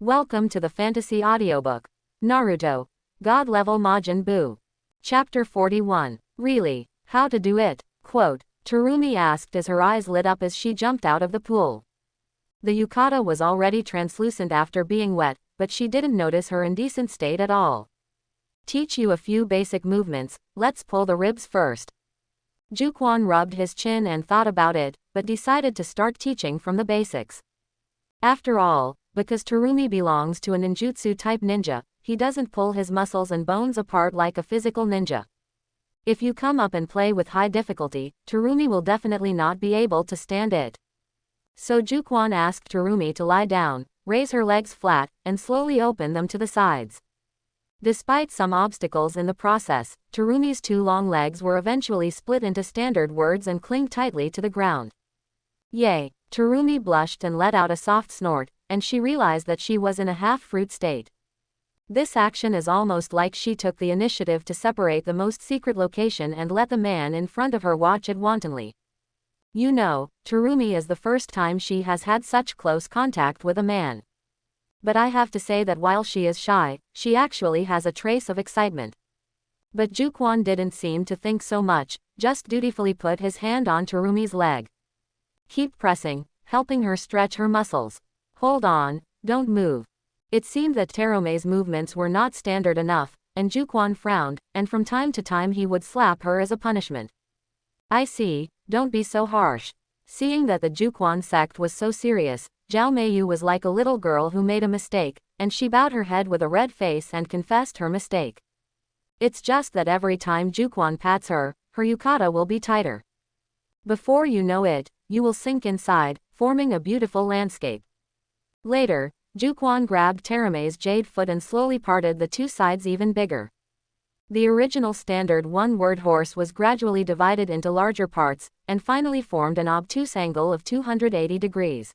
Welcome to the fantasy audiobook. Naruto. God Level Majin Buu. Chapter 41. Really? How to do it? Quote. Terumi asked as her eyes lit up as she jumped out of the pool. The yukata was already translucent after being wet, but she didn't notice her indecent state at all. Teach you a few basic movements, let's pull the ribs first. Jukan rubbed his chin and thought about it, but decided to start teaching from the basics. After all, because Terumi belongs to a ninjutsu-type ninja, he doesn't pull his muscles and bones apart like a physical ninja. If you come up and play with high difficulty, Terumi will definitely not be able to stand it. So Jukan asked Terumi to lie down, raise her legs flat, and slowly open them to the sides. Despite some obstacles in the process, Terumi's two long legs were eventually split into standard words and clinged tightly to the ground. Yay! Terumi blushed and let out a soft snort, and she realized that she was in a half-fruit state. This action is almost like she took the initiative to separate the most secret location and let the man in front of her watch it wantonly. You know, Terumi is the first time she has had such close contact with a man. But I have to say that while she is shy, she actually has a trace of excitement. But Jukan didn't seem to think so much, just dutifully put his hand on Terumi's leg. Keep pressing, helping her stretch her muscles. Hold on, don't move. It seemed that Terumi's movements were not standard enough, and Jukan frowned, and from time to time he would slap her as a punishment. I see, don't be so harsh. Seeing that the Jukan sect was so serious, Zhao Meiyu was like a little girl who made a mistake, and she bowed her head with a red face and confessed her mistake. It's just that every time Jukan pats her, her yukata will be tighter. Before you know it, you will sink inside, forming a beautiful landscape. Later, Jukan grabbed Terumi's jade foot and slowly parted the two sides even bigger. The original standard one-word horse was gradually divided into larger parts, and finally formed an obtuse angle of 280 degrees.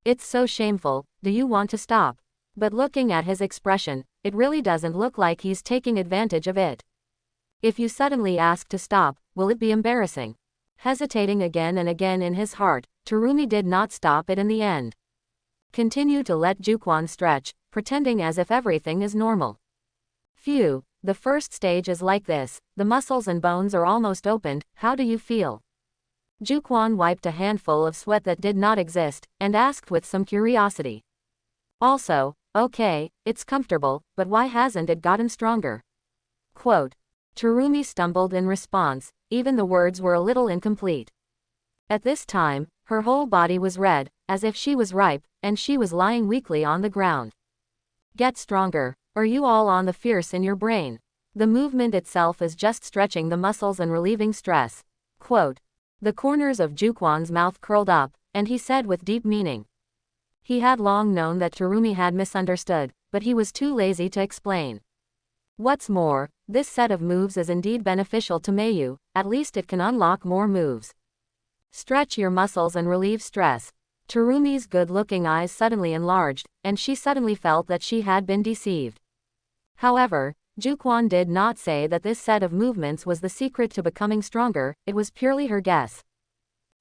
It's so shameful, do you want to stop? But looking at his expression, it really doesn't look like he's taking advantage of it. If you suddenly ask to stop, will it be embarrassing? Hesitating again and again in his heart, Terumi did not stop it in the end. Continue to let Jukan stretch, pretending as if everything is normal. Phew, the first stage is like this, the muscles and bones are almost opened, how do you feel? Jukan wiped a handful of sweat that did not exist, and asked with some curiosity. Also, okay, it's comfortable, but why hasn't it gotten stronger? Quote. Terumi stumbled in response, even the words were a little incomplete. At this time, her whole body was red, as if she was ripe, and she was lying weakly on the ground. Get stronger, or you all on the fierce in your brain. The movement itself is just stretching the muscles and relieving stress. Quote. The corners of Jukan's mouth curled up, and he said with deep meaning. He had long known that Terumi had misunderstood, but he was too lazy to explain. What's more, this set of moves is indeed beneficial to Meiyu, at least it can unlock more moves. Stretch your muscles and relieve stress. Terumi's good-looking eyes suddenly enlarged, and she suddenly felt that she had been deceived. However, Jukan did not say that this set of movements was the secret to becoming stronger, it was purely her guess.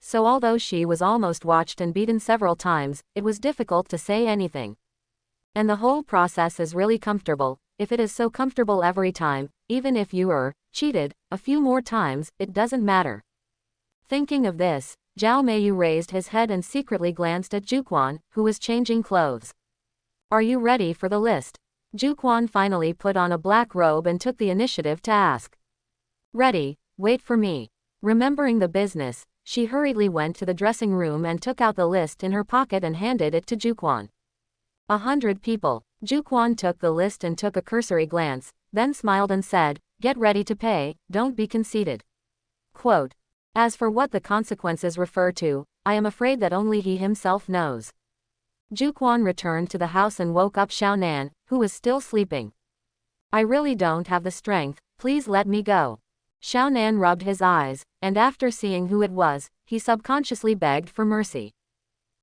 So although she was almost watched and beaten several times, it was difficult to say anything. And the whole process is really comfortable. If it is so comfortable every time, even if you are cheated a few more times, it doesn't matter. Thinking of this, Zhao Meiyu raised his head and secretly glanced at Jukan, who was changing clothes. Are you ready for the list? Jukan finally put on a black robe and took the initiative to ask. Ready, wait for me. Remembering the business, she hurriedly went to the dressing room and took out the list in her pocket and handed it to Jukan. 100 people. Jukan took the list and took a cursory glance, then smiled and said, get ready to pay, don't be conceited. Quote. As for what the consequences refer to, I am afraid that only he himself knows. Jukan returned to the house and woke up Shaan, who was still sleeping. I really don't have the strength, please let me go. Shaan rubbed his eyes, and after seeing who it was, he subconsciously begged for mercy.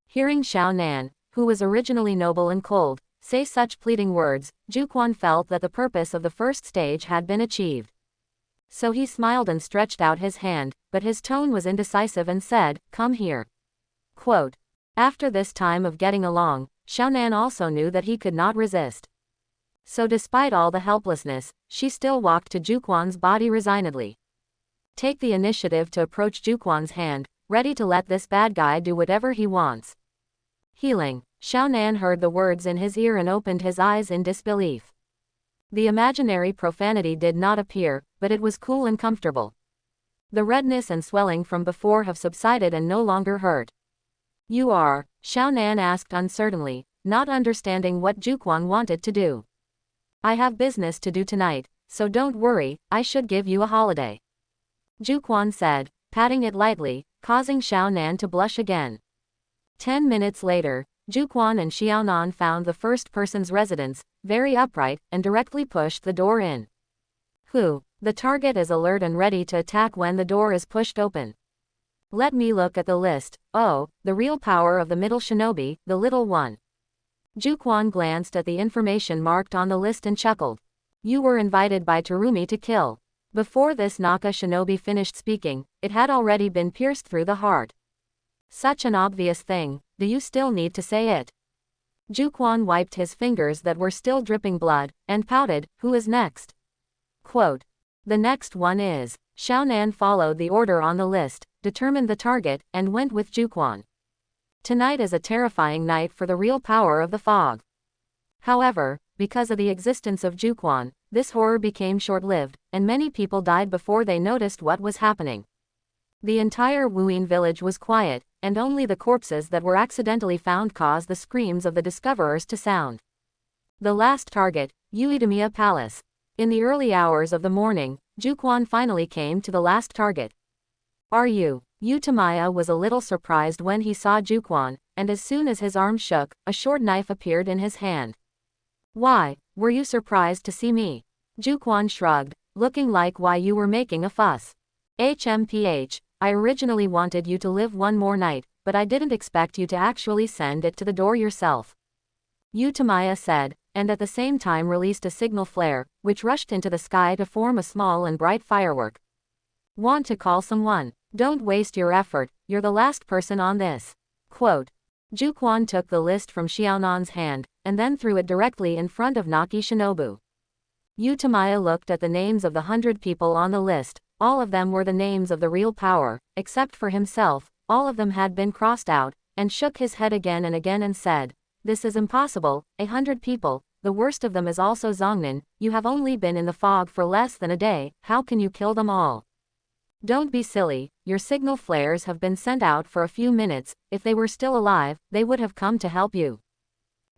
Hearing Shaan, who was originally noble and cold, say such pleading words, Jukan felt that the purpose of the first stage had been achieved. So he smiled and stretched out his hand, but his tone was indecisive and said, come here. Quote. After this time of getting along, Xiaonan also knew that he could not resist. So despite all the helplessness, she still walked to Juquan's body resignedly. Take the initiative to approach Juquan's hand, ready to let this bad guy do whatever he wants. Healing. Xiaonan heard the words in his ear and opened his eyes in disbelief. The imaginary profanity did not appear, but it was cool and comfortable. The redness and swelling from before have subsided and no longer hurt. You are? Xiaonan asked uncertainly, not understanding what Juquan wanted to do. I have business to do tonight, so don't worry, I should give you a holiday. Juquan said, patting it lightly, causing Xiaonan to blush again. 10 minutes later, Juquan and Xiaonan found the first person's residence, very upright, and directly pushed the door in. The target is alert and ready to attack when the door is pushed open. Let me look at the list. Oh, the real power of the middle shinobi, the little one. Juquan glanced at the information marked on the list and chuckled. You were invited by Terumi to kill. Before this Naka shinobi finished speaking, it had already been pierced through the heart. Such an obvious thing, do you still need to say it? Juquan wiped his fingers that were still dripping blood, and pouted, who is next? Quote. The next one is. Xiaonan followed the order on the list, determined the target, and went with Juquan. Tonight is a terrifying night for the real power of the fog. However, because of the existence of Juquan, this horror became short-lived, and many people died before they noticed what was happening. The entire Wuyin village was quiet, and only the corpses that were accidentally found caused the screams of the discoverers to sound. The last target, Uitamiya Palace. In the early hours of the morning, Juquan finally came to the last target. Are you? Uitamiya was a little surprised when he saw Juquan, and as soon as his arm shook, a short knife appeared in his hand. Why, were you surprised to see me? Juquan shrugged, looking like why you were making a fuss. HMPH, I originally wanted you to live one more night, but I didn't expect you to actually send it to the door yourself. Uitamiya said, and at the same time released a signal flare, which rushed into the sky to form a small and bright firework. Want to call someone? Don't waste your effort, you're the last person on this. Quote. Juquan took the list from Xiaonan's hand, and then threw it directly in front of Naki Shinobu. Uitamiya looked at the names of the 100 people on the list. All of them were the names of the real power, except for himself, all of them had been crossed out, and shook his head again and said, this is impossible, 100 people, the worst of them is also Zongnan, you have only been in the fog for less than a day, how can you kill them all? Don't be silly, your signal flares have been sent out for a few minutes, if they were still alive, they would have come to help you.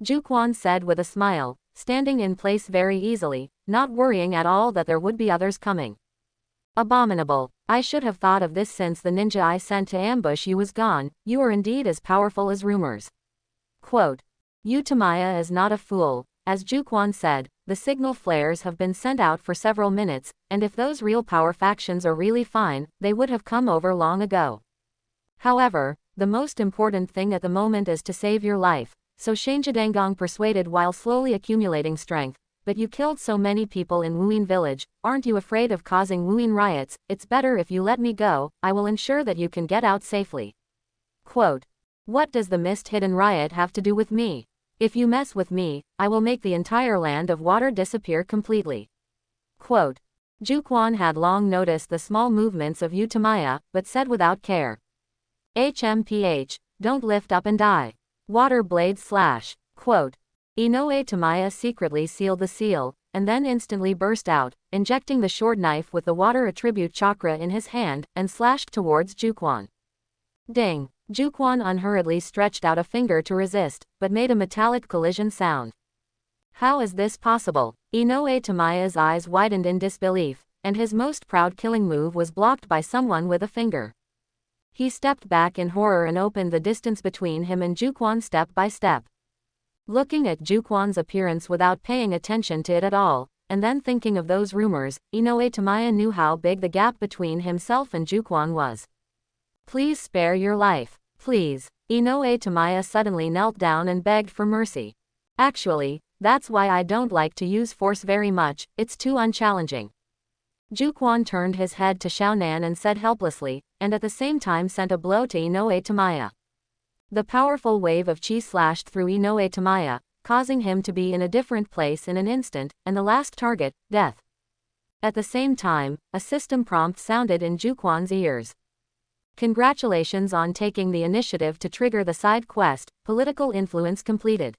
Juquan said with a smile, standing in place very easily, not worrying at all that there would be others coming. Abominable. I should have thought of this since the ninja I sent to ambush you was gone, you are indeed as powerful as rumors. Quote. Uitamiya is not a fool, as Juquan said, the signal flares have been sent out for several minutes, and if those real power factions are really fine, they would have come over long ago. However, the most important thing at the moment is to save your life, so Shanjidangang persuaded while slowly accumulating strength. But you killed so many people in Wuyin village, aren't you afraid of causing Wuyin riots? It's better if you let me go, I will ensure that you can get out safely. Quote. What does the mist hidden riot have to do with me? If you mess with me, I will make the entire land of water disappear completely. Quote. Juquan had long noticed the small movements of Uitamiya, but said without care. HMPH, don't lift up and die. Water blade slash. Quote. Inoue Tamiya secretly sealed the seal, and then instantly burst out, injecting the short knife with the water attribute chakra in his hand, and slashed towards Juquan. Ding! Juquan unhurriedly stretched out a finger to resist, but made a metallic collision sound. How is this possible? Inoue Tamiya's eyes widened in disbelief, and his most proud killing move was blocked by someone with a finger. He stepped back in horror and opened the distance between him and Juquan step by step. Looking at Juquan's appearance without paying attention to it at all, and then thinking of those rumors, Inoue Tamiya knew how big the gap between himself and Juquan was. Please spare your life. Please. Inoue Tamiya suddenly knelt down and begged for mercy. Actually, that's why I don't like to use force very much, it's too unchallenging. Juquan turned his head to Xiaonan and said helplessly, and at the same time sent a blow to Inoue Tamiya. The powerful wave of chi slashed through Inoue Tamiya, causing him to be in a different place in an instant, and the last target, death. At the same time, a system prompt sounded in Jukan's ears. Congratulations on taking the initiative to trigger the side quest, political influence completed.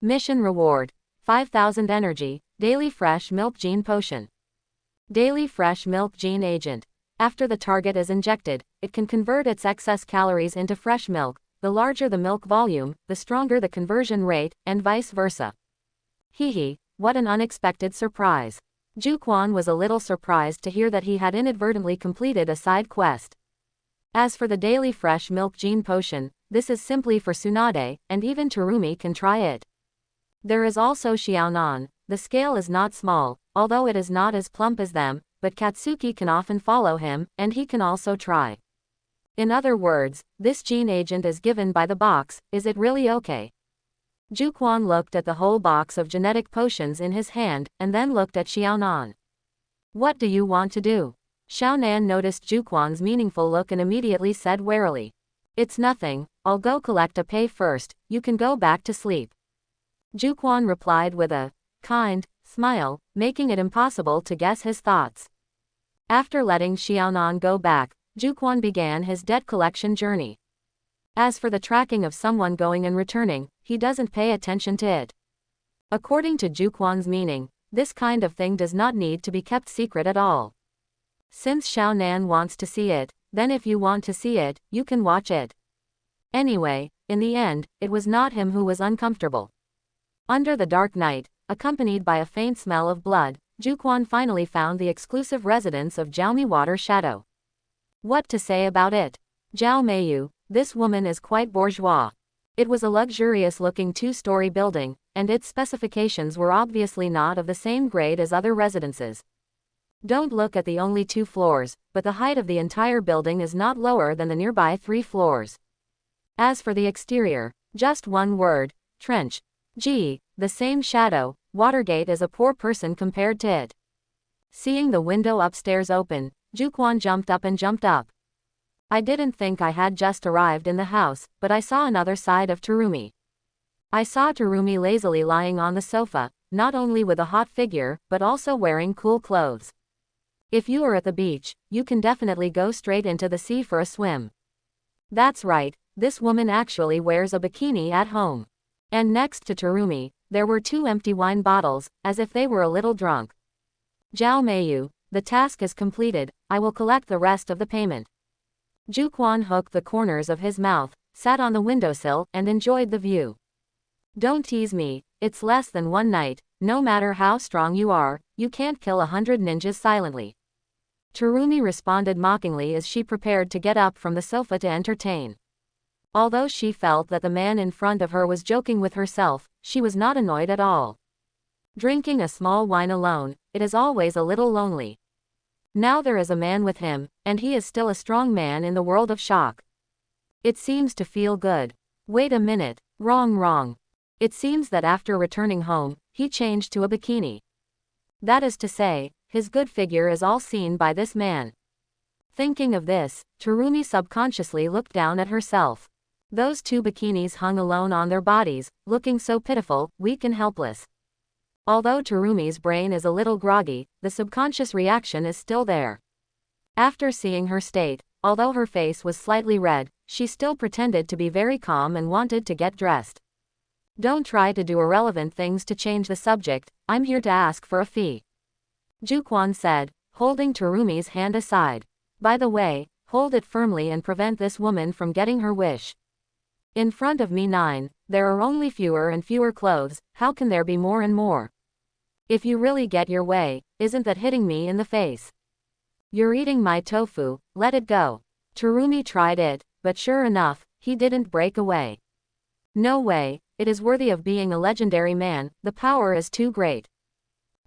Mission reward. 5,000 energy, daily fresh milk gene potion. Daily fresh milk gene agent. After the target is injected, it can convert its excess calories into fresh milk. The larger the milk volume, the stronger the conversion rate, and vice versa. Hehe, what an unexpected surprise. Jukan was a little surprised to hear that he had inadvertently completed a side quest. As for the daily fresh milk gene potion, this is simply for Tsunade, and even Terumi can try it. There is also Xiaonan. The scale is not small, although it is not as plump as them, but Akatsuki can often follow him, and he can also try. In other words, this gene agent is given by the box. Is it really okay? Jukan looked at the whole box of genetic potions in his hand, and then looked at Xiaonan. What do you want to do? Xiaonan noticed Jukan's meaningful look and immediately said warily. It's nothing, I'll go collect a pay first, you can go back to sleep. Jukan replied with a kind smile, making it impossible to guess his thoughts. After letting Xiaonan go back, Jukan began his debt collection journey. As for the tracking of someone going and returning, he doesn't pay attention to it. According to Jukan's meaning, this kind of thing does not need to be kept secret at all. Since Xiaonan wants to see it, then if you want to see it, you can watch it. Anyway, in the end, it was not him who was uncomfortable. Under the dark night, accompanied by a faint smell of blood, Jukan finally found the exclusive residence of Jiaomi Water Shadow. What to say about it? Zhao Meiyu, this woman is quite bourgeois. It was a luxurious-looking two-story building, and its specifications were obviously not of the same grade as other residences. Don't look at the only 2 floors, but the height of the entire building is not lower than the nearby 3 floors. As for the exterior, just one word, trench. Gee, the same shadow, Watergate is a poor person compared to it. Seeing the window upstairs open, Jukan jumped up. I didn't think I had just arrived in the house, but I saw another side of Terumi. I saw Terumi lazily lying on the sofa, not only with a hot figure, but also wearing cool clothes. If you are at the beach, you can definitely go straight into the sea for a swim. That's right, this woman actually wears a bikini at home. And next to Terumi, there were 2 empty wine bottles, as if they were a little drunk. Zhao Meiyu, the task is completed, I will collect the rest of the payment. Jukan hooked the corners of his mouth, sat on the windowsill, and enjoyed the view. Don't tease me, it's less than one night, no matter how strong you are, you can't kill 100 ninjas silently. Terumi responded mockingly as she prepared to get up from the sofa to entertain. Although she felt that the man in front of her was joking with herself, she was not annoyed at all. Drinking a small wine alone, it is always a little lonely. Now there is a man with him, and he is still a strong man in the world of shock. It seems to feel good. Wait a minute, wrong. It seems that after returning home, he changed to a bikini. That is to say, his good figure is all seen by this man. Thinking of this, Terumi subconsciously looked down at herself. Those 2 bikinis hung alone on their bodies, looking so pitiful, weak and helpless. Although Terumi's brain is a little groggy, the subconscious reaction is still there. After seeing her state, although her face was slightly red, she still pretended to be very calm and wanted to get dressed. Don't try to do irrelevant things to change the subject, I'm here to ask for a fee. Jukan said, holding Terumi's hand aside. By the way, hold it firmly and prevent this woman from getting her wish. In front of me 9, there are only fewer and fewer clothes, how can there be more and more? If you really get your way, isn't that hitting me in the face? You're eating my tofu, let it go. Terumi tried it, but sure enough, he didn't break away. No way, it is worthy of being a legendary man, the power is too great.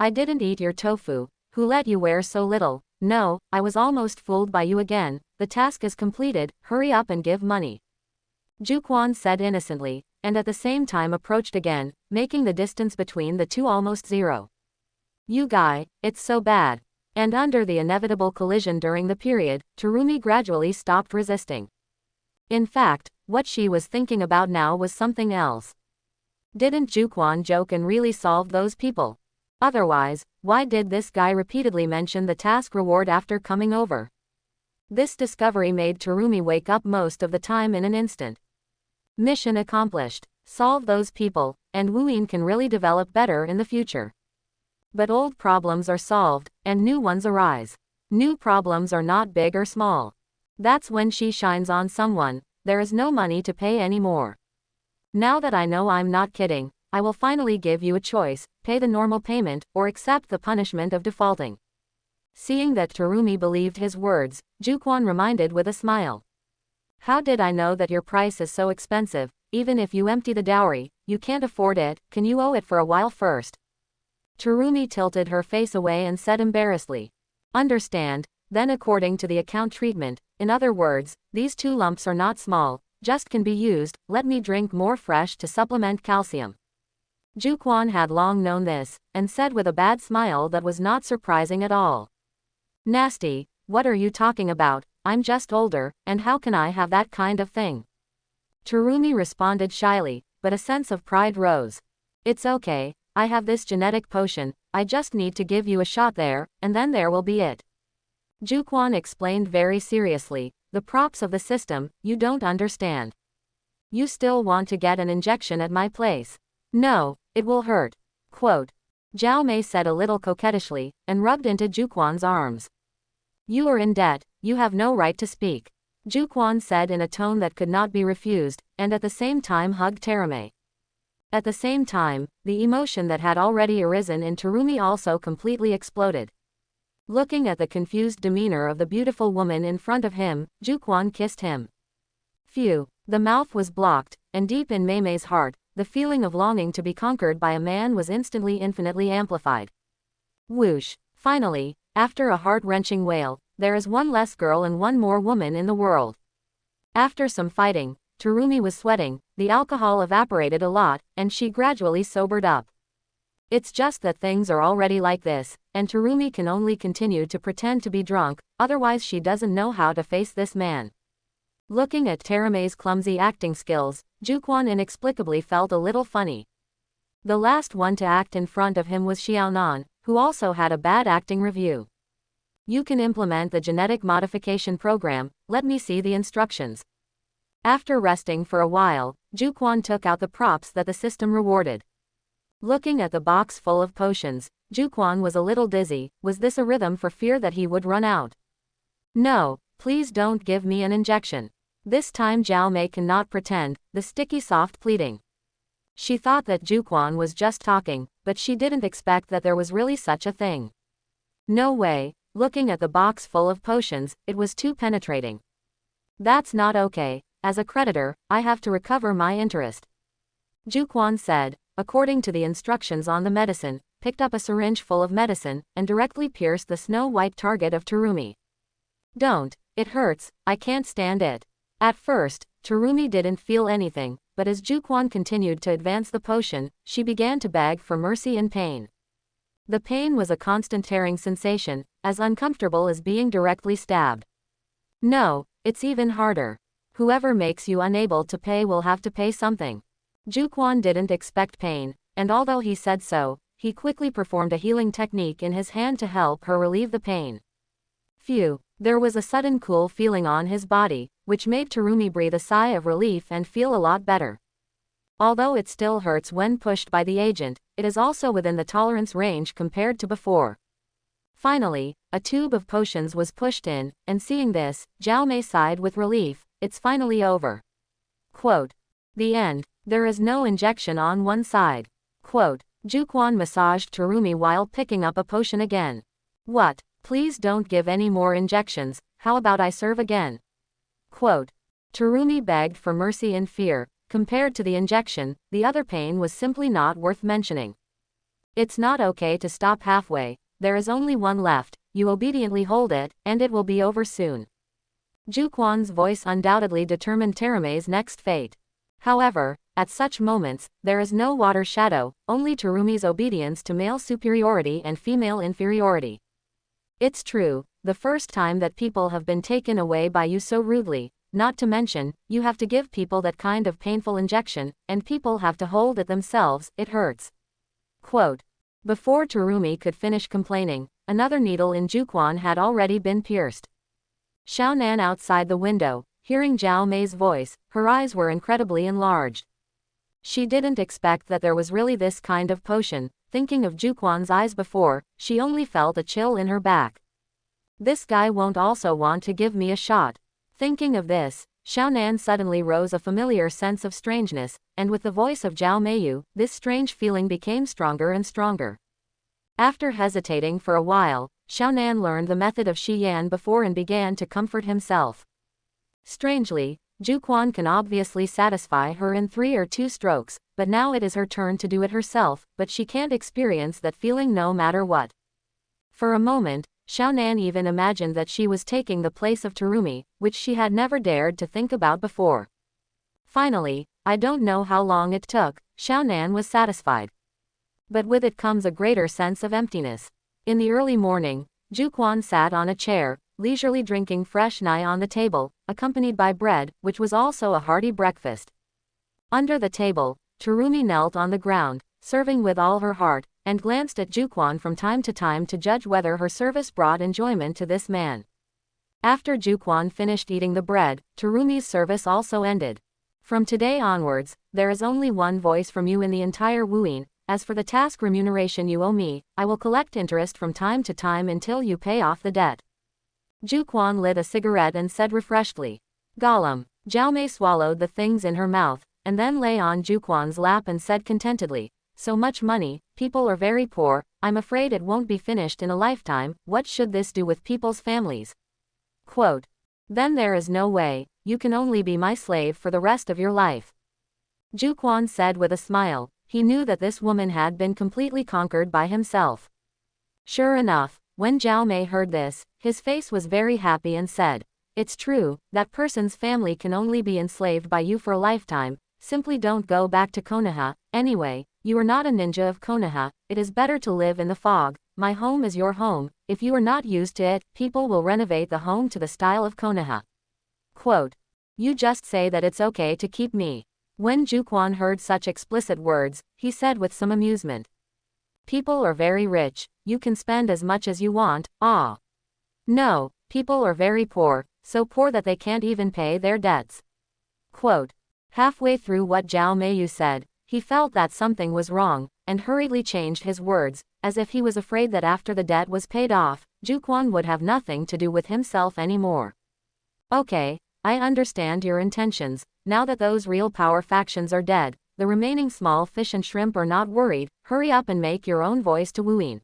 I didn't eat your tofu, who let you wear so little? No, I was almost fooled by you again, the task is completed, hurry up and give money. Jukan said innocently, and at the same time approached again, making the distance between the 2 almost 0. You guy, it's so bad. And under the inevitable collision during the period, Terumi gradually stopped resisting. In fact, What she was thinking about now was something else. Didn't Jukan joke and really solve those people? Otherwise, why did this guy repeatedly mention the task reward after coming over? This discovery made Terumi wake up most of the time in an instant. Mission accomplished. Solve those people, and Wuin can really develop better in the future. But old problems are solved, and new ones arise. New problems are not big or small. That's when she shines on someone. There is no money to pay anymore. Now that I know I'm not kidding, I will finally give you a choice, pay the normal payment, or accept the punishment of defaulting. Seeing that Terumi believed his words, Jukan reminded with a smile. How did I know that your price is so expensive? Even if you empty the dowry, you can't afford it, can you owe it for a while first? Terumi tilted her face away and said embarrassedly. Understand, then according to the account treatment, in other words, these 2 lumps are not small, just can be used, let me drink more fresh to supplement calcium. Jukan had long known this, and said with a bad smile that was not surprising at all. Nasty, what are you talking about? I'm just older, and how can I have that kind of thing? Terumi responded shyly, but a sense of pride rose. It's okay, I have this genetic potion, I just need to give you a shot there, and then there will be it. Jukan explained very seriously, the props of the system, you don't understand. You still want to get an injection at my place. No, it will hurt. Quote. Zhao Mei said a little coquettishly, and rubbed into Jukan's arms. You are in debt, you have no right to speak. Jukan said in a tone that could not be refused, and at the same time hugged Terumi. At the same time, the emotion that had already arisen in Terumi also completely exploded. Looking at the confused demeanor of the beautiful woman in front of him, Jukan kissed him. Phew, the mouth was blocked, and deep in Meimei's heart, the feeling of longing to be conquered by a man was instantly infinitely amplified. Whoosh, finally, after a heart-wrenching wail, there is one less girl and one more woman in the world. After some fighting, Terumi was sweating, the alcohol evaporated a lot, and she gradually sobered up. It's just that things are already like this, and Terumi can only continue to pretend to be drunk, otherwise she doesn't know how to face this man. Looking at Terumi's clumsy acting skills, Jukan inexplicably felt a little funny. The last one to act in front of him was Xiaonan, who also had a bad acting review. You can implement the genetic modification program, let me see the instructions. After resting for a while, Jukan took out the props that the system rewarded. Looking at the box full of potions, Jukan was a little dizzy. Was this a rhythm for fear that he would run out? No, please don't give me an injection. This time Zhao Mei cannot pretend, the sticky soft pleading. She thought that Jukan was just talking, but she didn't expect that there was really such a thing. No way, looking at the box full of potions, it was too penetrating. That's not okay, as a creditor, I have to recover my interest. Jukan said, according to the instructions on the medicine, picked up a syringe full of medicine, and directly pierced the snow-white target of Terumi. Don't, it hurts, I can't stand it. At first, Terumi didn't feel anything, but as Jukan continued to advance the potion, she began to beg for mercy in pain. The pain was a constant tearing sensation, as uncomfortable as being directly stabbed. No, it's even harder. Whoever makes you unable to pay will have to pay something. Jukan didn't expect pain, and although he said so, he quickly performed a healing technique in his hand to help her relieve the pain. Phew, there was a sudden cool feeling on his body, which made Terumi breathe a sigh of relief and feel a lot better. Although it still hurts when pushed by the agent, it is also within the tolerance range compared to before. Finally, a tube of potions was pushed in, and seeing this, Zhao Mei sighed with relief. It's finally over. Quote. The end. There is no injection on one side. Quote. Jukan massaged Terumi while picking up a potion again. What? Please don't give any more injections, how about I serve again? Quote. Terumi begged for mercy in fear. Compared to the injection, the other pain was simply not worth mentioning. It's not okay to stop halfway, there is only one left, you obediently hold it, and it will be over soon. Jukan's voice undoubtedly determined Terumi's next fate. However, at such moments, there is no water shadow, only Terumi's obedience to male superiority and female inferiority. It's true, the first time that people have been taken away by you so rudely, not to mention, you have to give people that kind of painful injection, and people have to hold it themselves, it hurts. Quote. Before Terumi could finish complaining, another needle in Jukan had already been pierced. Xiaonan outside the window, hearing Zhao Mei's voice, her eyes were incredibly enlarged. She didn't expect that there was really this kind of potion. Thinking of Jukan's eyes before, she only felt a chill in her back. This guy won't also want to give me a shot. Thinking of this, Xiaonan suddenly rose a familiar sense of strangeness, and with the voice of Zhao Meiyu, this strange feeling became stronger and stronger. After hesitating for a while, Xiaonan learned the method of Shien before and began to comfort himself. Strangely, Jukan can obviously satisfy her in 3 or 2 strokes, but now it is her turn to do it herself, but she can't experience that feeling no matter what. For a moment, Xiaonan even imagined that she was taking the place of Terumi, which she had never dared to think about before. Finally, I don't know how long it took, Xiaonan was satisfied. But with it comes a greater sense of emptiness. In the early morning, Jukan sat on a chair, leisurely drinking fresh nai on the table, accompanied by bread, which was also a hearty breakfast. Under the table, Terumi knelt on the ground, serving with all her heart, and glanced at Jukan from time to time to judge whether her service brought enjoyment to this man. After Jukan finished eating the bread, Terumi's service also ended. From today onwards, there is only one voice from you in the entire Wuin. As for the task remuneration you owe me, I will collect interest from time to time until you pay off the debt. Jukan lit a cigarette and said refreshedly. Gollum. Zhao Mei swallowed the things in her mouth, and then lay on Jukan's lap and said contentedly, so much money, people are very poor, I'm afraid it won't be finished in a lifetime, what should this do with people's families? Quote. Then there is no way, you can only be my slave for the rest of your life. Jukan said with a smile, he knew that this woman had been completely conquered by himself. Sure enough, when Zhao Mei heard this, his face was very happy and said, it's true, that person's family can only be enslaved by you for a lifetime, simply don't go back to Konoha, anyway, you are not a ninja of Konoha, it is better to live in the fog, my home is your home, if you are not used to it, people will renovate the home to the style of Konoha. Quote. You just say that it's okay to keep me. When Jukan heard such explicit words, he said with some amusement. People are very rich, you can spend as much as you want, ah. No, people are very poor, so poor that they can't even pay their debts. Quote. Halfway through what Zhao Meiyu said, he felt that something was wrong, and hurriedly changed his words, as if he was afraid that after the debt was paid off, Jukan would have nothing to do with himself anymore. Okay, I understand your intentions, now that those real power factions are dead, the remaining small fish and shrimp are not worried, hurry up and make your own voice to Wuin.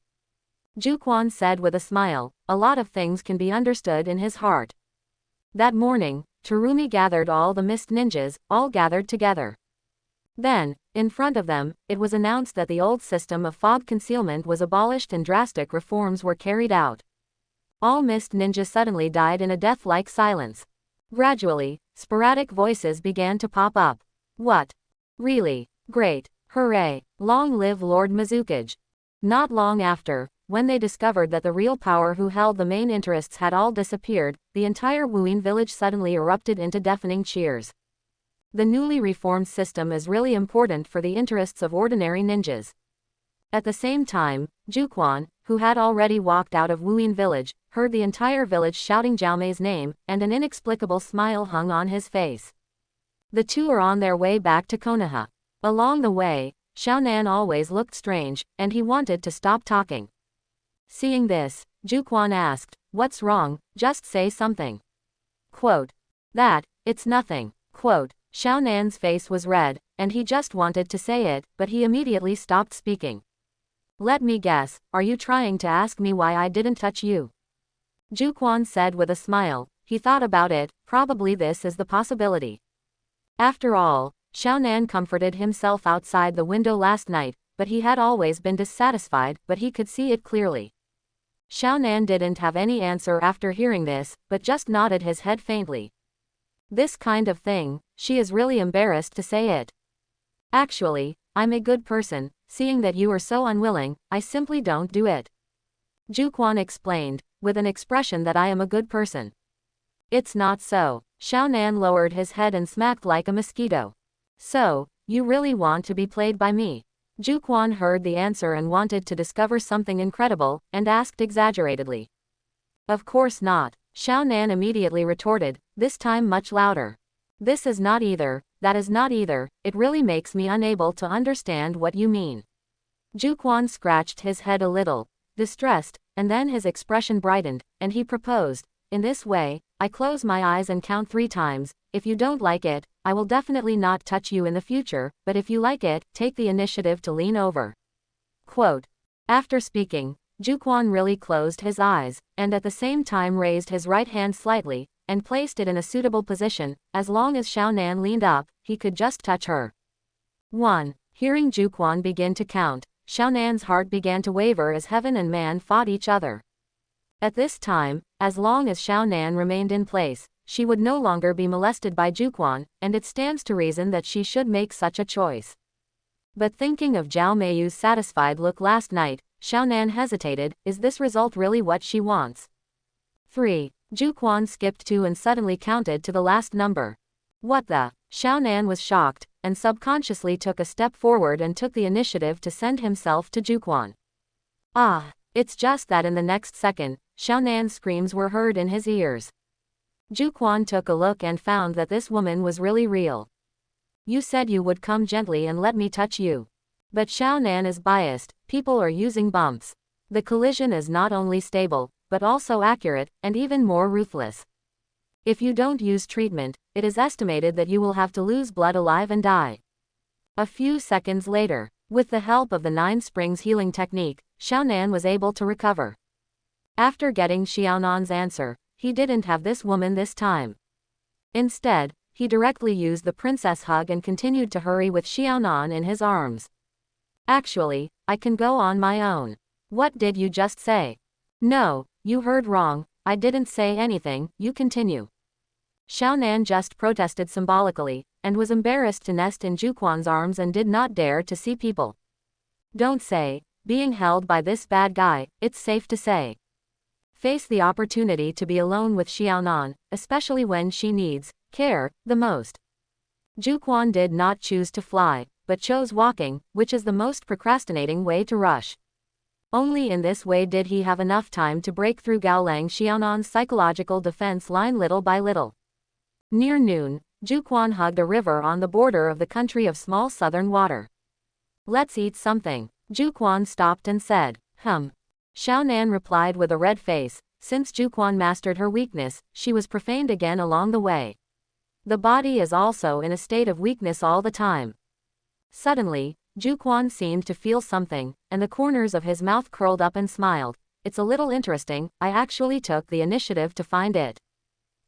Jukan said with a smile, a lot of things can be understood in his heart. That morning, Terumi gathered all the mist ninjas, all gathered together. Then, in front of them, it was announced that the old system of fog concealment was abolished and drastic reforms were carried out. All mist ninjas suddenly died in a death-like silence. Gradually, sporadic voices began to pop up. What? Really? Great. Hooray. Long live Lord Mizukage. Not long after, when they discovered that the real power who held the main interests had all disappeared, the entire Wuin village suddenly erupted into deafening cheers. The newly reformed system is really important for the interests of ordinary ninjas. At the same time, Jukan, who had already walked out of Wuin village, heard the entire village shouting Zhao Mei's name, and an inexplicable smile hung on his face. The two are on their way back to Konoha. Along the way, Xiaonan always looked strange, and he wanted to stop talking. Seeing this, Jukan asked, what's wrong, just say something. Quote. That, it's nothing. Quote. Xiaonan's face was red, and he just wanted to say it, but he immediately stopped speaking. Let me guess, are you trying to ask me why I didn't touch you? Jukan said with a smile, he thought about it, probably this is the possibility. After all, Xiaonan comforted himself outside the window last night, but he had always been dissatisfied, but he could see it clearly. Xiaonan didn't have any answer after hearing this, but just nodded his head faintly. This kind of thing, she is really embarrassed to say it. Actually, I'm a good person, seeing that you are so unwilling, I simply don't do it. Jukan explained, with an expression that I am a good person. It's not so. Xiaonan lowered his head and smacked like a mosquito. So, you really want to be played by me? Jukan heard the answer and wanted to discover something incredible, and asked exaggeratedly. Of course not. Xiaonan immediately retorted, this time much louder. This is not either, that is not either, it really makes me unable to understand what you mean. Jukan scratched his head a little, distressed, and then his expression brightened, and he proposed, in this way, I close my eyes and count 3 times, if you don't like it, I will definitely not touch you in the future, but if you like it, take the initiative to lean over. Quote. After speaking, Jukan really closed his eyes, and at the same time raised his right hand slightly, and placed it in a suitable position. As long as Xiaonan leaned up, he could just touch her. 1. Hearing Jukan begin to count, Xiaonan's heart began to waver as heaven and man fought each other. At this time, as long as Xiaonan remained in place, she would no longer be molested by Jukan, and it stands to reason that she should make such a choice. But thinking of Zhao Meiyu's satisfied look last night, Xiaonan hesitated, is this result really what she wants? 3. Jukan skipped 2 and suddenly counted to the last number. What the? Xiaonan was shocked, and subconsciously took a step forward and took the initiative to send himself to Jukan. Ah, it's just that in the next second, Xiaonan's screams were heard in his ears. Jukan took a look and found that this woman was really real. You said you would come gently and let me touch you. But Xiaonan is biased, people are using bumps. The collision is not only stable, but also accurate, and even more ruthless. If you don't use treatment, it is estimated that you will have to lose blood alive and die. A few seconds later, with the help of the 9 springs healing technique, Xiaonan was able to recover. After getting Xiaonan's answer, he didn't have this woman this time. Instead, he directly used the princess hug and continued to hurry with Xiaonan in his arms. Actually, I can go on my own. What did you just say? No, you heard wrong, I didn't say anything, you continue. Xiaonan just protested symbolically, and was embarrassed to nest in Jukan's arms and did not dare to see people. Don't say, being held by this bad guy, it's safe to say. Face the opportunity to be alone with Xiaonan, especially when she needs care the most. Jukan did not choose to fly, but chose walking, which is the most procrastinating way to rush. Only in this way did he have enough time to break through Gaolang Xiaonan's psychological defense line little by little. Near noon, Jukan hugged a river on the border of the country of small southern water. Let's eat something. Jukan stopped and said, Xiaonan replied with a red face. Since Jukan mastered her weakness, she was profaned again along the way. The body is also in a state of weakness all the time. Suddenly, Jukan seemed to feel something, and the corners of his mouth curled up and smiled. It's a little interesting, I actually took the initiative to find it.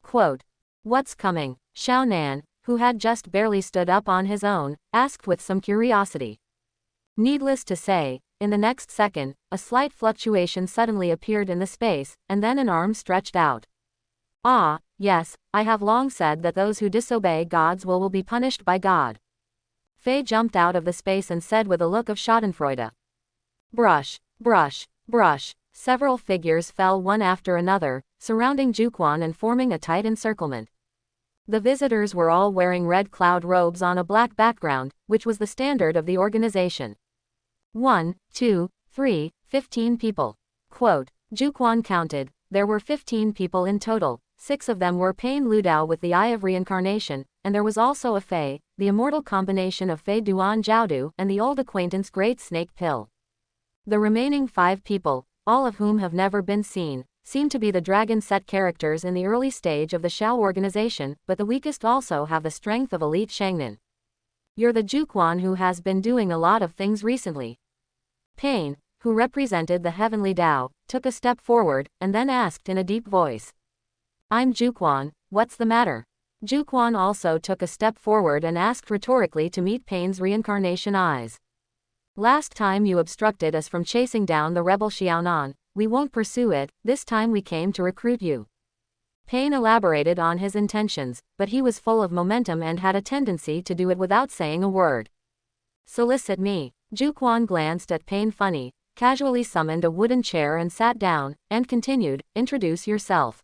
Quote. What's coming? Xiaonan, who had just barely stood up on his own, asked with some curiosity. Needless to say, in the next second, a slight fluctuation suddenly appeared in the space, and then an arm stretched out. Ah, yes, I have long said that those who disobey God's will be punished by God. Fei jumped out of the space and said with a look of schadenfreude. Brush, brush, brush. Several figures fell one after another, surrounding Jukan and forming a tight encirclement. The visitors were all wearing red cloud robes on a black background, which was the standard of the organization. 1, 2, 3, 15 people. Quote. Jukan counted, there were 15 people in total. 6 of them were Pain Ludao with the Eye of Reincarnation, and there was also a Fei, the immortal combination of Fei Duan Jiaodu and the old acquaintance Great Snake Pill. The remaining 5 people, all of whom have never been seen, seem to be the dragon set characters in the early stage of the Shao organization, but the weakest also have the strength of elite Shangnan. You're the Jukan who has been doing a lot of things recently. Pain, who represented the heavenly Tao, took a step forward, and then asked in a deep voice. I'm Jukan, what's the matter? Jukan also took a step forward and asked rhetorically to meet Pain's reincarnation eyes. Last time you obstructed us from chasing down the rebel Xiaonan, we won't pursue it, this time we came to recruit you. Pain elaborated on his intentions, but he was full of momentum and had a tendency to do it without saying a word. Solicit me. Jukan glanced at Pain funny, casually summoned a wooden chair and sat down, and continued, introduce yourself.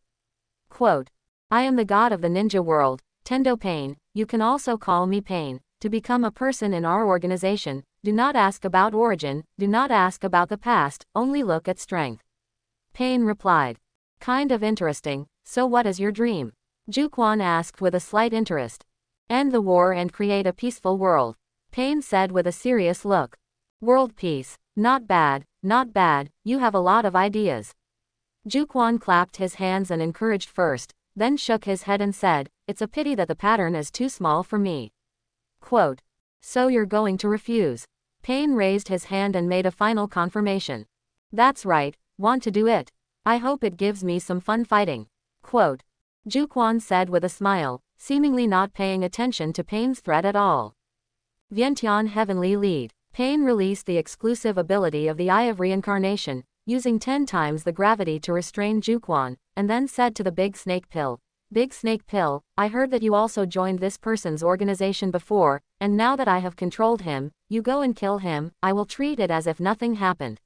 Quote. I am the god of the ninja world, Tendo Pain, you can also call me Pain. To become a person in our organization, do not ask about origin, do not ask about the past, only look at strength. Pain replied. Kind of interesting, so what is your dream? Jukan asked with a slight interest. End the war and create a peaceful world. Pain said with a serious look. World peace. Not bad, not bad, you have a lot of ideas. Jukan clapped his hands and encouraged first, then shook his head and said, it's a pity that the pattern is too small for me. Quote. So you're going to refuse? Pain raised his hand and made a final confirmation. That's right, want to do it. I hope it gives me some fun fighting. Quote. Jukan said with a smile, seemingly not paying attention to Pain's threat at all. Vientiane Heavenly Lead. Pain released the exclusive ability of the Eye of Reincarnation, using 10 times the gravity to restrain Jukan, and then said to the Big Snake Pill, Big Snake Pill, I heard that you also joined this person's organization before, and now that I have controlled him, you go and kill him, I will treat it as if nothing happened.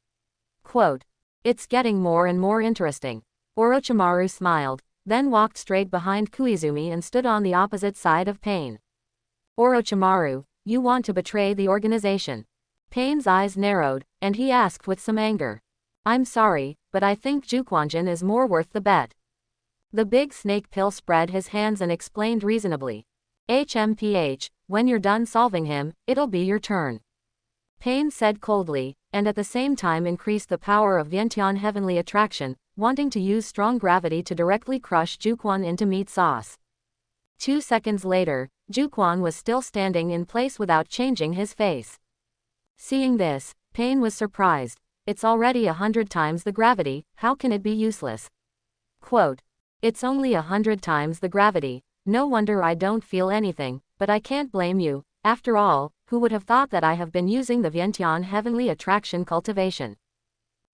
Quote. It's getting more and more interesting. Orochimaru smiled, then walked straight behind Koizumi and stood on the opposite side of Pain. Orochimaru, you want to betray the organization. Pain's eyes narrowed, and he asked with some anger. I'm sorry, but I think Jukanjin is more worth the bet. The Big Snake Pill spread his hands and explained reasonably. HMPH, when you're done solving him, it'll be your turn. Pain said coldly, and at the same time increased the power of Vientiane Heavenly Attraction, wanting to use strong gravity to directly crush Jukan into meat sauce. 2 seconds later, Jukan was still standing in place without changing his face. Seeing this, Pain was surprised. It's already 100 times the gravity, how can it be useless? Quote. It's only 100 times the gravity, no wonder I don't feel anything, but I can't blame you, after all, who would have thought that I have been using the Vientiane Heavenly Attraction cultivation?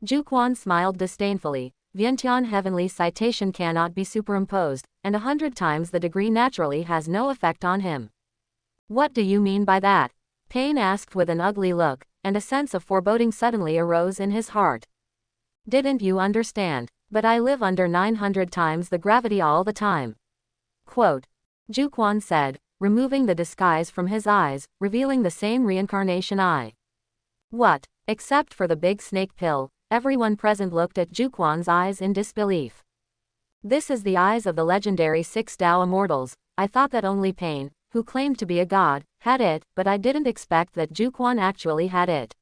Jukan smiled disdainfully, Vientiane Heavenly Citation cannot be superimposed, and 100 times the degree naturally has no effect on him. What do you mean by that? Pain asked with an ugly look, and a sense of foreboding suddenly arose in his heart. Didn't you understand? But I live under 900 times the gravity all the time. Quote. Jukan said, removing the disguise from his eyes, revealing the same reincarnation eye. What? Except for the Big Snake Pill, everyone present looked at Jukan's eyes in disbelief. This is the eyes of the legendary 6 Tao Immortals. I thought that only Pain, who claimed to be a god, had it, but I didn't expect that Jukan actually had it.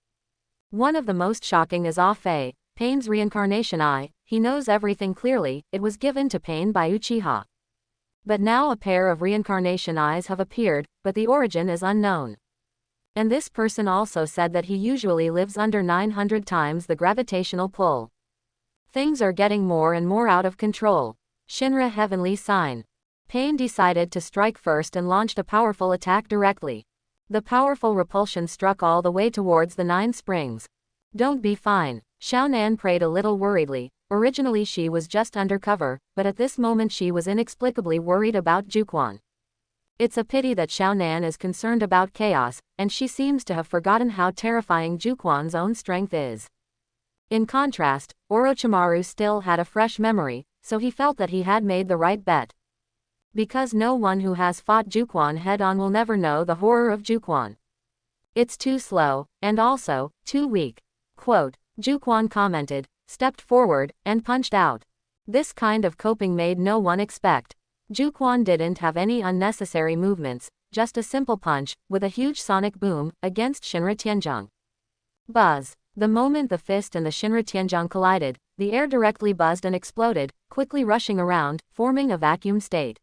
One of the most shocking is Afe, Pain's reincarnation eye. He knows everything clearly, it was given to Pain by Uchiha. But now a pair of reincarnation eyes have appeared, but the origin is unknown. And this person also said that he usually lives under 900 times the gravitational pull. Things are getting more and more out of control. Shinra Heavenly Sign. Pain decided to strike first and launched a powerful attack directly. The powerful repulsion struck all the way towards the 9 springs. Don't be fine. Xiaonan prayed a little worriedly. Originally she was just undercover, but at this moment she was inexplicably worried about Jukan. It's a pity that Xiaonan is concerned about chaos, and she seems to have forgotten how terrifying Jukan's own strength is. In contrast, Orochimaru still had a fresh memory, so he felt that he had made the right bet. Because no one who has fought Jukan head-on will never know the horror of Jukan. It's too slow, and also, too weak. Quote. Jukan commented, stepped forward, and punched out. This kind of coping made no one expect. Jukan didn't have any unnecessary movements, just a simple punch, with a huge sonic boom, against Shinra Tianzhong. Buzz. The moment the fist and the Shinra Tianzhong collided, the air directly buzzed and exploded, quickly rushing around, forming a vacuum state.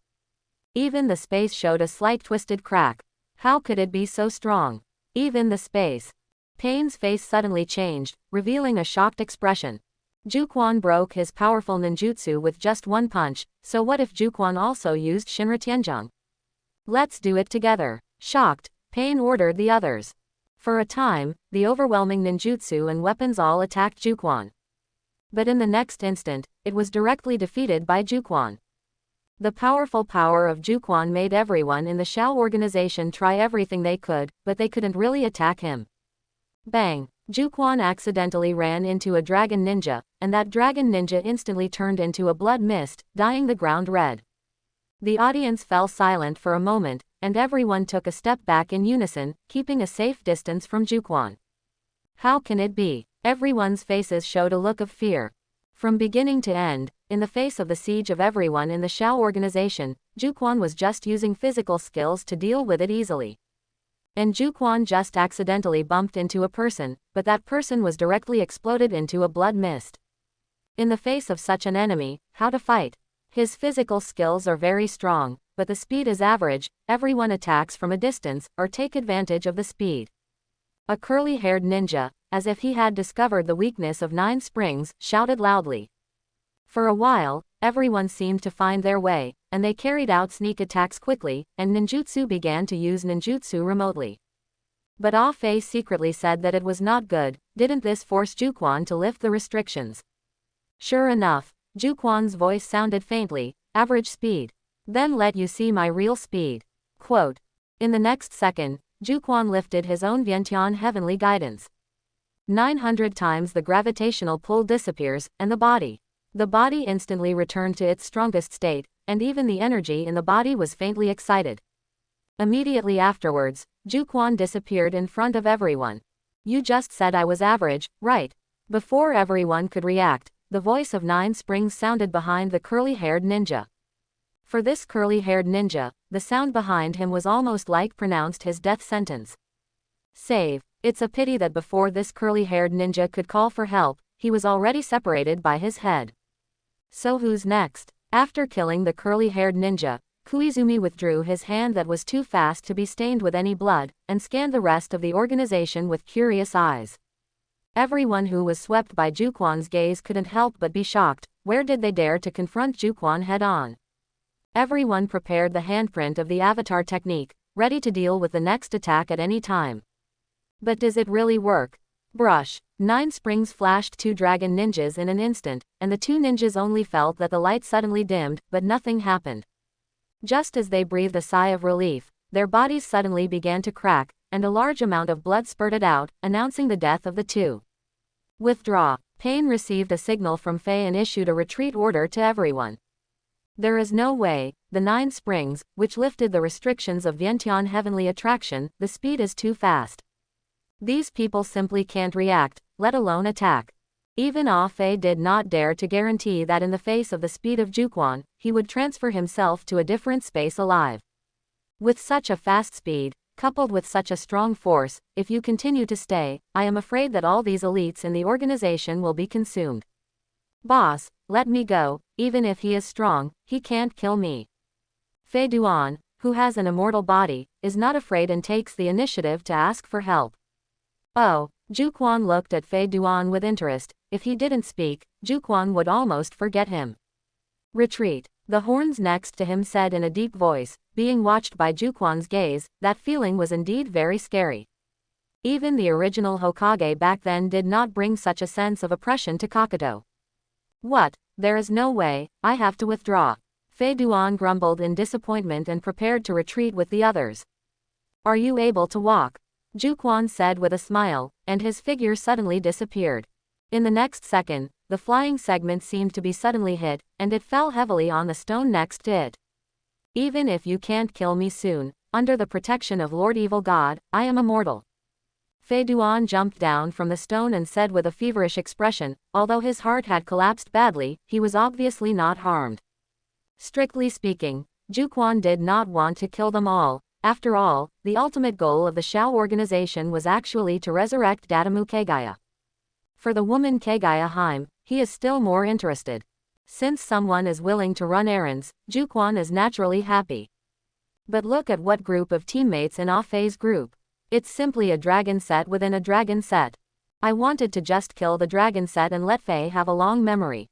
Even the space showed a slight twisted crack. How could it be so strong? Even the space. Pain's face suddenly changed, revealing a shocked expression. Jukan broke his powerful ninjutsu with just one punch, so what if Jukan also used Shinra Tianzhong? Let's do it together. Shocked, Pain ordered the others. For a time, the overwhelming ninjutsu and weapons all attacked Jukan. But in the next instant, it was directly defeated by Jukan. The powerful power of Jukan made everyone in the Shao organization try everything they could, but they couldn't really attack him. Bang! Jukan accidentally ran into a dragon ninja, and that dragon ninja instantly turned into a blood mist, dyeing the ground red. The audience fell silent for a moment, and everyone took a step back in unison, keeping a safe distance from Jukan. How can it be? Everyone's faces showed a look of fear. From beginning to end, in the face of the siege of everyone in the Shao organization, Jukan was just using physical skills to deal with it easily. And Jukan just accidentally bumped into a person, but that person was directly exploded into a blood mist. In the face of such an enemy, how to fight? His physical skills are very strong, but the speed is average. Everyone attacks from a distance, or take advantage of the speed. A curly-haired ninja, as if he had discovered the weakness of 9 springs, shouted loudly. For a while, everyone seemed to find their way, and they carried out sneak attacks quickly, and ninjutsu began to use ninjutsu remotely. But Ah Fei secretly said that it was not good. Didn't this force Jukan to lift the restrictions? Sure enough, Jukan's voice sounded faintly, average speed. Then let you see my real speed. Quote. In the next second, Jukan lifted his own Vientiane heavenly guidance. 900 times the gravitational pull disappears, and the body instantly returned to its strongest state, and even the energy in the body was faintly excited. Immediately afterwards, Jukan disappeared in front of everyone. You just said I was average, right? Before everyone could react, the voice of 9 springs sounded behind the curly-haired ninja. For this curly-haired ninja, the sound behind him was almost like pronounced his death sentence. Save. It's a pity that before this curly-haired ninja could call for help, he was already separated by his head. So who's next? After killing the curly-haired ninja, Koizumi withdrew his hand that was too fast to be stained with any blood, and scanned the rest of the organization with curious eyes. Everyone who was swept by Jukan's gaze couldn't help but be shocked. Where did they dare to confront Jukan head-on? Everyone prepared the handprint of the avatar technique, ready to deal with the next attack at any time. But does it really work? Brush. 9 springs flashed 2 dragon ninjas in an instant, and the 2 ninjas only felt that the light suddenly dimmed, but nothing happened. Just as they breathed a sigh of relief, their bodies suddenly began to crack, and a large amount of blood spurted out, announcing the death of the 2. Withdraw. Pain received a signal from Fei and issued a retreat order to everyone. There is no way. The 9 springs, which lifted the restrictions of Vientiane heavenly attraction, the speed is too fast. These people simply can't react, let alone attack. Even Ah Fei did not dare to guarantee that in the face of the speed of Jukan, he would transfer himself to a different space alive. With such a fast speed, coupled with such a strong force, if you continue to stay, I am afraid that all these elites in the organization will be consumed. Boss, let me go. Even if he is strong, he can't kill me. Fei Duan, who has an immortal body, is not afraid and takes the initiative to ask for help. Oh, Jukan looked at Fei Duan with interest. If he didn't speak, Jukan would almost forget him. Retreat. The horns next to him said in a deep voice, being watched by Jukan's gaze. That feeling was indeed very scary. Even the original Hokage back then did not bring such a sense of oppression to Kakato. What? There is no way. I have to withdraw. Fei Duan grumbled in disappointment and prepared to retreat with the others. Are you able to walk? Jukan said with a smile, and his figure suddenly disappeared. In the next second, the flying segment seemed to be suddenly hit, and it fell heavily on the stone next to it. Even if you can't kill me soon, under the protection of Lord Evil God, I am immortal. Fei Duan jumped down from the stone and said with a feverish expression. Although his heart had collapsed badly, he was obviously not harmed. Strictly speaking, Jukan did not want to kill them all. After all, the ultimate goal of the Shao organization was actually to resurrect Datamu Kagaya. For the woman Kagaya Heim, he is still more interested. Since someone is willing to run errands, Jukan is naturally happy. But look at what group of teammates in Ah Fei's group. It's simply a dragon set within a dragon set. I wanted to just kill the dragon set and let Fei have a long memory.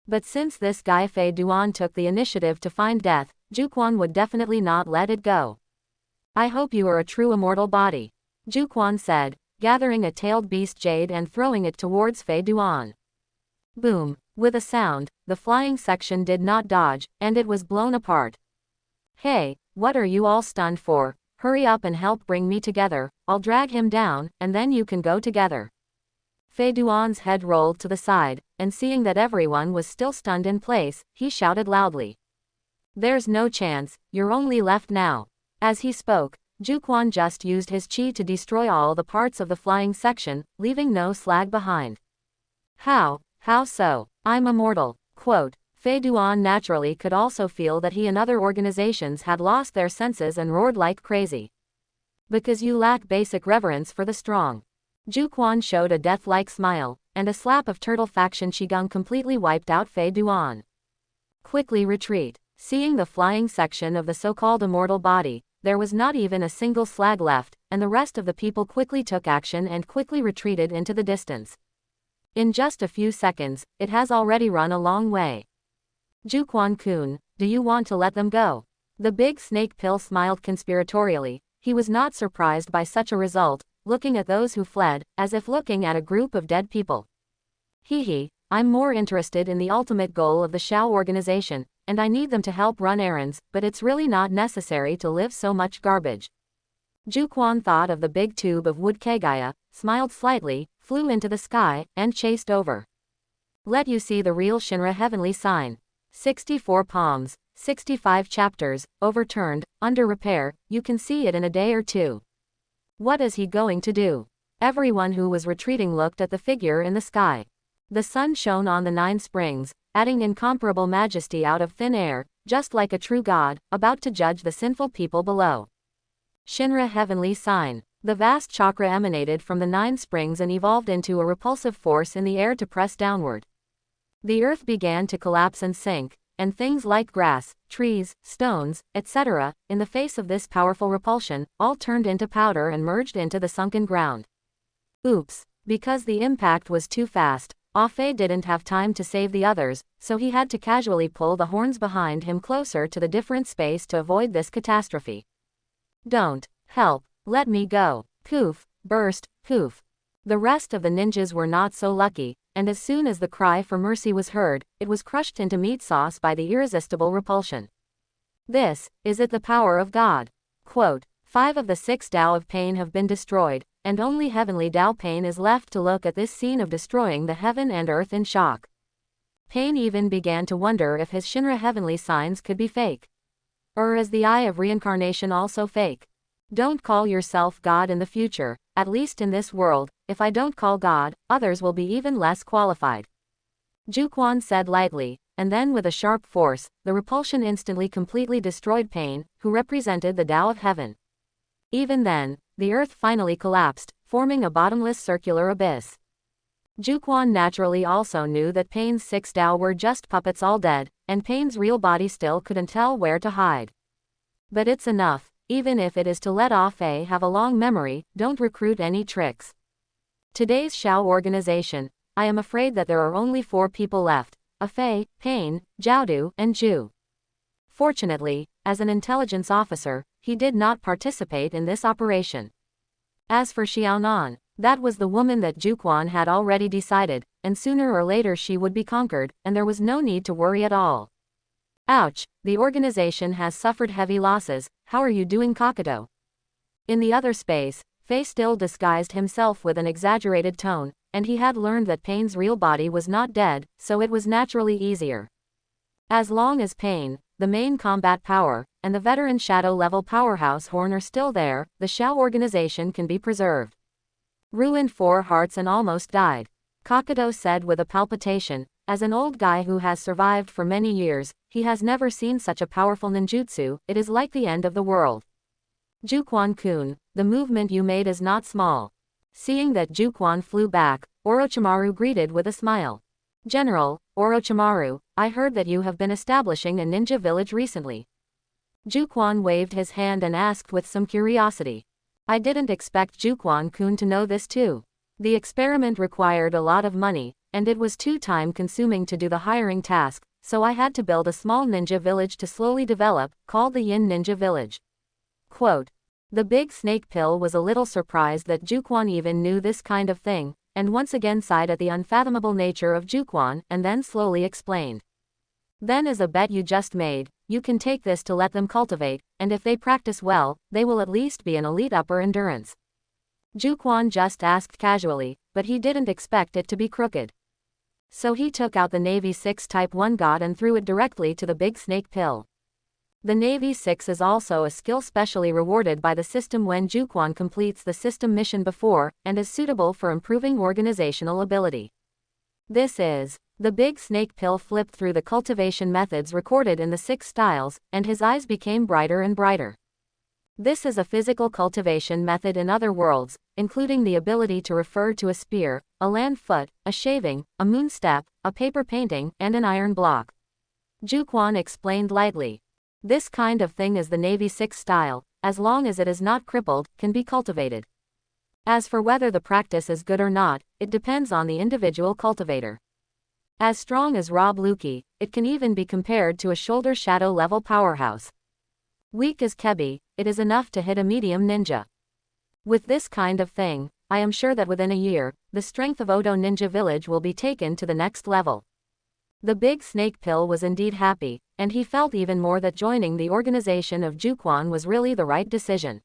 But since this guy Fei Duan took the initiative to find death, Jukan would definitely not let it go. I hope you are a true immortal body. Jukan said, gathering a tailed beast jade and throwing it towards Fei Duan. Boom. With a sound, the flying section did not dodge, and it was blown apart. Hey, what are you all stunned for? Hurry up and help bring me together. I'll drag him down, and then you can go together. Fei Duan's head rolled to the side, and seeing that everyone was still stunned in place, he shouted loudly. There's no chance, you're only left now. As he spoke, Jukan just used his chi to destroy all the parts of the flying section, leaving no slag behind. How so? I'm immortal. Quote, Fei Duan naturally could also feel that he and other organizations had lost their senses and roared like crazy. Because you lack basic reverence for the strong. Jukan showed a death-like smile, and a slap of turtle faction qigong completely wiped out Fei Duan. Quickly retreat. Seeing the flying section of the so-called immortal body, there was not even a single slag left, and the rest of the people quickly took action and quickly retreated into the distance. In just a few seconds, it has already run a long way. Jukan-kun, do you want to let them go? The big snake pill smiled conspiratorially. He was not surprised by such a result, looking at those who fled, as if looking at a group of dead people. Hee, I'm more interested in the ultimate goal of the Shao organization, and I need them to help run errands, but it's really not necessary to live so much garbage. Jukan thought of the big tube of wood Kagaya, smiled slightly, flew into the sky, and chased over. Let you see the real Shinra heavenly sign. 64 palms, 65 chapters, overturned, under repair, you can see it in a day or two. What is he going to do? Everyone who was retreating looked at the figure in the sky. The sun shone on the 9 springs, adding incomparable majesty out of thin air, just like a true god, about to judge the sinful people below. Shinra heavenly sign. The vast chakra emanated from the 9 springs and evolved into a repulsive force in the air to press downward. The earth began to collapse and sink, and things like grass, trees, stones, etc., in the face of this powerful repulsion, all turned into powder and merged into the sunken ground. Oops. Because the impact was too fast, Fei didn't have time to save the others, so he had to casually pull the horns behind him closer to the different space to avoid this catastrophe. Don't. Help. Let me go. Poof. Burst. Poof. The rest of the ninjas were not so lucky, and as soon as the cry for mercy was heard, it was crushed into meat sauce by the irresistible repulsion. Is it the power of God? Quote, 5 of the 6 Tao of pain have been destroyed, and only heavenly Tao pain is left to look at this scene of destroying the heaven and earth in shock. Pain even began to wonder if his Shinra heavenly signs could be fake. Or is the eye of reincarnation also fake? Don't call yourself God in the future, at least in this world. If I don't call God, others will be even less qualified. Jukan said lightly, and then with a sharp force, the repulsion instantly completely destroyed Pain, who represented the Tao of heaven. Even then, the earth finally collapsed, forming a bottomless circular abyss. Jukan naturally also knew that Pain's 6 Tao were just puppets all dead, and Pain's real body still couldn't tell where to hide. But it's enough, even if it is to let Fei have a long memory. Don't recruit any tricks. Today's Shao organization, I am afraid that there are only 4 people left, Fei, Pain, Jiaodu, and Ju. Fortunately, as an intelligence officer, he did not participate in this operation. As for Xiaonan, that was the woman that Jukan had already decided, and sooner or later she would be conquered, and there was no need to worry at all. Ouch, the organization has suffered heavy losses. How are you doing, Kakato? In the other space, Fei still disguised himself with an exaggerated tone, and he had learned that Pain's real body was not dead, so it was naturally easier. As long as Pain, the main combat power, and the veteran shadow-level powerhouse Horn are still there, the Shao organization can be preserved. Ruined 4 hearts and almost died. Kakato said with a palpitation. As an old guy who has survived for many years, he has never seen such a powerful ninjutsu. It is like the end of the world. Jukan-kun, the movement you made is not small. Seeing that Jukan flew back, Orochimaru greeted with a smile. General, Orochimaru, I heard that you have been establishing a ninja village recently. Jukan waved his hand and asked with some curiosity. I didn't expect Jukan-kun to know this too. The experiment required a lot of money, and it was too time-consuming to do the hiring task, so I had to build a small ninja village to slowly develop, called the Yin Ninja Village. Quote, the big snake pill was a little surprised that Jukan even knew this kind of thing, and once again sighed at the unfathomable nature of Jukan, and then slowly explained. Then as a bet you just made, you can take this to let them cultivate, and if they practice well, they will at least be an elite upper endurance. Jukan just asked casually, but he didn't expect it to be crooked. So he took out the Navy 6 Type 1 god and threw it directly to the big snake pill. The Navy 6 is also a skill specially rewarded by the system when Jukan completes the system mission before, and is suitable for improving organizational ability. This is. The big snake pill flipped through the cultivation methods recorded in the 6 styles, and his eyes became brighter and brighter. This is a physical cultivation method in other worlds, including the ability to refer to a spear, a land foot, a shaving, a moon step, a paper painting, and an iron block. Jukan explained lightly. This kind of thing is the Navy 6 style, as long as it is not crippled, can be cultivated. As for whether the practice is good or not, it depends on the individual cultivator. As strong as Rob Lukey, it can even be compared to a shoulder shadow level powerhouse. Weak as Kebi, it is enough to hit a medium ninja. With this kind of thing, I am sure that within a year, the strength of Odo Ninja Village will be taken to the next level. The big snake pill was indeed happy, and he felt even more that joining the organization of Jukan was really the right decision.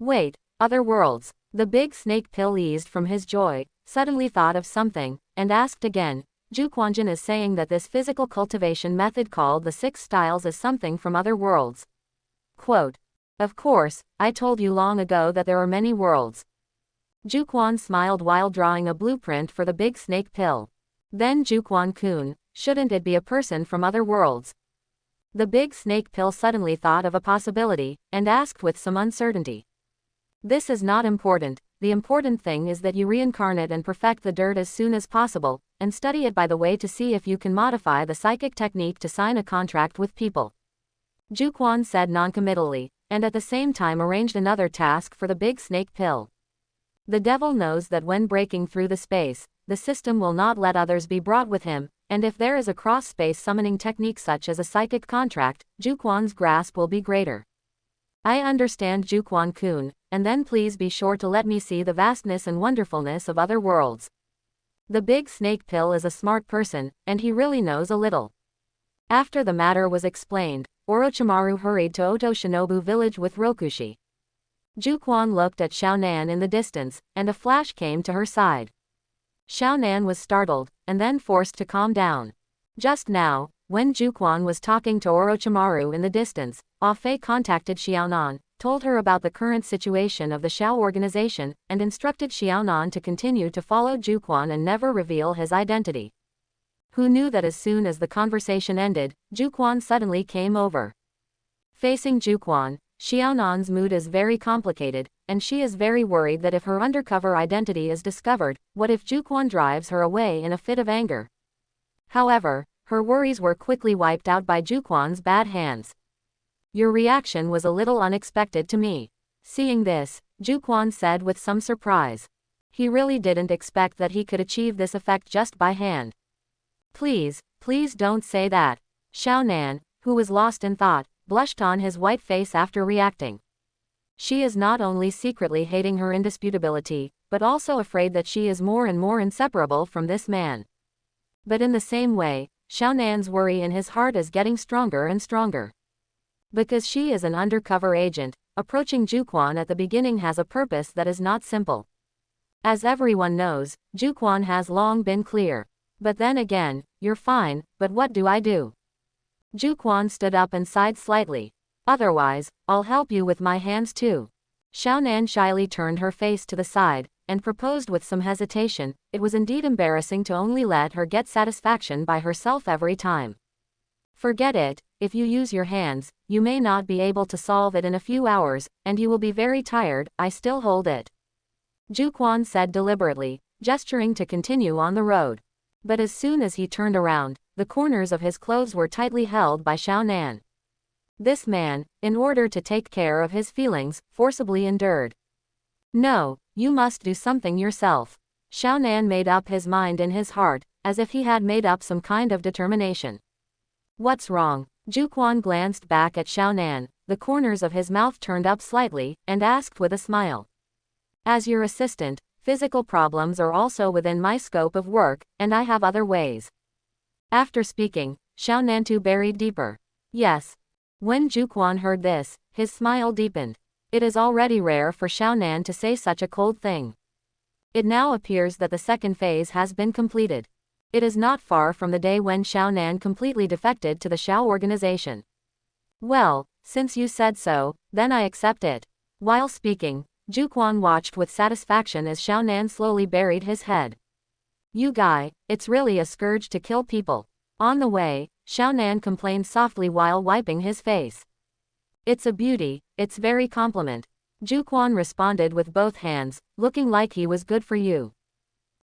Wait, other worlds. The big snake pill eased from his joy, suddenly thought of something, and asked again. Jukanjin is saying that this physical cultivation method called the 6 styles is something from other worlds. Quote. Of course, I told you long ago that there are many worlds. Jukan smiled while drawing a blueprint for the big snake pill. Then Jukan-kun, shouldn't it be a person from other worlds? The big snake pill suddenly thought of a possibility, and asked with some uncertainty. This is not important, the important thing is that you reincarnate and perfect the dirt as soon as possible, and study it by the way to see if you can modify the psychic technique to sign a contract with people. Jukan said noncommittally, and at the same time arranged another task for the big snake pill. The devil knows that when breaking through the space, the system will not let others be brought with him, and if there is a cross-space summoning technique such as a psychic contract, Jukan's grasp will be greater. I understand Jukan-kun, and then please be sure to let me see the vastness and wonderfulness of other worlds. The big snake pill is a smart person, and he really knows a little. After the matter was explained, Orochimaru hurried to Oto Shinobu village with Rokushi. Jukan looked at Xiaonan in the distance, and a flash came to her side. Xiaonan was startled, and then forced to calm down. Just now, when Jukan was talking to Orochimaru in the distance, Afei contacted Xiaonan, told her about the current situation of the Xiao organization, and instructed Xiaonan to continue to follow Jukan and never reveal his identity. Who knew that as soon as the conversation ended, Jukan suddenly came over. Facing Jukan, Xiaonan's mood is very complicated, and she is very worried that if her undercover identity is discovered, what if Jukan drives her away in a fit of anger? However, her worries were quickly wiped out by Jukan's bad hands. Your reaction was a little unexpected to me. Seeing this, Jukan said with some surprise. He really didn't expect that he could achieve this effect just by hand. Please, please don't say that. Xiaonan, who was lost in thought, blushed on his white face after reacting. She is not only secretly hating her indisputability, but also afraid that she is more and more inseparable from this man. But in the same way, Xiaonan's worry in his heart is getting stronger and stronger. Because she is an undercover agent, approaching Jukan at the beginning has a purpose that is not simple. As everyone knows, Jukan has long been clear. But then again, you're fine, but what do I do? Jukan stood up and sighed slightly. Otherwise, I'll help you with my hands too. Xiaonan shyly turned her face to the side, and proposed with some hesitation. It was indeed embarrassing to only let her get satisfaction by herself every time. Forget it, if you use your hands, you may not be able to solve it in a few hours, and you will be very tired, I still hold it. Jukan said deliberately, gesturing to continue on the road. But as soon as he turned around, the corners of his clothes were tightly held by Xiaonan. This man, in order to take care of his feelings, forcibly endured. No, you must do something yourself. Xiaonan made up his mind in his heart, as if he had made up some kind of determination. What's wrong? Jukan glanced back at Xiaonan, the corners of his mouth turned up slightly, and asked with a smile. As your assistant, physical problems are also within my scope of work, and I have other ways. After speaking, Xiaonan too buried deeper. Yes. When Jukan heard this, his smile deepened. It is already rare for Xiaonan to say such a cold thing. It now appears that the second phase has been completed. It is not far from the day when Xiaonan completely defected to the Xiao organization. Well, since you said so, then I accept it. While speaking, Jukan watched with satisfaction as Xiaonan slowly buried his head. You guy, it's really a scourge to kill people. On the way, Xiaonan complained softly while wiping his face. It's a beauty, it's very compliment. Jukan responded with both hands, looking like he was good for you.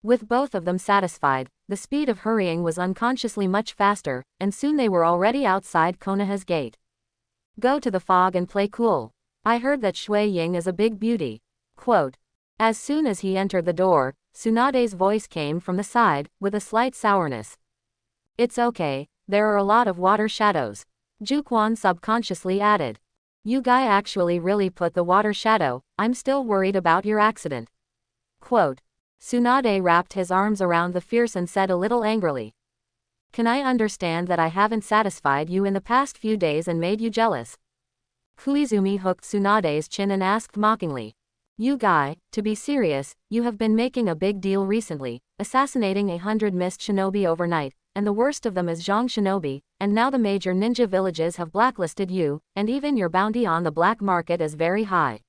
With both of them satisfied, the speed of hurrying was unconsciously much faster, and soon they were already outside Konoha's gate. Go to the fog and play cool. I heard that Shui Ying is a big beauty. Quote. As soon as he entered the door, Tsunade's voice came from the side, with a slight sourness. It's okay, there are a lot of water shadows. Jukan subconsciously added. You guy actually really put the water shadow, I'm still worried about your accident. Quote. Tsunade wrapped his arms around the fierce and said a little angrily. Can I understand that I haven't satisfied you in the past few days and made you jealous? Koizumi hooked Tsunade's chin and asked mockingly. You guy, to be serious, you have been making a big deal recently, assassinating 100 mist shinobi overnight, and the worst of them is Zhang shinobi, and now the major ninja villages have blacklisted you, and even your bounty on the black market is very high.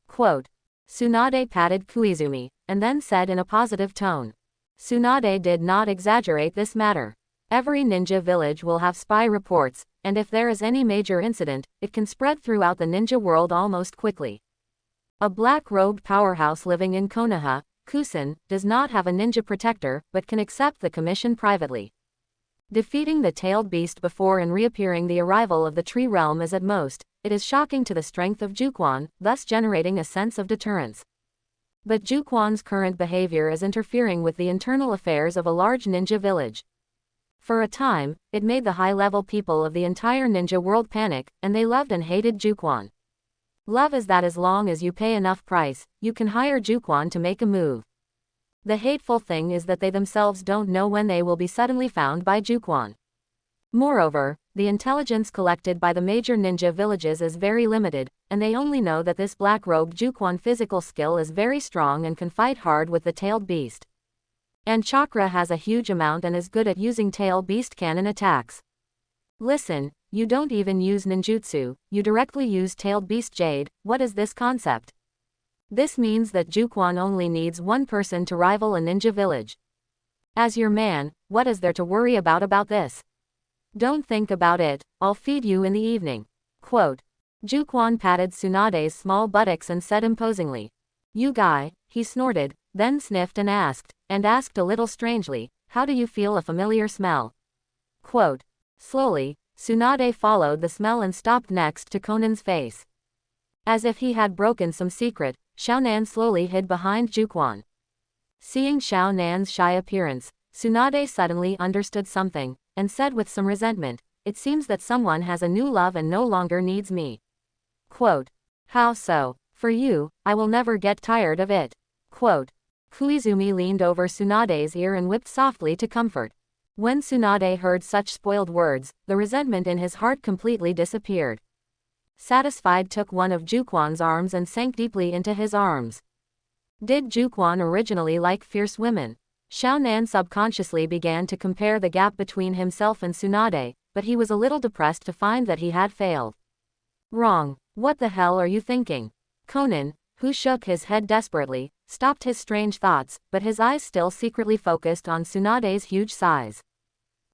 Quote. Tsunade patted Koizumi, and then said in a positive tone. Tsunade did not exaggerate this matter. Every ninja village will have spy reports, and if there is any major incident, it can spread throughout the ninja world almost quickly. A black-robed powerhouse living in Konoha, Kusan, does not have a ninja protector, but can accept the commission privately. Defeating the tailed beast before and reappearing the arrival of the tree realm is at most, it is shocking to the strength of Jukan, thus generating a sense of deterrence. But Jukan's current behavior is interfering with the internal affairs of a large ninja village. For a time, it made the high-level people of the entire ninja world panic, and they loved and hated Jukan. Love is that as long as you pay enough price, you can hire Jukan to make a move. The hateful thing is that they themselves don't know when they will be suddenly found by Jukan. Moreover, the intelligence collected by the major ninja villages is very limited, and they only know that this black-robed Jukan physical skill is very strong and can fight hard with the tailed beast. And chakra has a huge amount and is good at using tail beast cannon attacks. Listen, you don't even use ninjutsu, you directly use tailed beast jade. What is this concept? This means that Jukan only needs one person to rival a ninja village. As your man, what is there to worry about this? Don't think about it, I'll feed you in the evening. Quote. Jukan patted Tsunade's small buttocks and said imposingly. You guy, he snorted, then sniffed and asked a little strangely, how do you feel a familiar smell? Quote. Slowly, Tsunade followed the smell and stopped next to Conan's face. As if he had broken some secret, Xiaonan slowly hid behind Jukan. Seeing Xiaonan's shy appearance, Tsunade suddenly understood something, and said with some resentment, it seems that someone has a new love and no longer needs me. Quote. How so? For you, I will never get tired of it. Quote. Koizumi leaned over Tsunade's ear and whipped softly to comfort. When Tsunade heard such spoiled words, the resentment in his heart completely disappeared. Satisfied took one of Jukan's arms and sank deeply into his arms. Did Jukan originally like fierce women? Xiaonan subconsciously began to compare the gap between himself and Tsunade, but he was a little depressed to find that he had failed. Wrong. What the hell are you thinking? Conan, who shook his head desperately, stopped his strange thoughts, but his eyes still secretly focused on Tsunade's huge size.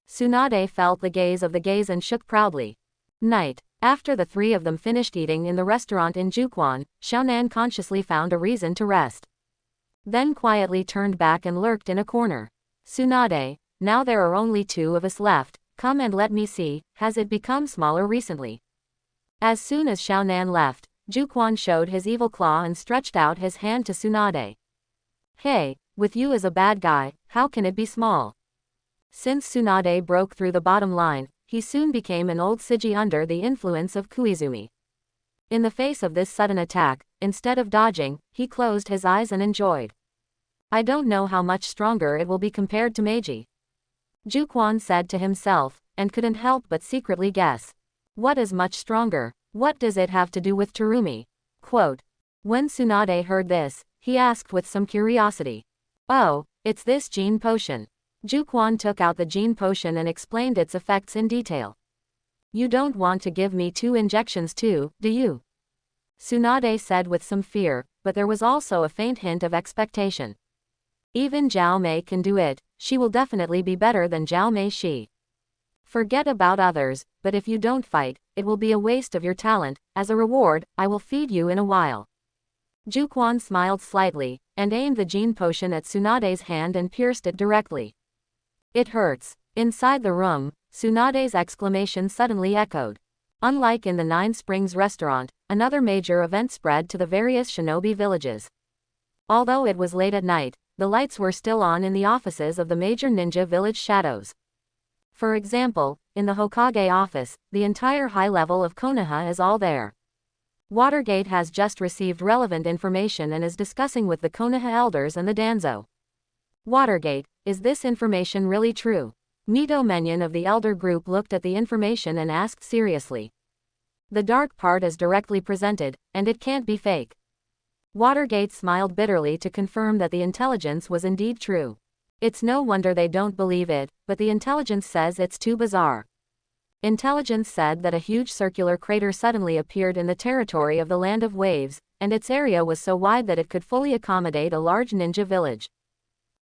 Tsunade felt the gaze and shook proudly. Night. After the three of them finished eating in the restaurant in Jukan, Xiaonan consciously found a reason to rest. Then quietly turned back and lurked in a corner. Tsunade, now there are only two of us left, come and let me see, has it become smaller recently? As soon as Xiaonan left, Jukan showed his evil claw and stretched out his hand to Tsunade. Hey, with you as a bad guy, how can it be small? Since Tsunade broke through the bottom line, he soon became an old Siji under the influence of Koizumi. In the face of this sudden attack, instead of dodging, he closed his eyes and enjoyed. I don't know how much stronger it will be compared to Meiji. Jukan said to himself, and couldn't help but secretly guess. What is much stronger? What does it have to do with Terumi? Quote. When Tsunade heard this, he asked with some curiosity. Oh, it's this gene potion. Jukan took out the gene potion and explained its effects in detail. You don't want to give me 2 injections too, do you? Tsunade said with some fear, but there was also a faint hint of expectation. Even Zhao Mei can do it, she will definitely be better than Zhao Mei she. Forget about others, but if you don't fight, it will be a waste of your talent. As a reward, I will feed you in a while. Jukan smiled slightly, and aimed the gene potion at Tsunade's hand and pierced it directly. It hurts. Inside the room, Tsunade's exclamation suddenly echoed. Unlike in the Nine Springs restaurant, another major event spread to the various shinobi villages. Although it was late at night, the lights were still on in the offices of the major ninja village shadows. For example, in the Hokage office, the entire high level of Konoha is all there. Watergate has just received relevant information and is discussing with the Konoha elders and the Danzo. Watergate, is this information really true? Mito Menyon of the elder group looked at the information and asked seriously. The dark part is directly presented, and it can't be fake. Watergate smiled bitterly to confirm that the intelligence was indeed true. It's no wonder they don't believe it, but the intelligence says it's too bizarre. Intelligence said that a huge circular crater suddenly appeared in the territory of the Land of Waves, and its area was so wide that it could fully accommodate a large ninja village.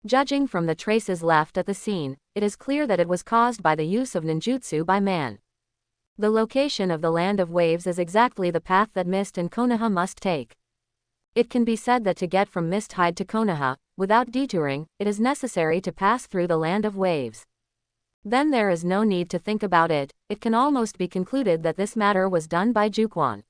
Judging from the traces left at the scene, it is clear that it was caused by the use of ninjutsu by man. The location of the Land of Waves is exactly the path that Mist and Konoha must take. It can be said that to get from Mist Hide to Konoha, without detouring, it is necessary to pass through the Land of Waves. Then there is no need to think about it, it can almost be concluded that this matter was done by Jukan.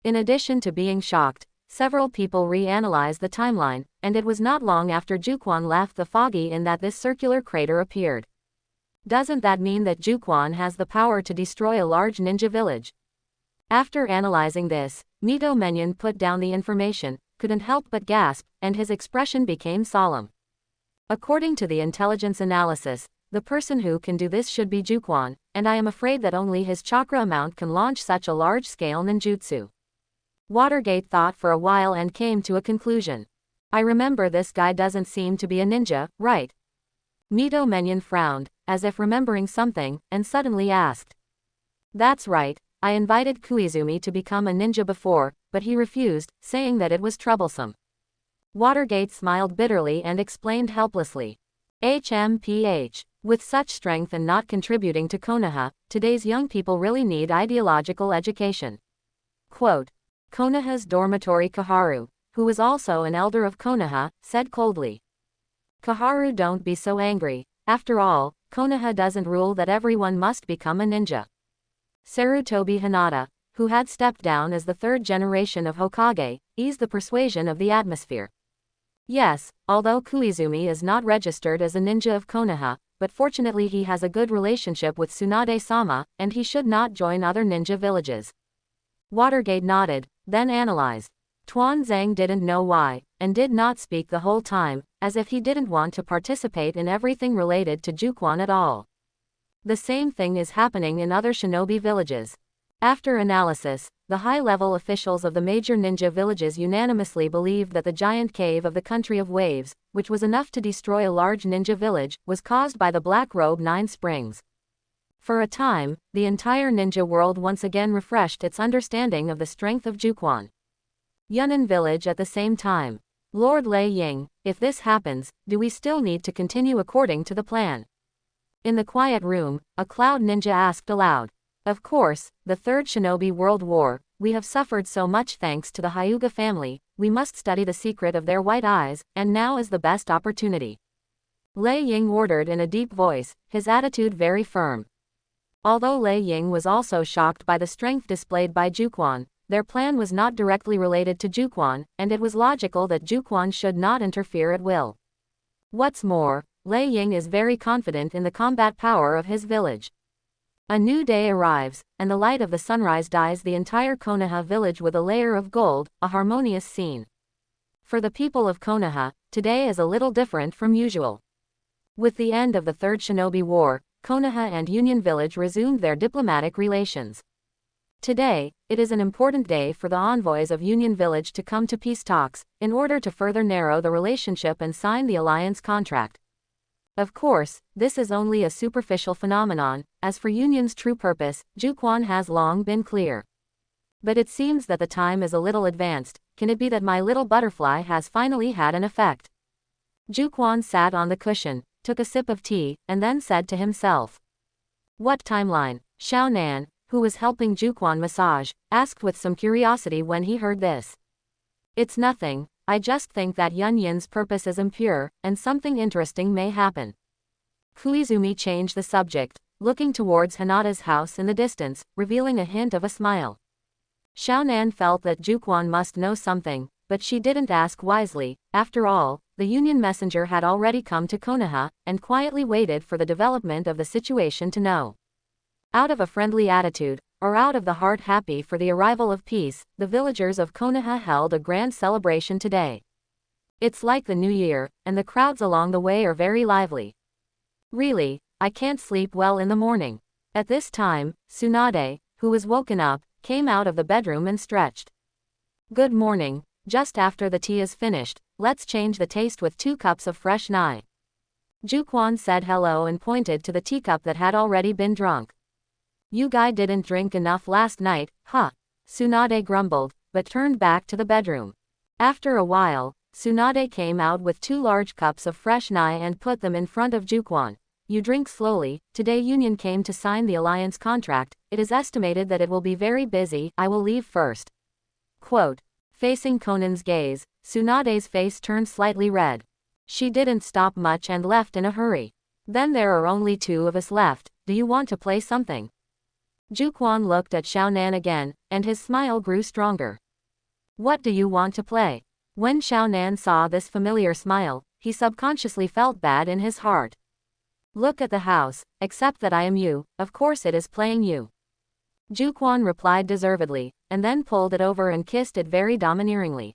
In addition to being shocked, several people reanalyzed the timeline, and it was not long after Jukan left the Foggy Inn that this circular crater appeared. Doesn't that mean that Jukan has the power to destroy a large ninja village? After analyzing this, Mito Menyon put down the information, couldn't help but gasp, and his expression became solemn. According to the intelligence analysis, the person who can do this should be Jukan, and I am afraid that only his chakra amount can launch such a large-scale ninjutsu. Watergate thought for a while and came to a conclusion. I remember this guy doesn't seem to be a ninja, right? Mito Menyon frowned, as if remembering something, and suddenly asked. That's right, I invited Koizumi to become a ninja before, but he refused, saying that it was troublesome. Watergate smiled bitterly and explained helplessly. HMPH. With such strength and not contributing to Konoha, today's young people really need ideological education. Quote. Konoha's dormitory Kaharu, who was also an elder of Konoha, said coldly. Kaharu, don't be so angry, after all, Konoha doesn't rule that everyone must become a ninja. Sarutobi Hinata, who had stepped down as the third generation of Hokage, eased the persuasion of the atmosphere. Yes, although Koizumi is not registered as a ninja of Konoha, but fortunately he has a good relationship with Tsunade-sama, and he should not join other ninja villages. Watergate nodded, then analyzed. Tuan Zhang didn't know why, and did not speak the whole time, as if he didn't want to participate in everything related to Jukan at all. The same thing is happening in other shinobi villages. After analysis, the high-level officials of the major ninja villages unanimously believed that the giant cave of the Country of Waves, which was enough to destroy a large ninja village, was caused by the Black Robe Nine Springs. For a time, the entire ninja world once again refreshed its understanding of the strength of Jukan. Yunnan village at the same time. Lord Lei Ying, if this happens, do we still need to continue according to the plan? In the quiet room, a cloud ninja asked aloud. Of course, the Third Shinobi World War, we have suffered so much thanks to the Hyuga family, we must study the secret of their white eyes, and now is the best opportunity. Lei Ying ordered in a deep voice, his attitude very firm. Although Lei Ying was also shocked by the strength displayed by Jukan, their plan was not directly related to Jukan, and it was logical that Jukan should not interfere at will. What's more, Lei Ying is very confident in the combat power of his village. A new day arrives, and the light of the sunrise dyes the entire Konoha village with a layer of gold, a harmonious scene. For the people of Konoha, today is a little different from usual. With the end of the Third Shinobi War, Konoha and Union Village resumed their diplomatic relations. Today, it is an important day for the envoys of Union Village to come to peace talks, in order to further narrow the relationship and sign the alliance contract. Of course, this is only a superficial phenomenon. As for Union's true purpose, Jukan has long been clear. But it seems that the time is a little advanced. Can it be that my little butterfly has finally had an effect? Jukan sat on the cushion, took a sip of tea, and then said to himself. What timeline? Xiaonan, who was helping Jukan massage, asked with some curiosity when he heard this. It's nothing, I just think that Yunyan's purpose is impure, and something interesting may happen. Koizumi changed the subject, looking towards Hinata's house in the distance, revealing a hint of a smile. Xiaonan felt that Jukan must know something, but she didn't ask wisely. After all, the Union messenger had already come to Konoha, and quietly waited for the development of the situation to know. Out of a friendly attitude, or out of the heart happy for the arrival of peace, the villagers of Konoha held a grand celebration today. It's like the new year, and the crowds along the way are very lively. Really, I can't sleep well in the morning. At this time, Tsunade, who was woken up, came out of the bedroom and stretched. Good morning, just after the tea is finished, let's change the taste with 2 cups of fresh nai. Jukan said hello and pointed to the teacup that had already been drunk. You guy didn't drink enough last night, huh? Tsunade grumbled, but turned back to the bedroom. After a while, Tsunade came out with 2 large cups of fresh nai and put them in front of Jukan. You drink slowly. Today Union came to sign the alliance contract. It is estimated that it will be very busy. I will leave first. Quote. Facing Conan's gaze, Tsunade's face turned slightly red. She didn't stop much and left in a hurry. Then there are only 2 of us left. Do you want to play something? Jukan looked at Xiaonan again, and his smile grew stronger. What do you want to play? When Xiaonan saw this familiar smile, he subconsciously felt bad in his heart. Look at the house, except that I am you, of course it is playing you. Jukan replied deservedly, and then pulled it over and kissed it very domineeringly.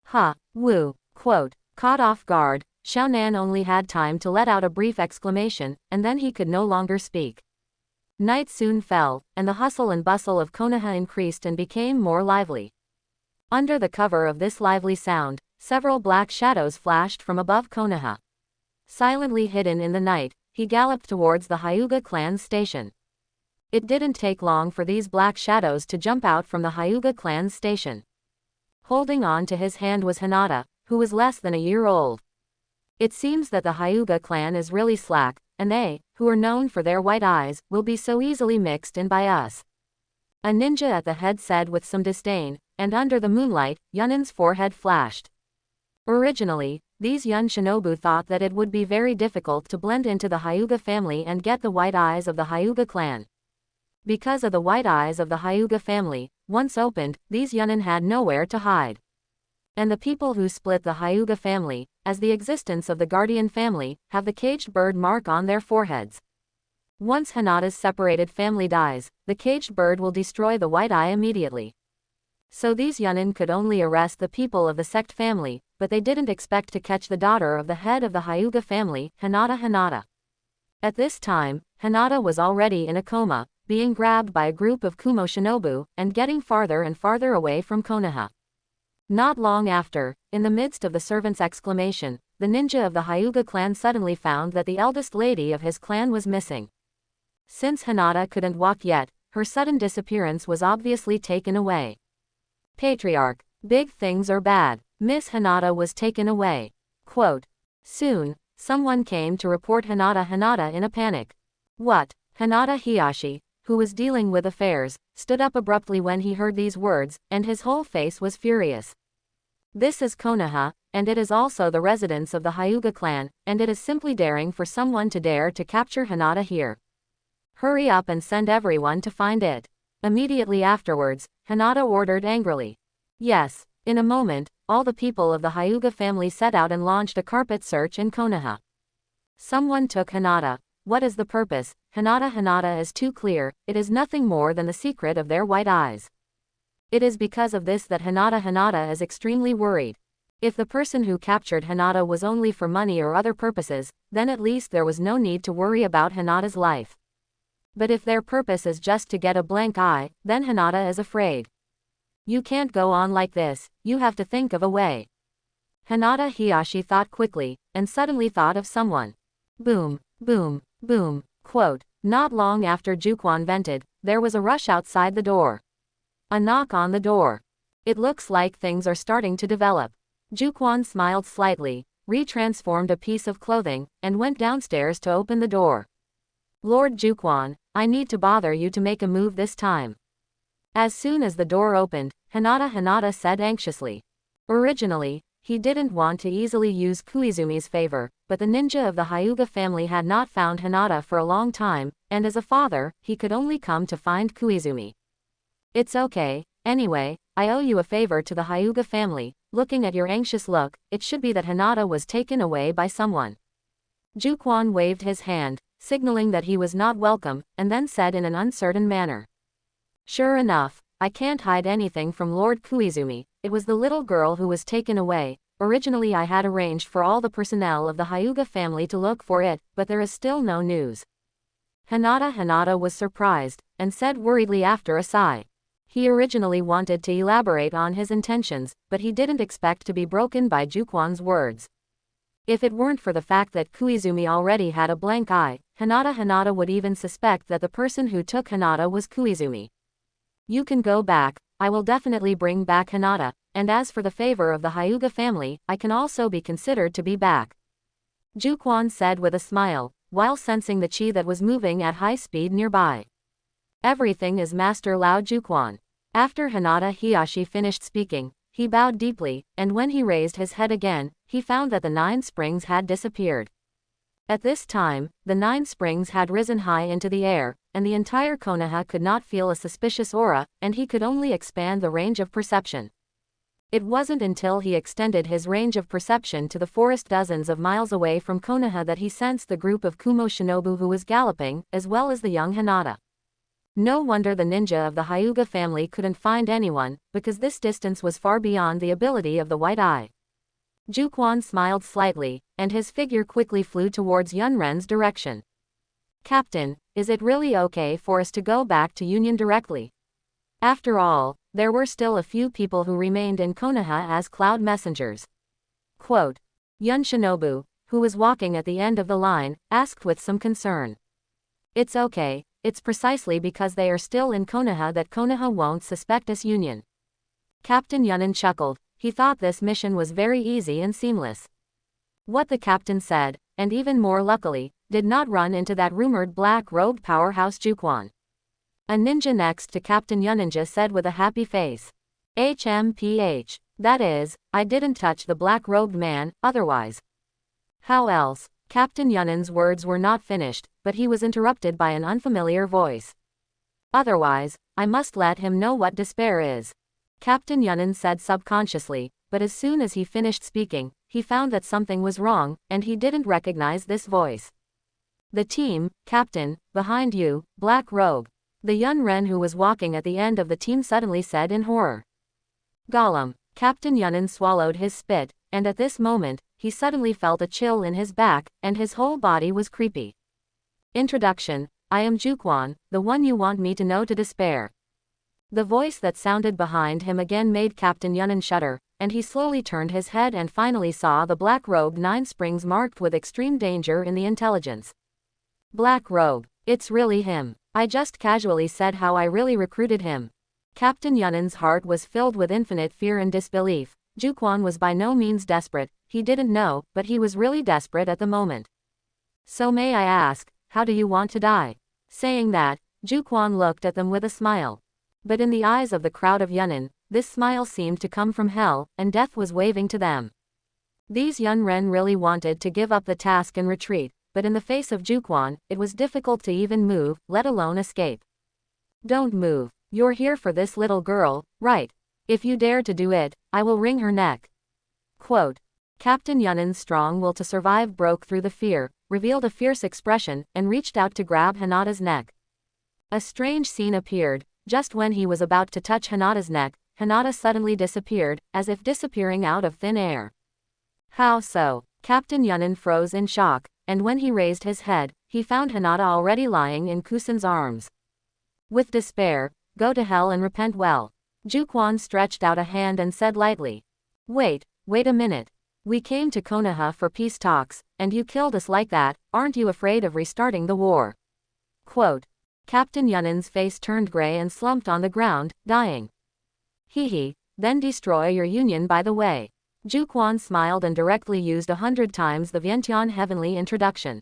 Ha, woo, quote. Caught off guard, Xiaonan only had time to let out a brief exclamation, and then he could no longer speak. Night soon fell, and the hustle and bustle of Konoha increased and became more lively. Under the cover of this lively sound, several black shadows flashed from above Konoha. Silently hidden in the night, he galloped towards the Hyuga clan's station. It didn't take long for these black shadows to jump out from the Hyuga clan's station. Holding on to his hand was Hinata, who was less than a year old. It seems that the Hyuga clan is really slack, and they, who are known for their white eyes, will be so easily mixed in by us. A ninja at the head said with some disdain, and under the moonlight, Yunin's forehead flashed. Originally, these Yun shinobu thought that it would be very difficult to blend into the Hyuga family and get the white eyes of the Hyuga clan. Because of the white eyes of the Hyuga family, once opened, these Yunin had nowhere to hide. And the people who split the Hyuga family, as the existence of the guardian family, have the caged bird mark on their foreheads. Once Hinata's separated family dies, the caged bird will destroy the white eye immediately. So these Yunin could only arrest the people of the sect family, but they didn't expect to catch the daughter of the head of the Hyuga family, Hinata. At this time, Hinata was already in a coma, being grabbed by a group of Kumo shinobu, and getting farther and farther away from Konoha. Not long after, in the midst of the servant's exclamation, the ninja of the Hyuga clan suddenly found that the eldest lady of his clan was missing. Since Hinata couldn't walk yet, her sudden disappearance was obviously taken away. Patriarch, big things are bad. Miss Hinata was taken away. Quote. Soon, someone came to report Hinata in a panic. What? Hinata Hiyashi, who was dealing with affairs, stood up abruptly when he heard these words, and his whole face was furious. This is Konoha, and it is also the residence of the Hyuga clan, and it is simply daring for someone to dare to capture Hinata here. Hurry up and send everyone to find it. Immediately afterwards, Hinata ordered angrily. Yes, in a moment, all the people of the Hyuga family set out and launched a carpet search in Konoha. Someone took Hinata. What is the purpose? Hinata is too clear, it is nothing more than the secret of their white eyes. It is because of this that Hinata is extremely worried. If the person who captured Hinata was only for money or other purposes, then at least there was no need to worry about Hinata's life. But if their purpose is just to get a blank eye, then Hinata is afraid. You can't go on like this, you have to think of a way. Hinata Hiyashi thought quickly, and suddenly thought of someone. Boom, boom, boom. Quote, not long after Jukan vented, there was a rush outside the door. A knock on the door. It looks like things are starting to develop. Jukan smiled slightly, retransformed a piece of clothing, and went downstairs to open the door. Lord Jukan, I need to bother you to make a move this time. As soon as the door opened, Hinata said anxiously. Originally, he didn't want to easily use Koizumi's favor, but the ninja of the Hyuga family had not found Hinata for a long time, and as a father, he could only come to find Koizumi. It's okay, anyway, I owe you a favor to the Hyuga family. Looking at your anxious look, it should be that Hinata was taken away by someone. Jukan waved his hand, signaling that he was not welcome, and then said in an uncertain manner. Sure enough, I can't hide anything from Lord Koizumi, it was the little girl who was taken away. Originally I had arranged for all the personnel of the Hyuga family to look for it, but there is still no news. Hinata was surprised, and said worriedly after a sigh. He originally wanted to elaborate on his intentions, but he didn't expect to be broken by Jukan's words. If it weren't for the fact that Koizumi already had a blank eye, Hinata would even suspect that the person who took Hinata was Koizumi. You can go back, I will definitely bring back Hinata, and as for the favor of the Hyuga family, I can also be considered to be back. Jukan said with a smile, while sensing the chi that was moving at high speed nearby. Everything is Master Lao Jukan. After Hinata Hiyashi finished speaking, he bowed deeply, and when he raised his head again, he found that the 9 springs had disappeared. At this time, the 9 springs had risen high into the air, and the entire Konoha could not feel a suspicious aura, and he could only expand the range of perception. It wasn't until he extended his range of perception to the forest dozens of miles away from Konoha that he sensed the group of Kumo shinobu who was galloping, as well as the young Hinata. No wonder the ninja of the Hyuga family couldn't find anyone, because this distance was far beyond the ability of the white eye. Jukan smiled slightly, and his figure quickly flew towards Yunren's direction. Captain, is it really okay for us to go back to Union directly? After all, there were still a few people who remained in Konoha as cloud messengers. Quote, Yun Shinobu, who was walking at the end of the line, asked with some concern. It's okay, it's precisely because they are still in Konoha that Konoha won't suspect us Union. Captain Yunin chuckled, he thought this mission was very easy and seamless. What the captain said, and even more luckily, did not run into that rumored black-robed powerhouse Jukan. A ninja next to Captain Yuninja said with a happy face. HMPH. That is, I didn't touch the black-robed man, otherwise. How else? Captain Yunin's words were not finished, but he was interrupted by an unfamiliar voice. Otherwise, I must let him know what despair is. Captain Yunin said subconsciously, but as soon as he finished speaking, he found that something was wrong, and he didn't recognize this voice. The team, Captain, behind you, Black Robe. The Yunren who was walking at the end of the team suddenly said in horror. Gollum. Captain Yunin swallowed his spit, and at this moment, he suddenly felt a chill in his back, and his whole body was creepy. Introduction, I am Jukan, the one you want me to know to despair. The voice that sounded behind him again made Captain Yunin shudder, and he slowly turned his head and finally saw the black robe 9 springs marked with extreme danger in the intelligence. Black robe, it's really him. I just casually said how I really recruited him. Captain Yunin's heart was filled with infinite fear and disbelief. Jukan was by no means desperate, he didn't know, but he was really desperate at the moment. So may I ask, how do you want to die? Saying that, Jukan looked at them with a smile. But in the eyes of the crowd of Yunin, this smile seemed to come from hell, and death was waving to them. These Yunren really wanted to give up the task and retreat, but in the face of Jukan, it was difficult to even move, let alone escape. Don't move, you're here for this little girl, right? If you dare to do it, I will wring her neck. Quote. Captain Yunin's strong will to survive broke through the fear, revealed a fierce expression, and reached out to grab Hinata's neck. A strange scene appeared. Just when he was about to touch Hinata's neck, Hinata suddenly disappeared, as if disappearing out of thin air. How so? Captain Yunin froze in shock, and when he raised his head, he found Hinata already lying in Kusan's arms. With despair, go to hell and repent well. Jukan stretched out a hand and said lightly. Wait a minute. We came to Konoha for peace talks, and you killed us like that, aren't you afraid of restarting the war? Quote. Captain Yunin's face turned gray and slumped on the ground, dying. Hee, then destroy your union by the way. Jukan smiled and directly used 100 times the Vientiane heavenly introduction.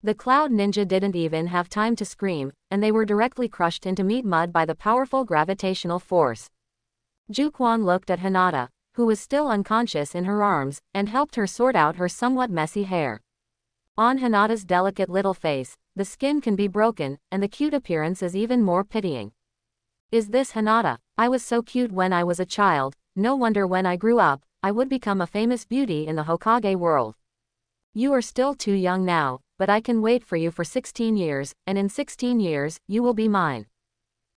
The Cloud Ninja didn't even have time to scream, and they were directly crushed into meat mud by the powerful gravitational force. Jukan looked at Hinata, who was still unconscious in her arms, and helped her sort out her somewhat messy hair. On Hinata's delicate little face, the skin can be broken, and the cute appearance is even more pitying. Is this Hinata? I was so cute when I was a child, no wonder when I grew up, I would become a famous beauty in the Hokage world. You are still too young now, but I can wait for you for 16 years, and in 16 years, you will be mine.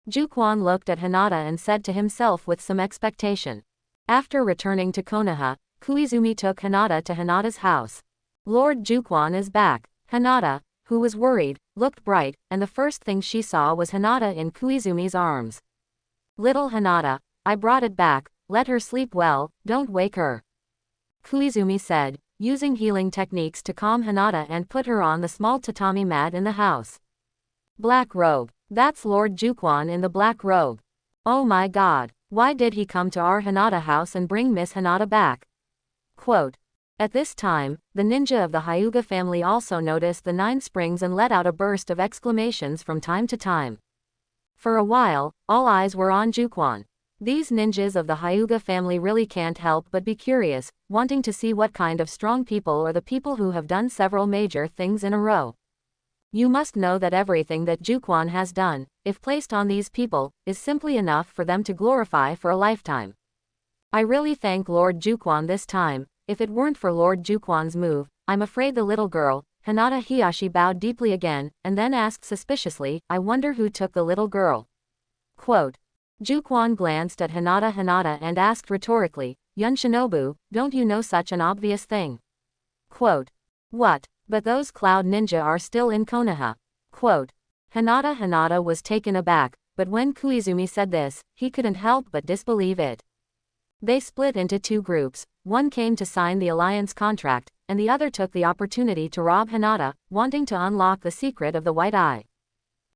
Jukan looked at Hinata and said to himself with some expectation. After returning to Konoha, Koizumi took Hinata to Hinata's house. Lord Jukan is back. Hinata, who was worried, looked bright, and the first thing she saw was Hinata in Koizumi's arms. Little Hinata, I brought it back, let her sleep well, don't wake her. Koizumi said, using healing techniques to calm Hinata and put her on the small tatami mat in the house. Black robe. That's Lord Jukan in the black robe. Oh my god, why did he come to our Hinata house and bring Miss Hinata back? Quote. At this time, the ninja of the Hyuga family also noticed the 9 springs and let out a burst of exclamations from time to time. For a while, all eyes were on Jukan. These ninjas of the Hyuga family really can't help but be curious, wanting to see what kind of strong people are the people who have done several major things in a row. You must know that everything that Jukan has done, if placed on these people, is simply enough for them to glorify for a lifetime. I really thank Lord Jukan this time. If it weren't for Lord Jukan's move, I'm afraid the little girl, Hinata Hiyashi bowed deeply again, and then asked suspiciously, I wonder who took the little girl. Quote. Jukan glanced at Hinata and asked rhetorically, Yun Shinobu, don't you know such an obvious thing? Quote. What? But those Cloud Ninja are still in Konoha. Quote. Hinata was taken aback, but when Koizumi said this, he couldn't help but disbelieve it. They split into 2 groups, one came to sign the alliance contract, and the other took the opportunity to rob Hinata, wanting to unlock the secret of the white eye.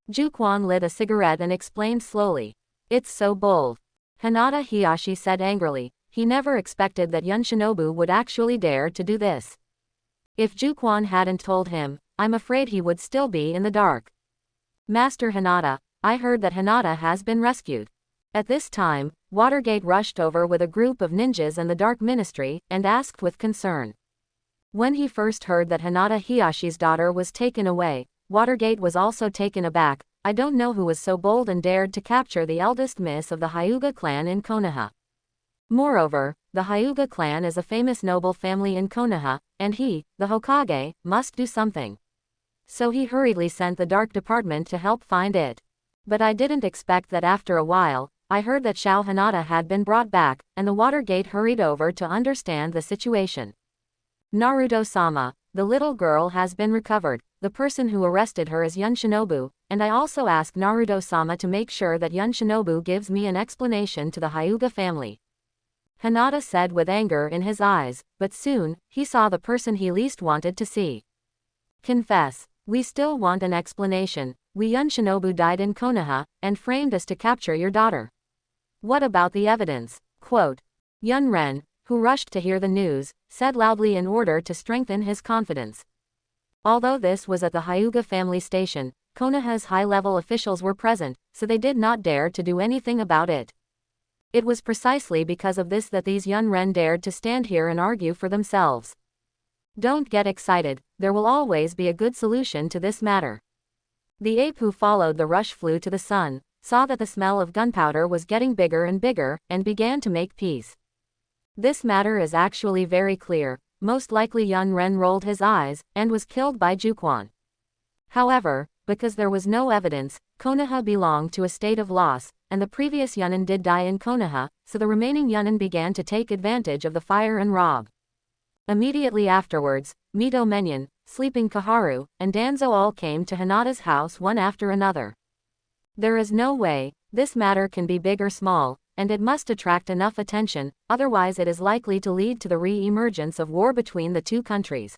Jukan lit a cigarette and explained slowly. It's so bold. Hinata Hiyashi said angrily, he never expected that Yun Shinobu would actually dare to do this. If Jukan hadn't told him, I'm afraid he would still be in the dark. Master Hinata, I heard that Hinata has been rescued. At this time, Watergate rushed over with a group of ninjas and the Dark Ministry, and asked with concern. When he first heard that Hinata Hiyashi's daughter was taken away, Watergate was also taken aback. I don't know who was so bold and dared to capture the eldest miss of the Hyuga clan in Konoha. Moreover, the Hyuga clan is a famous noble family in Konoha, and he, the Hokage, must do something. So he hurriedly sent the Dark Department to help find it. But I didn't expect that after a while, I heard that Shao Hinata had been brought back, and the Watergate hurried over to understand the situation. Naruto-sama, the little girl has been recovered, the person who arrested her is Yun Shinobu, and I also asked Naruto-sama to make sure that Yun Shinobu gives me an explanation to the Hyuga family. Hinata said with anger in his eyes, but soon, he saw the person he least wanted to see. Confess, we still want an explanation. We Yun Shinobu died in Konoha, and framed us to capture your daughter. What about the evidence? Quote. Yun Ren, who rushed to hear the news, said loudly in order to strengthen his confidence. Although this was at the Hyuga family station, Konoha's high-level officials were present, so they did not dare to do anything about it. It was precisely because of this that these Yun Ren dared to stand here and argue for themselves. Don't get excited, there will always be a good solution to this matter. The ape who followed the rush flew to the sun, saw that the smell of gunpowder was getting bigger, and began to make peace. This matter is actually very clear. Most likely Yun Ren rolled his eyes, and was killed by Jukan. However, because there was no evidence, Konoha belonged to a state of loss, and the previous Yunin did die in Konoha, so the remaining Yunin began to take advantage of the fire and rob. Immediately afterwards, Mito Menyon, Sleeping Kaharu, and Danzo all came to Hinata's house one after another. There is no way, this matter can be big or small, and it must attract enough attention, otherwise it is likely to lead to the re-emergence of war between the two countries.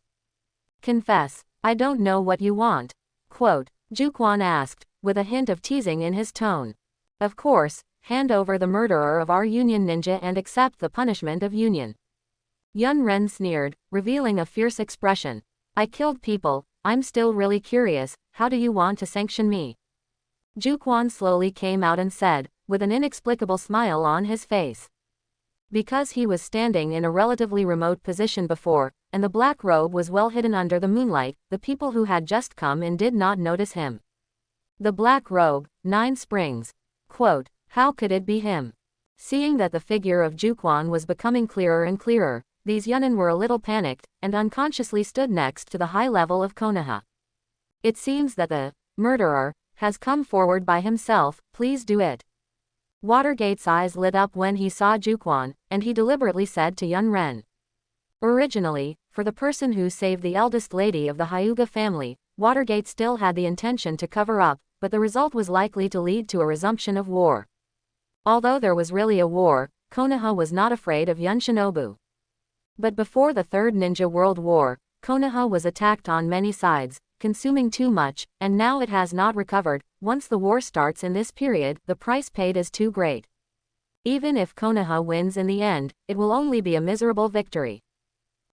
Confess, I don't know what you want. Quote, Jukan asked, with a hint of teasing in his tone. Of course, hand over the murderer of our Union ninja and accept the punishment of Union. Yun Ren sneered, revealing a fierce expression. I killed people, I'm still really curious, how do you want to sanction me? Jukan slowly came out and said, with an inexplicable smile on his face. Because he was standing in a relatively remote position before, and the black robe was well hidden under the moonlight, the people who had just come in did not notice him. The black robe, 9 springs. Quote, how could it be him? Seeing that the figure of Jukan was becoming clearer and clearer, these Yunin were a little panicked, and unconsciously stood next to the high level of Konoha. It seems that the murderer has come forward by himself, please do it. Watergate's eyes lit up when he saw Jukan, and he deliberately said to Yun Ren. Originally, for the person who saved the eldest lady of the Hyuga family, Watergate still had the intention to cover up, but the result was likely to lead to a resumption of war. Although there was really a war, Konoha was not afraid of Yun Shinobu. But before the Third Ninja World War, Konoha was attacked on many sides, consuming too much, and now it has not recovered. Once the war starts in this period, the price paid is too great. Even if Konoha wins in the end, it will only be a miserable victory.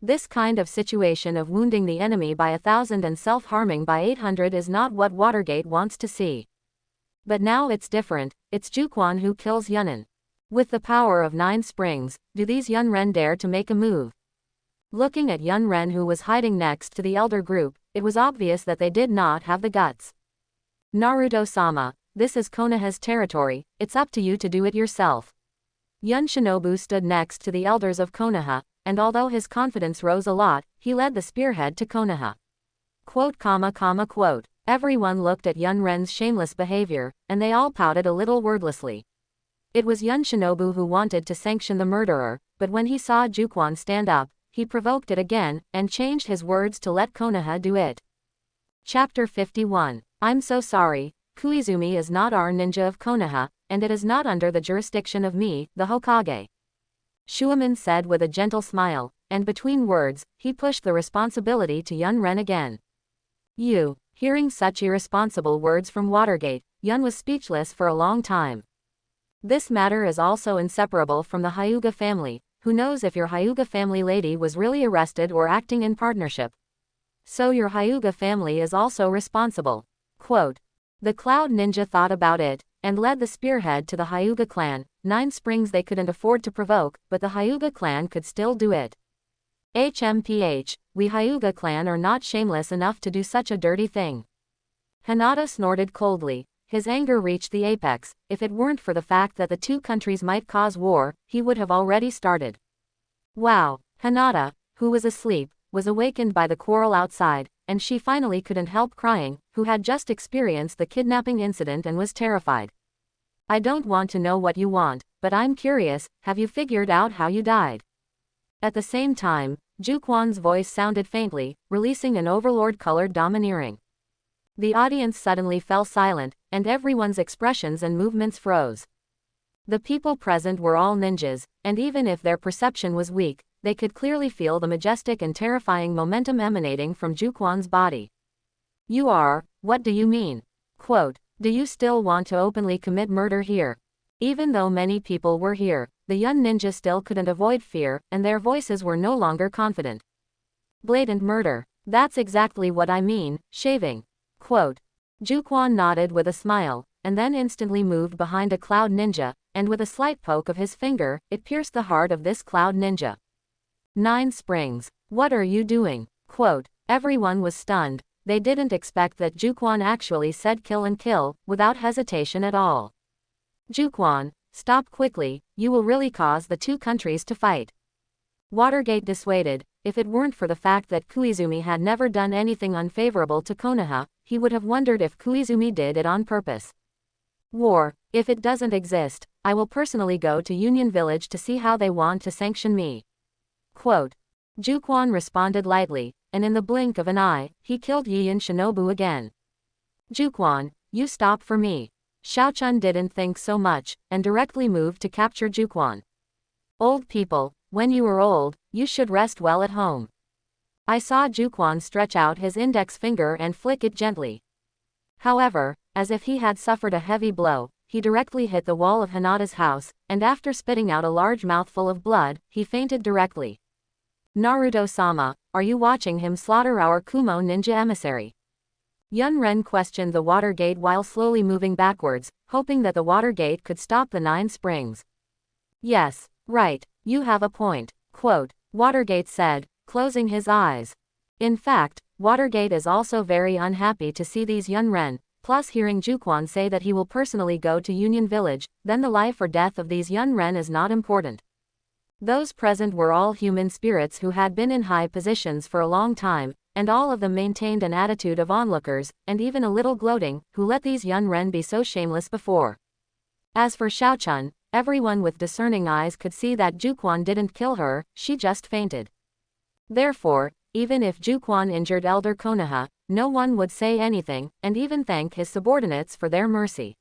This kind of situation of wounding the enemy by 1,000 and self-harming by 800 is not what Watergate wants to see. But now it's different, it's Jukan who kills Yunin. With the power of 9 springs, do these Yun Ren dare to make a move? Looking at Yun Ren who was hiding next to the elder group, it was obvious that they did not have the guts. Naruto-sama, this is Konoha's territory, it's up to you to do it yourself. Yun Shinobu stood next to the elders of Konoha, and although his confidence rose a lot, he led the spearhead to Konoha. Quote. Everyone looked at Yun Ren's shameless behavior, and they all pouted a little wordlessly. It was Yun Shinobu who wanted to sanction the murderer, but when he saw Jukan stand up, he provoked it again, and changed his words to let Konoha do it. Chapter 51. I'm so sorry, Koizumi is not our ninja of Konoha, and it is not under the jurisdiction of me, the Hokage. Shuaman said with a gentle smile, and between words, he pushed the responsibility to Yun Ren again. Hearing such irresponsible words from Watergate, Yun was speechless for a long time. This matter is also inseparable from the Hyuga family. Who knows if your Hyuga family lady was really arrested or acting in partnership? So your Hyuga family is also responsible. Quote. The Cloud Ninja thought about it, and led the spearhead to the Hyuga clan. 9 springs they couldn't afford to provoke, but the Hyuga clan could still do it. HMPH, we Hyuga clan are not shameless enough to do such a dirty thing. Hinata snorted coldly. His anger reached the apex. If it weren't for the fact that the two countries might cause war, he would have already started. Wow. Hinata, who was asleep, was awakened by the quarrel outside, and she finally couldn't help crying, who had just experienced the kidnapping incident and was terrified. I don't want to know what you want, but I'm curious, have you figured out how you died? At the same time, Jukan's voice sounded faintly, releasing an overlord-colored domineering. The audience suddenly fell silent, and everyone's expressions and movements froze. The people present were all ninjas, and even if their perception was weak, they could clearly feel the majestic and terrifying momentum emanating from Jukan's body. You are, what do you mean? Quote, do you still want to openly commit murder here? Even though many people were here, the Yun ninja still couldn't avoid fear, and their voices were no longer confident. Blatant murder. That's exactly what I mean, shaving. Quote. Jukan nodded with a smile, and then instantly moved behind a Cloud Ninja, and with a slight poke of his finger, it pierced the heart of this Cloud Ninja. 9 springs. What are you doing? Quote. Everyone was stunned. They didn't expect that Jukan actually said kill and kill, without hesitation at all. Jukan, stop quickly, you will really cause the two countries to fight. Watergate dissuaded. If it weren't for the fact that Koizumi had never done anything unfavorable to Konoha, he would have wondered if Koizumi did it on purpose. War, if it doesn't exist, I will personally go to Union Village to see how they want to sanction me. Quote. Jukan responded lightly, and in the blink of an eye, he killed Yun Shinobu again. Jukan, you stop for me. Xiaochun didn't think so much, and directly moved to capture Jukan. Old people, when you are old, you should rest well at home. I saw Jukan stretch out his index finger and flick it gently. However, as if he had suffered a heavy blow, he directly hit the wall of Hinata's house, and after spitting out a large mouthful of blood, he fainted directly. Naruto-sama, are you watching him slaughter our Kumo ninja emissary? Yunren questioned the water gate while slowly moving backwards, hoping that the water gate could stop the 9 springs. Yes, right, you have a point, quote, Watergate said, closing his eyes. In fact, Watergate is also very unhappy to see these Yunren, plus hearing Jukan say that he will personally go to Union Village, then the life or death of these Yunren is not important. Those present were all human spirits who had been in high positions for a long time, and all of them maintained an attitude of onlookers, and even a little gloating, who let these Yunren be so shameless before. As for Xiaochun, everyone with discerning eyes could see that Jukan didn't kill her, she just fainted. Therefore, even if Jukan injured Elder Konoha, no one would say anything, and even thank his subordinates for their mercy.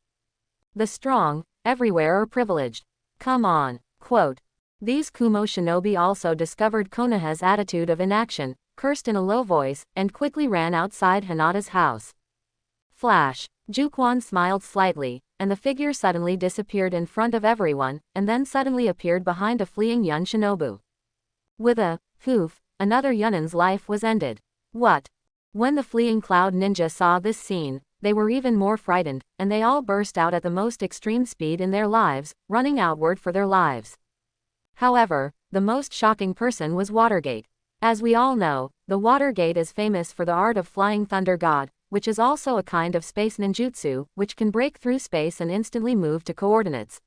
The strong, everywhere are privileged. Come on, quote. These Kumo shinobi also discovered Konoha's attitude of inaction, cursed in a low voice, and quickly ran outside Hinata's house. Flash. Jukan smiled slightly, and the figure suddenly disappeared in front of everyone, and then suddenly appeared behind a fleeing Yun shinobu. With a poof, another Yunin's life was ended. What? When the fleeing Cloud Ninja saw this scene, they were even more frightened, and they all burst out at the most extreme speed in their lives, running outward for their lives. However, the most shocking person was Watergate. As we all know, the Watergate is famous for the art of Flying Thunder God, which is also a kind of space ninjutsu, which can break through space and instantly move to coordinates.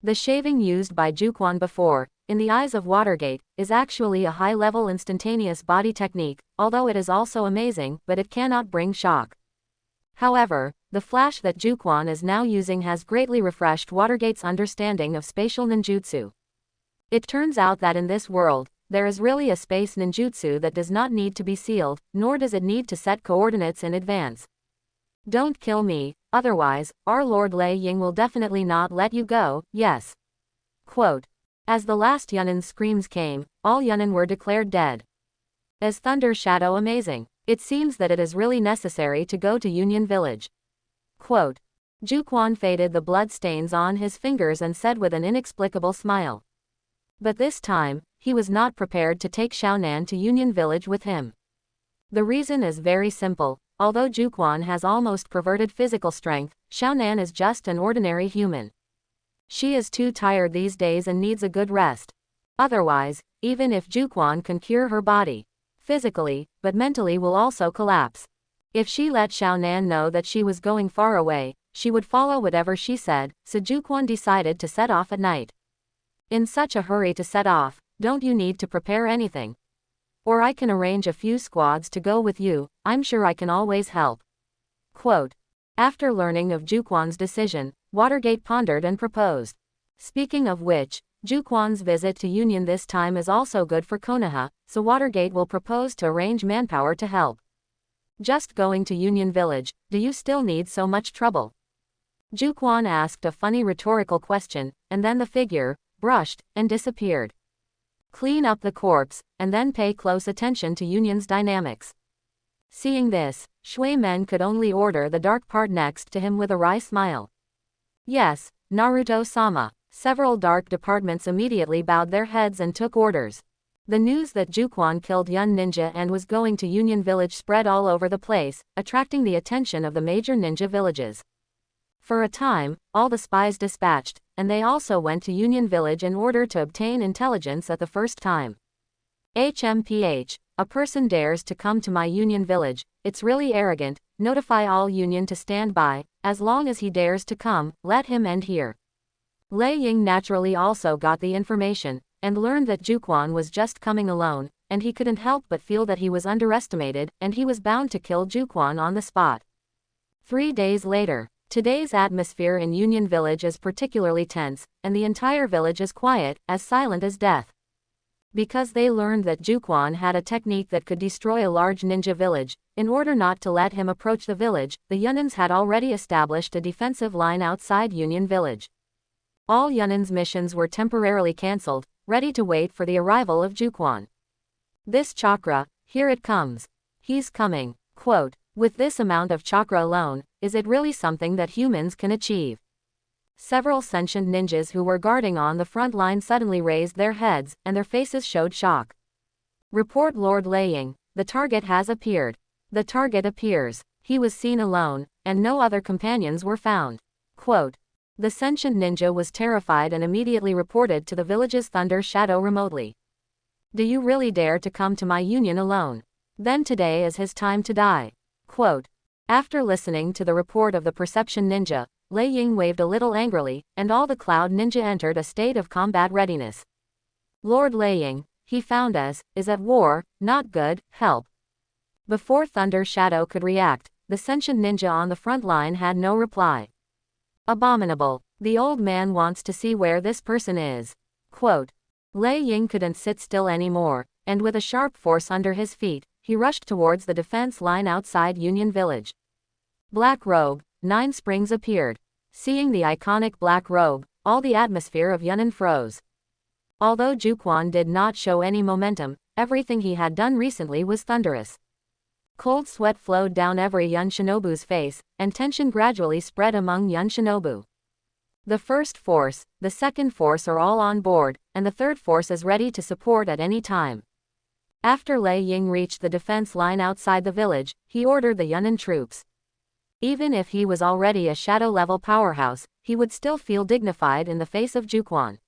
The shaving used by Jukan before, in the eyes of Watergate, is actually a high-level instantaneous body technique, although it is also amazing, but it cannot bring shock. However, the flash that Jukan is now using has greatly refreshed Watergate's understanding of spatial ninjutsu. It turns out that in this world, there is really a space ninjutsu that does not need to be sealed, nor does it need to set coordinates in advance. Don't kill me, otherwise, our Lord Lei Ying will definitely not let you go, yes. Quote. As the last Yunin's screams came, all Yunin were declared dead. As Thunder Shadow amazing, it seems that it is really necessary to go to Union Village. Quote. Jukan faded the blood stains on his fingers and said with an inexplicable smile. But this time, he was not prepared to take Xiaonan to Union Village with him. The reason is very simple. Although Jukan has almost perverted physical strength, Xiaonan is just an ordinary human. She is too tired these days and needs a good rest. Otherwise, even if Jukan can cure her body, physically, but mentally will also collapse. If she let Xiaonan know that she was going far away, she would follow whatever she said, so Jukan decided to set off at night. In such a hurry to set off, don't you need to prepare anything? Or I can arrange a few squads to go with you, I'm sure I can always help. Quote. After learning of Jukan's decision, Watergate pondered and proposed. Speaking of which, Jukan's visit to Union this time is also good for Konoha, so Watergate will propose to arrange manpower to help. Just going to Union Village, do you still need so much trouble? Jukan asked a funny rhetorical question, and then the figure brushed and disappeared. Clean up the corpse, and then pay close attention to Union's dynamics. Seeing this, Shui Men could only order the dark part next to him with a wry smile. Yes, Naruto-sama. Several dark departments immediately bowed their heads and took orders. The news that Jukan killed Yun Ninja and was going to Union Village spread all over the place, attracting the attention of the major ninja villages. For a time, all the spies dispatched, and they also went to Union Village in order to obtain intelligence at the first time. HMPH, a person dares to come to my Union Village, it's really arrogant, notify all Union to stand by, as long as he dares to come, let him end here. Lei Ying naturally also got the information, and learned that Jukan was just coming alone, and he couldn't help but feel that he was underestimated, and he was bound to kill Jukan on the spot. 3 days later. Today's atmosphere in Union Village is particularly tense, and the entire village is quiet, as silent as death. Because they learned that Jukan had a technique that could destroy a large ninja village, in order not to let him approach the village, the Yunins had already established a defensive line outside Union Village. All Yunins' missions were temporarily cancelled, ready to wait for the arrival of Jukan. This chakra, here it comes. He's coming. Quote, with this amount of chakra alone, is it really something that humans can achieve? Several sentient ninjas who were guarding on the front line suddenly raised their heads, and their faces showed shock. Report Lord Liang, the target has appeared. The target appears. He was seen alone, and no other companions were found. Quote, the sentient ninja was terrified and immediately reported to the village's Thunder Shadow remotely. Do you really dare to come to my union alone? Then today is his time to die. Quote, after listening to the report of the perception ninja, Lei Ying waved a little angrily, and all the Cloud Ninja entered a state of combat readiness. Lord Lei Ying, he found us, is at war, not good, help. Before Thunder Shadow could react, the sentient ninja on the front line had no reply. Abominable. The old man wants to see where this person is. Quote, Lei Ying couldn't sit still anymore, and with a sharp force under his feet, he rushed towards the defense line outside Union Village. Black Robe, 9 Springs appeared. Seeing the iconic black robe, all the atmosphere of Yunnan froze. Although Jukan did not show any momentum, everything he had done recently was thunderous. Cold sweat flowed down every Yun Shinobu's face, and tension gradually spread among Yun Shinobu. The first force, the second force are all on board, and the third force is ready to support at any time. After Lei Ying reached the defense line outside the village, he ordered the Yunnan troops. Even if he was already a shadow-level powerhouse, he would still feel dignified in the face of Jukan.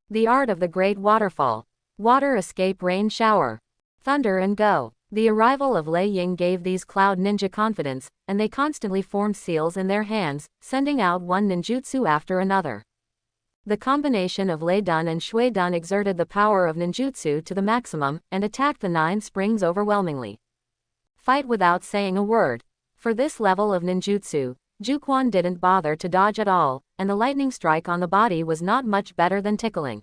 The art of the great waterfall. Water escape rain shower. Thunder and go. The arrival of Lei Ying gave these Cloud Ninja confidence, and they constantly formed seals in their hands, sending out one ninjutsu after another. The combination of Lei Dun and Shui Dun exerted the power of ninjutsu to the maximum, and attacked the 9 Springs overwhelmingly. Fight without saying a word. For this level of ninjutsu, Jukan didn't bother to dodge at all, and the lightning strike on the body was not much better than tickling.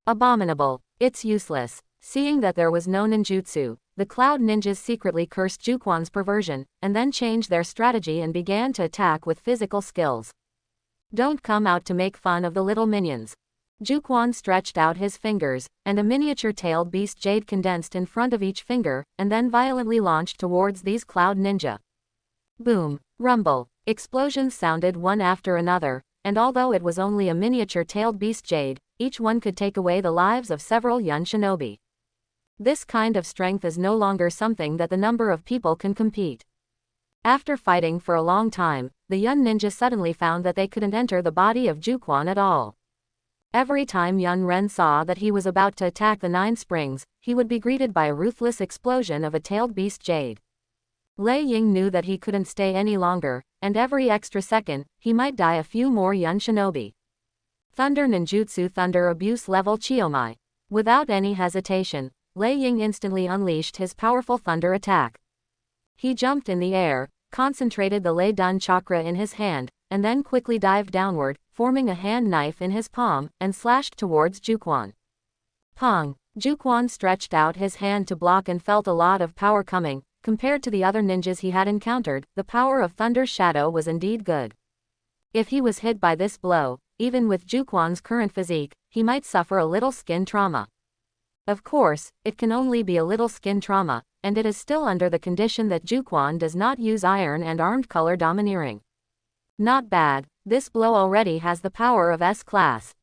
Abominable. It's useless. Seeing that there was no ninjutsu, the Cloud Ninjas secretly cursed Jukan's perversion, and then changed their strategy and began to attack with physical skills. Don't come out to make fun of the little minions. Jukan stretched out his fingers, and a miniature-tailed beast jade condensed in front of each finger, and then violently launched towards these Cloud Ninja. Boom, rumble, explosions sounded one after another, and although it was only a miniature-tailed beast jade, each one could take away the lives of several Yun Shinobi. This kind of strength is no longer something that the number of people can compete. After fighting for a long time, the Yun Ninja suddenly found that they couldn't enter the body of Jukan at all. Every time Yun Ren saw that he was about to attack the 9 Springs, he would be greeted by a ruthless explosion of a tailed beast jade. Lei Ying knew that he couldn't stay any longer, and every extra second, he might die a few more Yun Shinobi. Thunder Ninjutsu Thunder Abuse Level Chiomai. Without any hesitation, Lei Ying instantly unleashed his powerful thunder attack. He jumped in the air, concentrated the Lei Dun chakra in his hand, and then quickly dived downward, forming a hand knife in his palm, and slashed towards Jukan. Pong! Jukan stretched out his hand to block and felt a lot of power coming. Compared to the other ninjas he had encountered, the power of Thunder's shadow was indeed good. If he was hit by this blow, even with Jukan's current physique, he might suffer a little skin trauma. Of course, it can only be a little skin trauma, and it is still under the condition that Jukan does not use iron and armed color domineering. Not bad, this blow already has the power of S-class.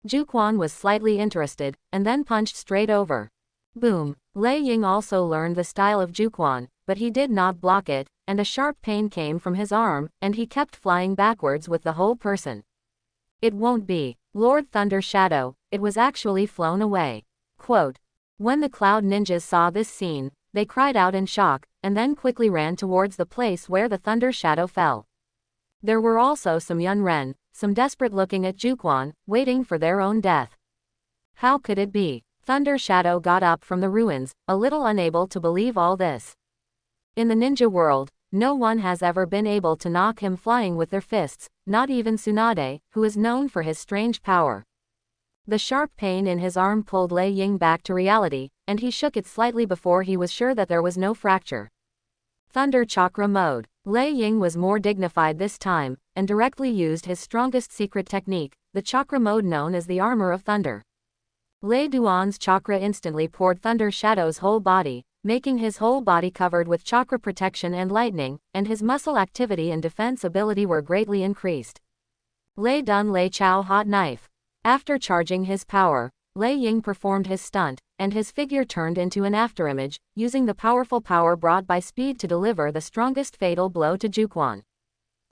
Jukan was slightly interested, and then punched straight over. Boom! Lei Ying also learned the style of Jukan, but he did not block it, and a sharp pain came from his arm, and he kept flying backwards with the whole person. It won't be. Lord Thunder Shadow, it was actually flown away. Quote. When the Cloud Ninjas saw this scene, they cried out in shock, and then quickly ran towards the place where the Thunder Shadow fell. There were also some Yun Ren, some desperate looking at Jukan, waiting for their own death. How could it be? Thunder Shadow got up from the ruins, a little unable to believe all this. In the ninja world, no one has ever been able to knock him flying with their fists, not even Tsunade, who is known for his strange power. The sharp pain in his arm pulled Lei Ying back to reality, and he shook it slightly before he was sure that there was no fracture. Thunder Chakra Mode. Lei Ying was more dignified this time, and directly used his strongest secret technique, the chakra mode known as the Armor of Thunder. Lei Duan's chakra instantly poured Thunder Shadow's whole body, making his whole body covered with chakra protection and lightning, and his muscle activity and defense ability were greatly increased. Lei Dun Lei Chao Hot Knife. After charging his power, Lei Ying performed his stunt, and his figure turned into an afterimage, using the powerful power brought by speed to deliver the strongest fatal blow to Jukan.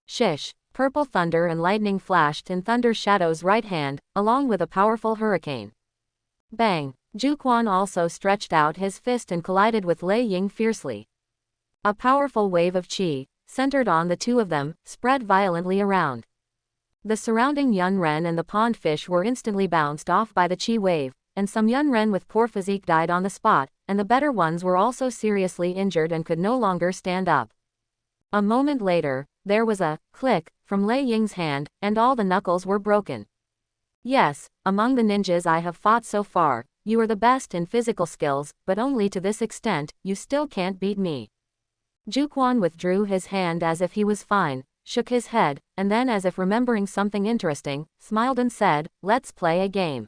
Shish! Purple thunder and lightning flashed in Thunder Shadow's right hand, along with a powerful hurricane. Bang! Jukan also stretched out his fist and collided with Lei Ying fiercely. A powerful wave of qi, centered on the two of them, spread violently around. The surrounding Yunren and the pond fish were instantly bounced off by the qi wave, and some Yunren with poor physique died on the spot, and the better ones were also seriously injured and could no longer stand up. A moment later, there was a click from Lei Ying's hand, and all the knuckles were broken. Yes, among the ninjas I have fought so far, you are the best in physical skills, but only to this extent, you still can't beat me. Jukan withdrew his hand as if he was fine, shook his head, and then as if remembering something interesting, smiled and said, "Let's play a game."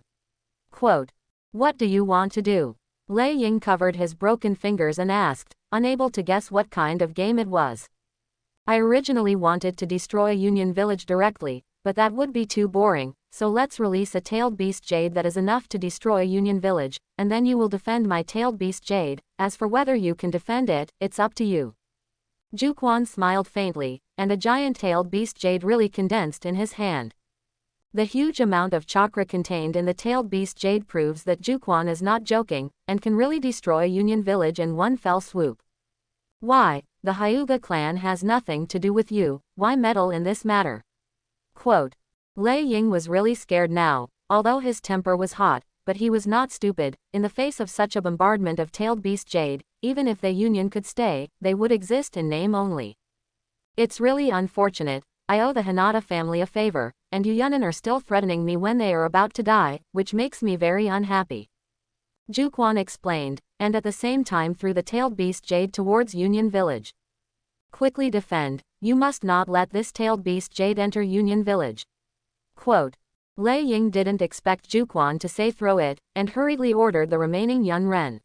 Quote, "What do you want to do?" Lei Ying covered his broken fingers and asked, unable to guess what kind of game it was. "I originally wanted to destroy Union Village directly, but that would be too boring, so let's release a tailed beast jade that is enough to destroy Union Village, and then you will defend my tailed beast jade. As for whether you can defend it, it's up to you." Jukan smiled faintly, and a giant-tailed beast jade really condensed in his hand. The huge amount of chakra contained in the tailed beast jade proves that Jukan is not joking, and can really destroy Union Village in one fell swoop. "Why, the Hyuga clan has nothing to do with you, why meddle in this matter?" Quote, Lei Ying was really scared now, although his temper was hot, but he was not stupid. In the face of such a bombardment of tailed beast jade, even if the Union could stay, they would exist in name only. "It's really unfortunate, I owe the Hinata family a favor, and you Yunin are still threatening me when they are about to die, which makes me very unhappy." Jukan explained, and at the same time threw the tailed beast jade towards Union Village. "Quickly defend, you must not let this tailed beast jade enter Union Village." Quote, Lei Ying didn't expect Jukan to say throw it, and hurriedly ordered the remaining Yunren.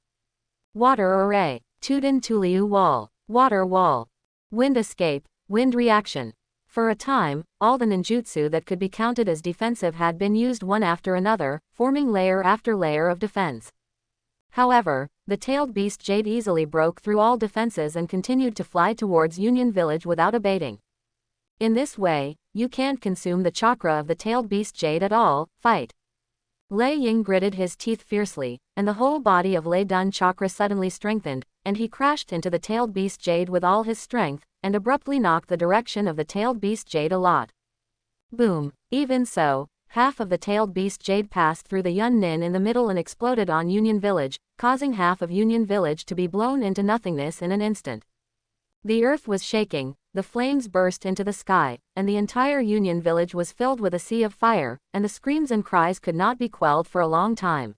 Water Array, Tudin Tuliu Wall, Water Wall, Wind Escape, Wind Reaction. For a time, all the ninjutsu that could be counted as defensive had been used one after another, forming layer after layer of defense. However, the tailed beast jade easily broke through all defenses and continued to fly towards Union Village without abating. In this way, you can't consume the chakra of the tailed beast jade at all. Fight! Lei Ying gritted his teeth fiercely, and the whole body of Lei Dun chakra suddenly strengthened, and he crashed into the tailed beast jade with all his strength, and abruptly knocked the direction of the tailed beast jade a lot. Boom! Even so, half of the tailed beast jade passed through the Yun Nin in the middle and exploded on Union Village, causing half of Union Village to be blown into nothingness in an instant. The earth was shaking, the flames burst into the sky, and the entire Union Village was filled with a sea of fire, and the screams and cries could not be quelled for a long time.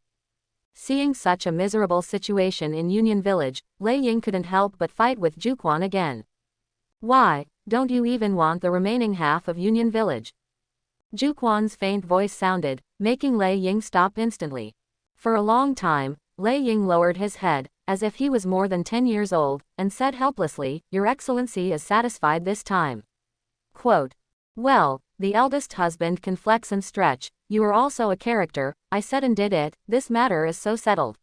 Seeing such a miserable situation in Union Village, Lei Ying couldn't help but fight with Jukan again. "Why, don't you even want the remaining half of Union Village?" Jukan's faint voice sounded, making Lei Ying stop instantly. For a long time, Lei Ying lowered his head, as if he was more than 10 years old, and said helplessly, "Your Excellency is satisfied this time." Quote, "Well, the eldest husband can flex and stretch, you are also a character, I said and did it, this matter is so settled."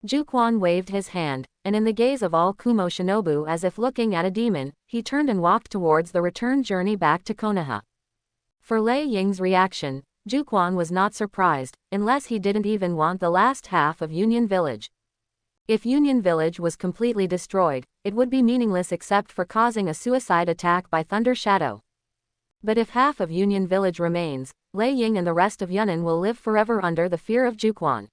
Jukan waved his hand, and in the gaze of all Kumo Shinobu as if looking at a demon, he turned and walked towards the return journey back to Konoha. For Lei Ying's reaction, Jukan was not surprised, unless he didn't even want the last half of Union Village. If Union Village was completely destroyed, it would be meaningless except for causing a suicide attack by Thunder Shadow. But if half of Union Village remains, Lei Ying and the rest of Yunnan will live forever under the fear of Jukan.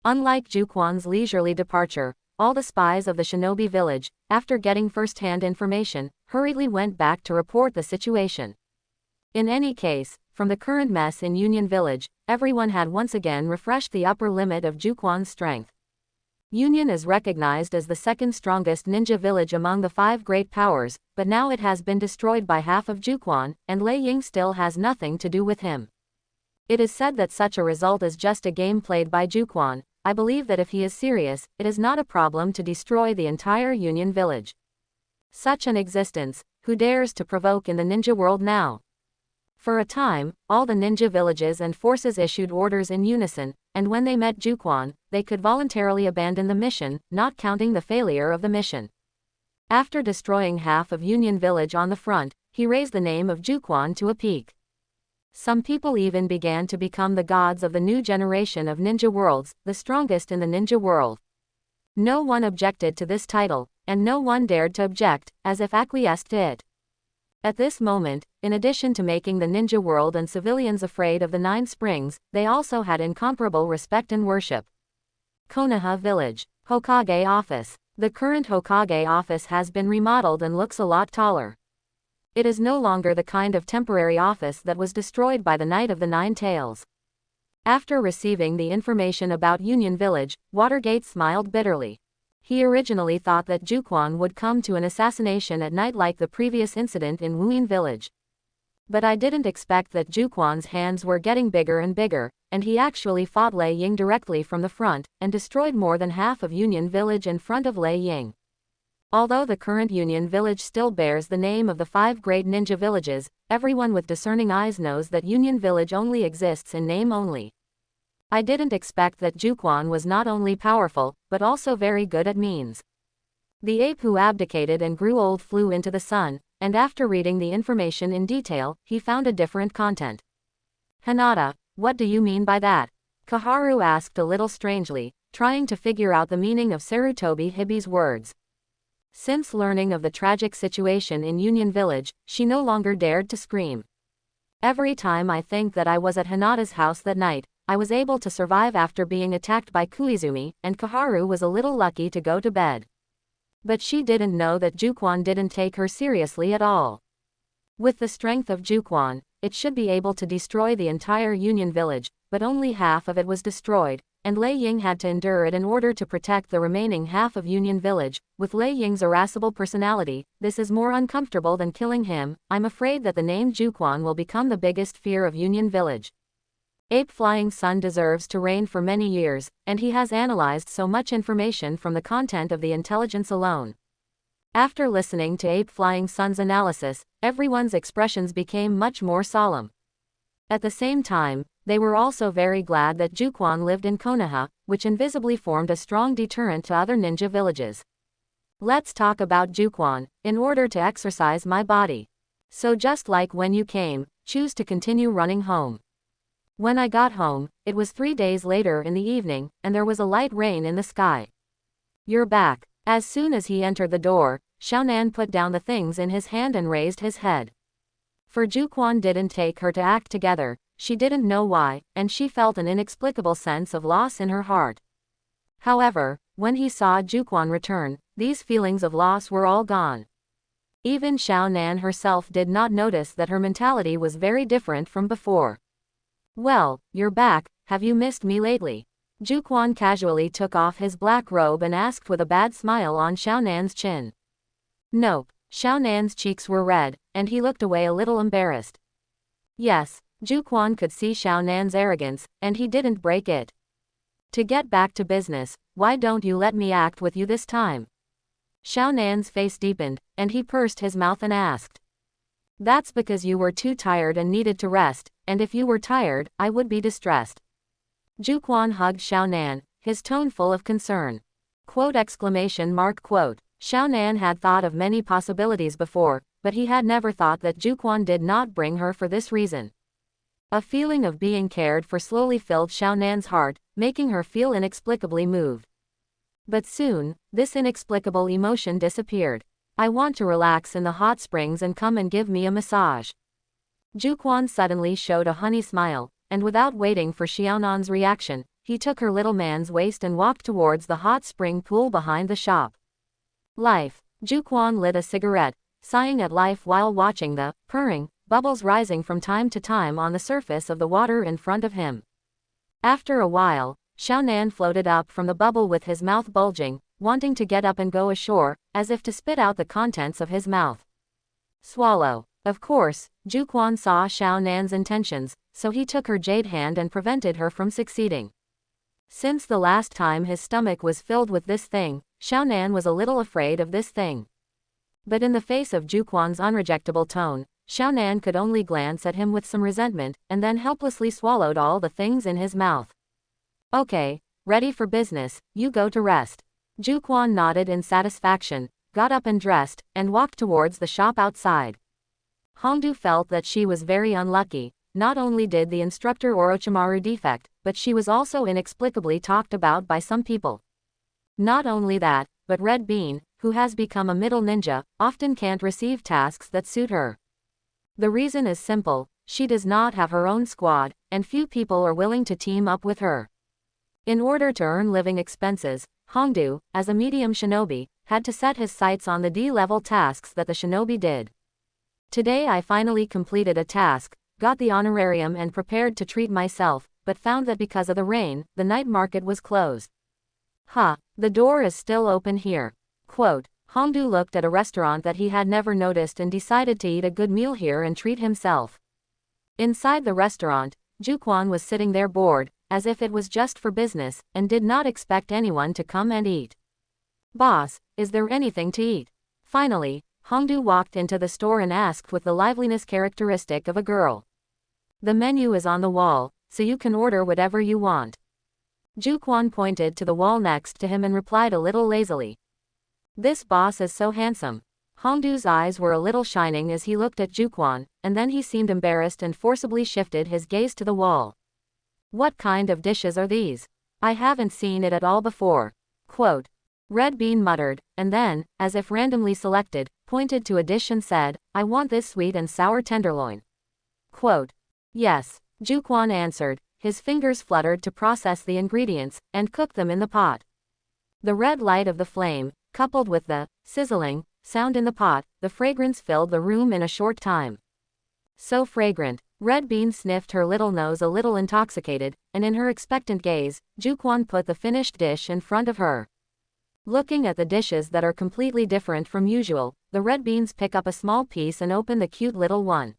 Unlike Jukan's leisurely departure, all the spies of the shinobi village, after getting first-hand information, hurriedly went back to report the situation. In any case, from the current mess in Union Village, everyone had once again refreshed the upper limit of Jukan's strength. Union is recognized as the second strongest ninja village among the 5 great powers, but now it has been destroyed by half of Jukan, and Lei Ying still has nothing to do with him. It is said that such a result is just a game played by Jukan. I believe that if he is serious, it is not a problem to destroy the entire Union village. Such an existence, who dares to provoke in the ninja world now? For a time, all the ninja villages and forces issued orders in unison, and when they met Jukan, they could voluntarily abandon the mission, not counting the failure of the mission. After destroying half of Union Village on the front, he raised the name of Jukan to a peak. Some people even began to become the gods of the new generation of ninja worlds, the strongest in the ninja world. No one objected to this title, and no one dared to object, as if acquiesced to it. At this moment, in addition to making the ninja world and civilians afraid of the 9 Springs, they also had incomparable respect and worship. Konoha Village. Hokage Office. The current Hokage office has been remodeled and looks a lot taller. It is no longer the kind of temporary office that was destroyed by the Knight of the 9 Tails. After receiving the information about Union Village, Watergate smiled bitterly. He originally thought that Jukan would come to an assassination at night like the previous incident in Wuyin Village. But I didn't expect that Jukan's hands were getting bigger and bigger, and he actually fought Lei Ying directly from the front, and destroyed more than half of Union Village in front of Lei Ying. Although the current Union Village still bears the name of the 5 great ninja villages, everyone with discerning eyes knows that Union Village only exists in name only. I didn't expect that Jukan was not only powerful, but also very good at means. The ape who abdicated and grew old flew into the sun, and after reading the information in detail, he found a different content. Hinata, what do you mean by that? Kaharu asked a little strangely, trying to figure out the meaning of Sarutobi Hibi's words. Since learning of the tragic situation in Union Village, she no longer dared to scream. Every time I think that I was at Hinata's house that night, I was able to survive after being attacked by Koizumi, and Kaharu was a little lucky to go to bed. But she didn't know that Jukan didn't take her seriously at all. With the strength of Jukan, it should be able to destroy the entire Union Village, but only half of it was destroyed, and Lei Ying had to endure it in order to protect the remaining half of Union Village. With Lei Ying's irascible personality, this is more uncomfortable than killing him. I'm afraid that the name Jukan will become the biggest fear of Union Village. Ape Flying Sun deserves to reign for many years, and he has analyzed so much information from the content of the intelligence alone. After listening to Ape Flying Sun's analysis, everyone's expressions became much more solemn. At the same time, they were also very glad that Jukan lived in Konoha, which invisibly formed a strong deterrent to other ninja villages. Let's talk about Jukan, in order to exercise my body. So just like when you came, choose to continue running home. When I got home, it was 3 days later in the evening, and there was a light rain in the sky. You're back. As soon as he entered the door, Xiaonan put down the things in his hand and raised his head. For Jukan didn't take her to act together, she didn't know why, and she felt an inexplicable sense of loss in her heart. However, when he saw Jukan return, these feelings of loss were all gone. Even Xiaonan herself did not notice that her mentality was very different from before. Well, you're back, have you missed me lately? Jukan casually took off his black robe and asked with a bad smile on Xiaonan's chin. Nope, Xiaonan's cheeks were red, and he looked away a little embarrassed. Yes, Jukan could see Xiaonan's arrogance, and he didn't break it. To get back to business, why don't you let me act with you this time? Xiaonan's face deepened, and he pursed his mouth and asked. That's because you were too tired and needed to rest, and if you were tired, I would be distressed. Jukan hugged Xiaonan, his tone full of concern. Quote! Xiaonan had thought of many possibilities before, but he had never thought that Jukan did not bring her for this reason. A feeling of being cared for slowly filled Xiaonan's heart, making her feel inexplicably moved. But soon, this inexplicable emotion disappeared. I want to relax in the hot springs and come and give me a massage. Jukan suddenly showed a honey smile, and without waiting for Xiaonan's reaction, he took her little man's waist and walked towards the hot spring pool behind the shop. Life. Jukan lit a cigarette, sighing at life while watching the purring bubbles rising from time to time on the surface of the water in front of him. After a while, Xiaonan floated up from the bubble with his mouth bulging, wanting to get up and go ashore, as if to spit out the contents of his mouth. Swallow. Of course, Jukan saw Xiaonan's intentions, so he took her jade hand and prevented her from succeeding. Since the last time his stomach was filled with this thing, Xiaonan was a little afraid of this thing. But in the face of Jukan's unrejectable tone, Xiaonan could only glance at him with some resentment, and then helplessly swallowed all the things in his mouth. Okay, ready for business, you go to rest. Jukan nodded in satisfaction, got up and dressed, and walked towards the shop outside. Hongdu felt that she was very unlucky. Not only did the instructor Orochimaru defect, but she was also inexplicably talked about by some people. Not only that, but Red Bean, who has become a middle ninja, often can't receive tasks that suit her. The reason is simple, she does not have her own squad, and few people are willing to team up with her. In order to earn living expenses, Hongdu, as a medium shinobi, had to set his sights on the D-level tasks that the shinobi did. Today I finally completed a task, got the honorarium and prepared to treat myself, but found that because of the rain, the night market was closed. The door is still open here. Quote, Hongdu looked at a restaurant that he had never noticed and decided to eat a good meal here and treat himself. Inside the restaurant, Jukan was sitting there bored, as if it was just for business, and did not expect anyone to come and eat. Boss, is there anything to eat? Finally, Hongdu walked into the store and asked with the liveliness characteristic of a girl. The menu is on the wall, so you can order whatever you want. Jukan pointed to the wall next to him and replied a little lazily. This boss is so handsome. Hongdu's eyes were a little shining as he looked at Jukan, and then he seemed embarrassed and forcibly shifted his gaze to the wall. What kind of dishes are these? I haven't seen it at all before. Quote. Red Bean muttered, and then, as if randomly selected, pointed to a dish and said, I want this sweet and sour tenderloin. Quote. Yes, Jukan answered, his fingers fluttered to process the ingredients, and cook them in the pot. The red light of the flame, coupled with the sizzling sound in the pot, the fragrance filled the room in a short time. So fragrant, Red Bean sniffed her little nose a little intoxicated, and in her expectant gaze, Jukan put the finished dish in front of her. Looking at the dishes that are completely different from usual, the Red Beans pick up a small piece and open the cute little one.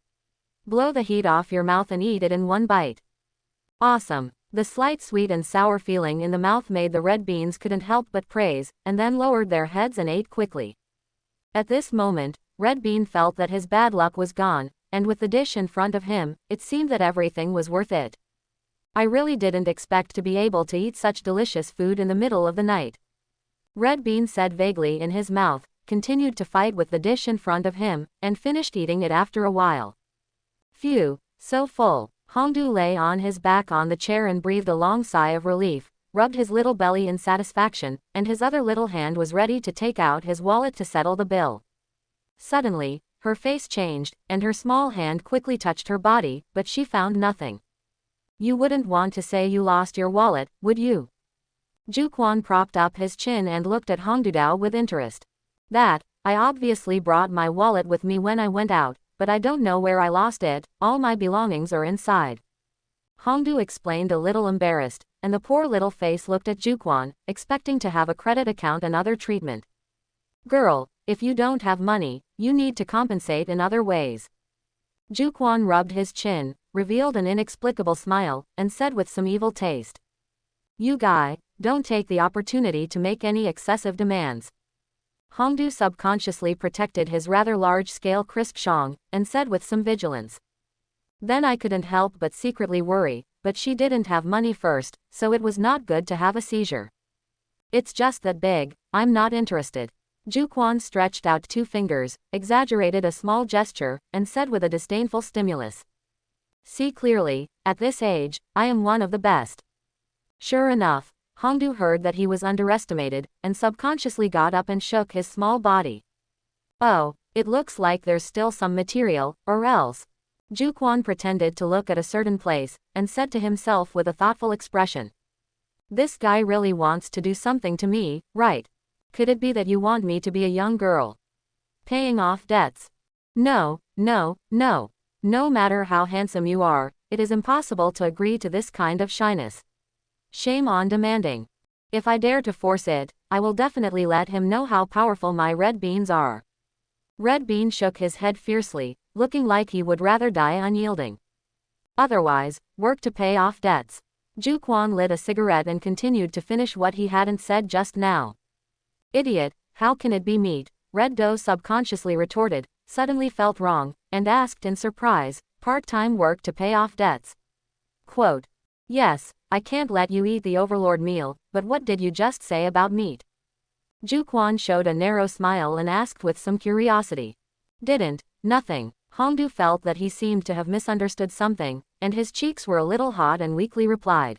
Blow the heat off your mouth and eat it in one bite. Awesome. The slight sweet and sour feeling in the mouth made the Red Beans couldn't help but praise, and then lowered their heads and ate quickly. At this moment, Red Bean felt that his bad luck was gone, and with the dish in front of him, it seemed that everything was worth it. I really didn't expect to be able to eat such delicious food in the middle of the night. Red Bean said vaguely in his mouth, continued to fight with the dish in front of him, and finished eating it after a while. Phew, so full. Hongdu lay on his back on the chair and breathed a long sigh of relief, rubbed his little belly in satisfaction, and his other little hand was ready to take out his wallet to settle the bill. Suddenly, her face changed, and her small hand quickly touched her body, but she found nothing. You wouldn't want to say you lost your wallet, would you? Jukan propped up his chin and looked at Hongdu with interest. That, I obviously brought my wallet with me when I went out, but I don't know where I lost it, all my belongings are inside. Hongdu explained a little embarrassed, and the poor little face looked at Jukan, expecting to have a credit account and other treatment. Girl, if you don't have money, you need to compensate in other ways. Jukan rubbed his chin, revealed an inexplicable smile, and said with some evil taste. You guy, don't take the opportunity to make any excessive demands. Hongdu subconsciously protected his rather large-scale crisp shong, and said with some vigilance. Then I couldn't help but secretly worry, but she didn't have money first, so it was not good to have a seizure. It's just that big, I'm not interested. Jukan stretched out 2 fingers, exaggerated a small gesture, and said with a disdainful stimulus. See clearly, at this age, I am one of the best. Sure enough, Hongdu heard that he was underestimated, and subconsciously got up and shook his small body. Oh, it looks like there's still some material, or else. Jukan pretended to look at a certain place, and said to himself with a thoughtful expression. This guy really wants to do something to me, right? Could it be that you want me to be a young girl? Paying off debts? No, no, no. No matter how handsome you are, it is impossible to agree to this kind of shyness. Shame on demanding. If I dare to force it, I will definitely let him know how powerful my red beans are. Red Bean shook his head fiercely, looking like he would rather die unyielding. Otherwise, work to pay off debts. Jukan lit a cigarette and continued to finish what he hadn't said just now. Idiot, how can it be meat? Red Doe subconsciously retorted, suddenly felt wrong, and asked in surprise, part-time work to pay off debts. Quote. Yes, I can't let you eat the overlord meal, but what did you just say about meat? Jukan showed a narrow smile and asked with some curiosity. Didn't, nothing. Hongdu felt that he seemed to have misunderstood something, and his cheeks were a little hot and weakly replied.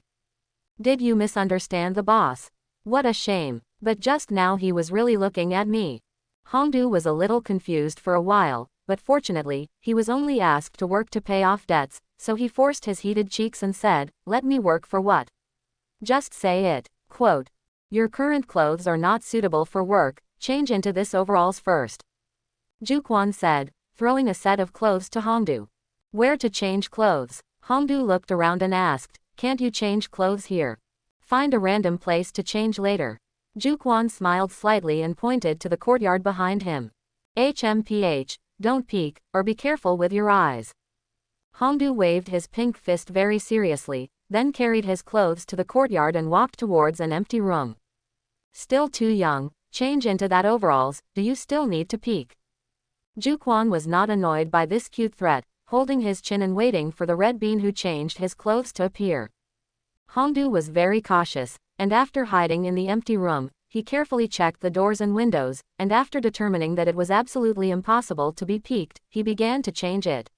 Did you misunderstand the boss? What a shame, but just now he was really looking at me. Hongdu was a little confused for a while, but fortunately, he was only asked to work to pay off debts, so he forced his heated cheeks and said, let me work for what? Just say it. Quote. Your current clothes are not suitable for work, change into this overalls first. Jukan said, throwing a set of clothes to Hongdu. Where to change clothes? Hongdu looked around and asked, can't you change clothes here? Find a random place to change later. Jukan smiled slightly and pointed to the courtyard behind him. HMPH, don't peek, or be careful with your eyes. Hongdu waved his pink fist very seriously, then carried his clothes to the courtyard and walked towards an empty room. Still too young, change into that overalls, do you still need to peek? Jukan was not annoyed by this cute threat, holding his chin and waiting for the red bean who changed his clothes to appear. Hongdu was very cautious, and after hiding in the empty room, he carefully checked the doors and windows, and after determining that it was absolutely impossible to be peeked, he began to change it.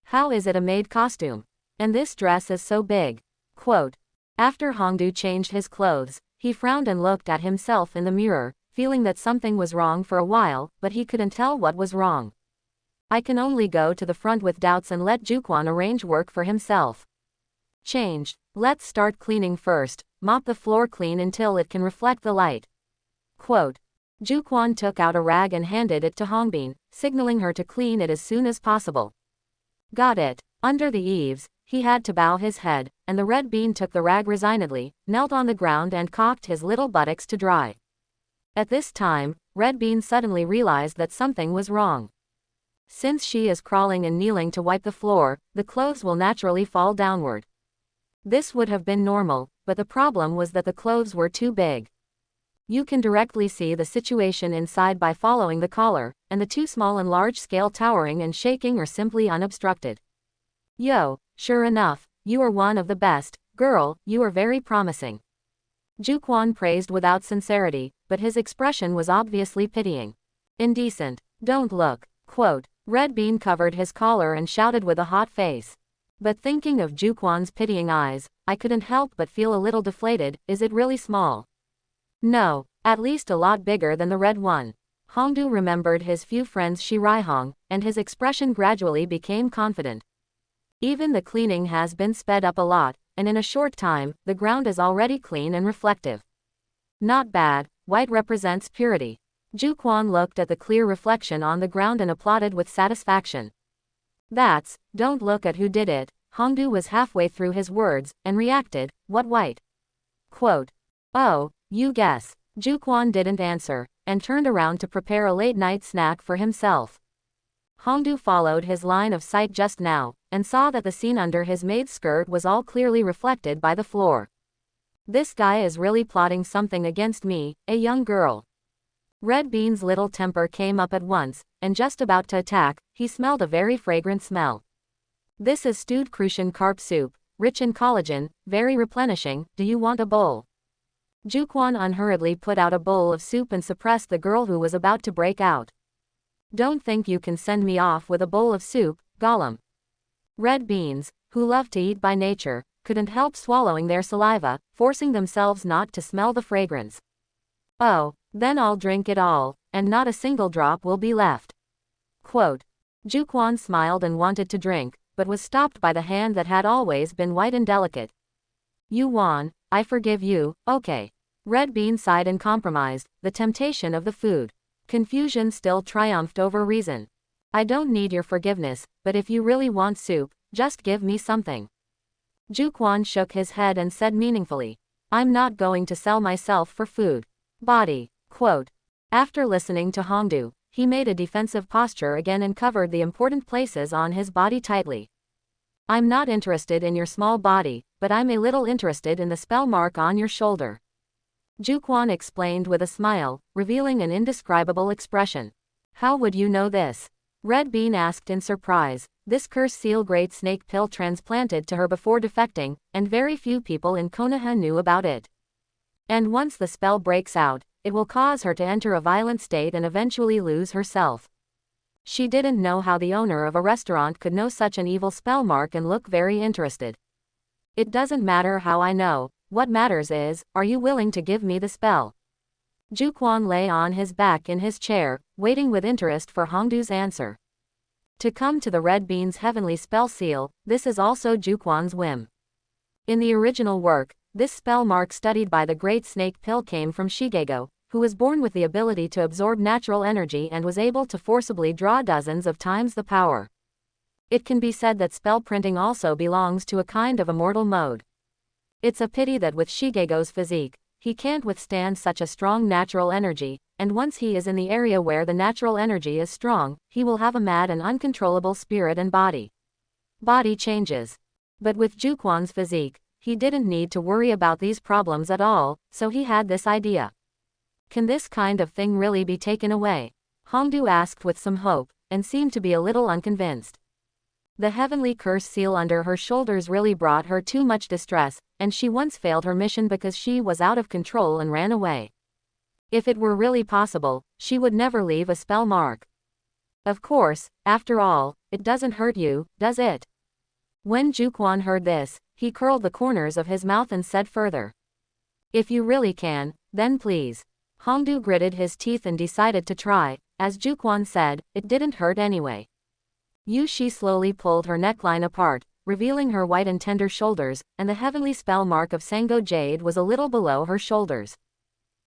How is it a maid costume? And this dress is so big. Quote. After Hongdu changed his clothes, he frowned and looked at himself in the mirror, feeling that something was wrong for a while, but he couldn't tell what was wrong. I can only go to the front with doubts and let Jukan arrange work for himself. Changed. Let's start cleaning first, mop the floor clean until it can reflect the light. Quote. Jukan took out a rag and handed it to Hongbin, signaling her to clean it as soon as possible. Got it. Under the eaves, he had to bow his head, and the red bean took the rag resignedly, knelt on the ground and cocked his little buttocks to dry. At this time, Red Bean suddenly realized that something was wrong. Since she is crawling and kneeling to wipe the floor, the clothes will naturally fall downward. This would have been normal, but the problem was that the clothes were too big. You can directly see the situation inside by following the collar, and the too small and large scale towering and shaking are simply unobstructed. Yo, sure enough, you are one of the best, girl, you are very promising. Jukan praised without sincerity, but his expression was obviously pitying. Indecent. Don't look. Quote. Red Bean covered his collar and shouted with a hot face. But thinking of Jukan's pitying eyes, I couldn't help but feel a little deflated. Is it really small? No, at least a lot bigger than the red one. Hongdu remembered his few friends Shiraihong, and his expression gradually became confident. Even the cleaning has been sped up a lot, and in a short time, the ground is already clean and reflective. Not bad, white represents purity. Jukan looked at the clear reflection on the ground and applauded with satisfaction. Don't look at who did it. Hongdu was halfway through his words, and reacted, what white? Quote. Oh, you guess. Jukan didn't answer, and turned around to prepare a late-night snack for himself. Hongdu followed his line of sight just now, and saw that the scene under his maid's skirt was all clearly reflected by the floor. This guy is really plotting something against me, a young girl. Red Bean's little temper came up at once, and just about to attack, he smelled a very fragrant smell. This is stewed crucian carp soup, rich in collagen, very replenishing, do you want a bowl? Jukan unhurriedly put out a bowl of soup and suppressed the girl who was about to break out. Don't think you can send me off with a bowl of soup, Gollum. Red Beans, who loved to eat by nature, couldn't help swallowing their saliva, forcing themselves not to smell the fragrance. Oh, then I'll drink it all, and not a single drop will be left. Quote. Jukan smiled and wanted to drink, but was stopped by the hand that had always been white and delicate. You won, I forgive you, okay. Red Bean sighed and compromised, the temptation of the food. Confusion still triumphed over reason. I don't need your forgiveness, but if you really want soup, just give me something. Jukan shook his head and said meaningfully, I'm not going to sell myself for food. Body. Quote. After listening to Hongdu, he made a defensive posture again and covered the important places on his body tightly. I'm not interested in your small body, but I'm a little interested in the spell mark on your shoulder. Jukan explained with a smile, revealing an indescribable expression. How would you know this? Red Bean asked in surprise. This curse seal great snake pill transplanted to her before defecting, and very few people in Konoha knew about it. And once the spell breaks out, it will cause her to enter a violent state and eventually lose herself. She didn't know how the owner of a restaurant could know such an evil spell mark and look very interested. It doesn't matter how I know, what matters is, are you willing to give me the spell? Jukan lay on his back in his chair, waiting with interest for Hongdu's answer. To come to the Red Bean's heavenly spell seal, this is also Jukan's whim. In the original work, this spell mark studied by the Great Snake Pill came from Shigego, who was born with the ability to absorb natural energy and was able to forcibly draw dozens of times the power. It can be said that spell printing also belongs to a kind of immortal mode. It's a pity that with Shigego's physique, he can't withstand such a strong natural energy, and once he is in the area where the natural energy is strong, he will have a mad and uncontrollable spirit and body. Body changes. But with Jukan's physique, he didn't need to worry about these problems at all, so he had this idea. Can this kind of thing really be taken away? Hongdu asked with some hope, and seemed to be a little unconvinced. The heavenly curse seal under her shoulders really brought her too much distress, and she once failed her mission because she was out of control and ran away. If it were really possible, she would never leave a spell mark. Of course, after all, it doesn't hurt you, does it? When Jukan heard this, he curled the corners of his mouth and said further. If you really can, then please. Hongdu gritted his teeth and decided to try. As Jukan said, it didn't hurt anyway. She slowly pulled her neckline apart, revealing her white and tender shoulders, and the heavenly spell mark of Sango Jade was a little below her shoulders.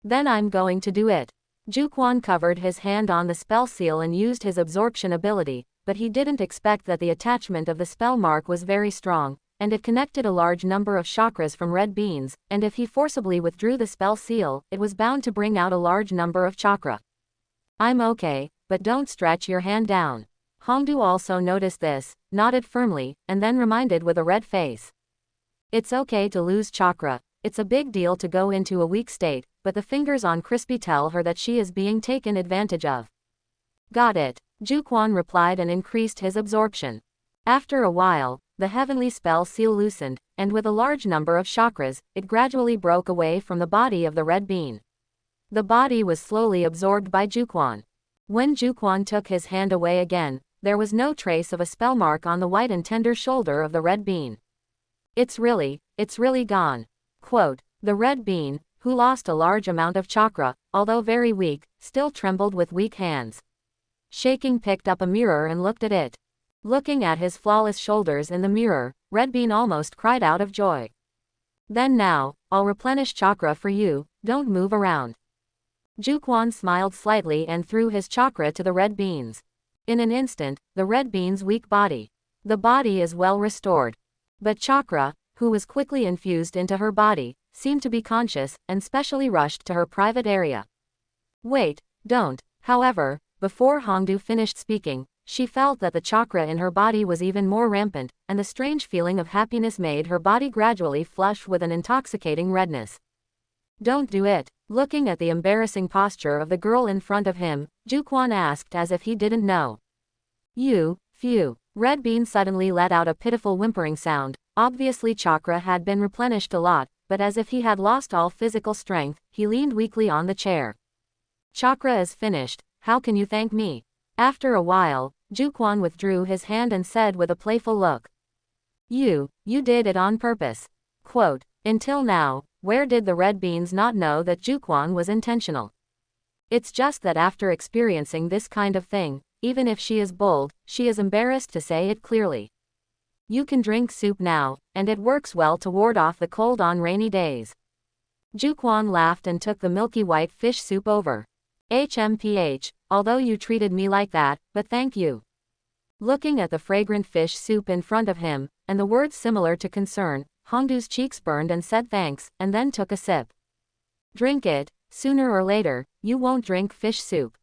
Then I'm going to do it. Jukan covered his hand on the spell seal and used his absorption ability, but he didn't expect that the attachment of the spell mark was very strong, and it connected a large number of chakras from red beans, and if he forcibly withdrew the spell seal, it was bound to bring out a large number of chakra. I'm okay, but don't stretch your hand down. Hongdu also noticed this, nodded firmly, and then reminded with a red face. It's okay to lose chakra, it's a big deal to go into a weak state, but the fingers on Crispy tell her that she is being taken advantage of. Got it, Jukan replied and increased his absorption. After a while, the heavenly spell seal loosened, and with a large number of chakras, it gradually broke away from the body of the red bean. The body was slowly absorbed by Jukan. When Jukan took his hand away again, there was no trace of a spell mark on the white and tender shoulder of the red bean. It's really gone. Quote, the red bean, who lost a large amount of chakra, although very weak, still trembled with weak hands. Shaking picked up a mirror and looked at it. Looking at his flawless shoulders in the mirror, Red Bean almost cried out of joy. Then now, I'll replenish chakra for you, don't move around. Jukan smiled slightly and threw his chakra to the red beans. In an instant, the red bean's weak body. The body is well restored. But chakra, who was quickly infused into her body, seemed to be conscious, and specially rushed to her private area. Wait, don't. However, before Hongdu finished speaking, she felt that the chakra in her body was even more rampant, and the strange feeling of happiness made her body gradually flush with an intoxicating redness. Don't do it. Looking at the embarrassing posture of the girl in front of him, Jukan asked as if he didn't know. Phew. Red Bean suddenly let out a pitiful whimpering sound. Obviously chakra had been replenished a lot, but as if he had lost all physical strength, he leaned weakly on the chair. Chakra is finished, how can you thank me? After a while, Jukan withdrew his hand and said with a playful look. You did it on purpose. Quote, until now, where did the red beans not know that Jukan was intentional? It's just that after experiencing this kind of thing, even if she is bold, she is embarrassed to say it clearly. You can drink soup now, and it works well to ward off the cold on rainy days. Jukan laughed and took the milky white fish soup over. HMPH, although you treated me like that, but thank you. Looking at the fragrant fish soup in front of him, and the words similar to concern. Hongdu's cheeks burned and said thanks, and then took a sip. Drink it, sooner or later, you won't drink fish soup.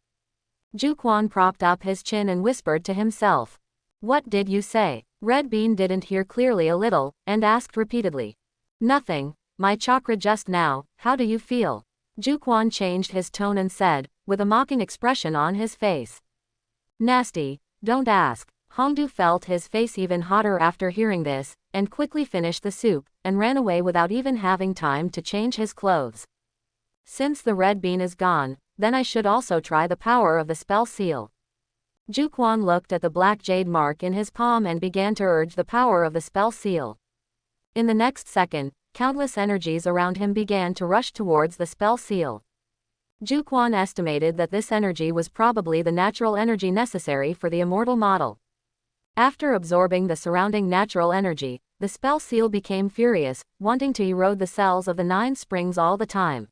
Jukan propped up his chin and whispered to himself. What did you say? Red Bean didn't hear clearly a little, and asked repeatedly. Nothing, my chakra just now, how do you feel? Jukan changed his tone and said, with a mocking expression on his face. Nasty, don't ask. Hongdu felt his face even hotter after hearing this, and quickly finished the soup, and ran away without even having time to change his clothes. Since the red bean is gone, then I should also try the power of the spell seal. Jukan looked at the black jade mark in his palm and began to urge the power of the spell seal. In the next second, countless energies around him began to rush towards the spell seal. Jukan estimated that this energy was probably the natural energy necessary for the immortal model. After absorbing the surrounding natural energy, the spell seal became furious, wanting to erode the cells of the 9 springs all the time.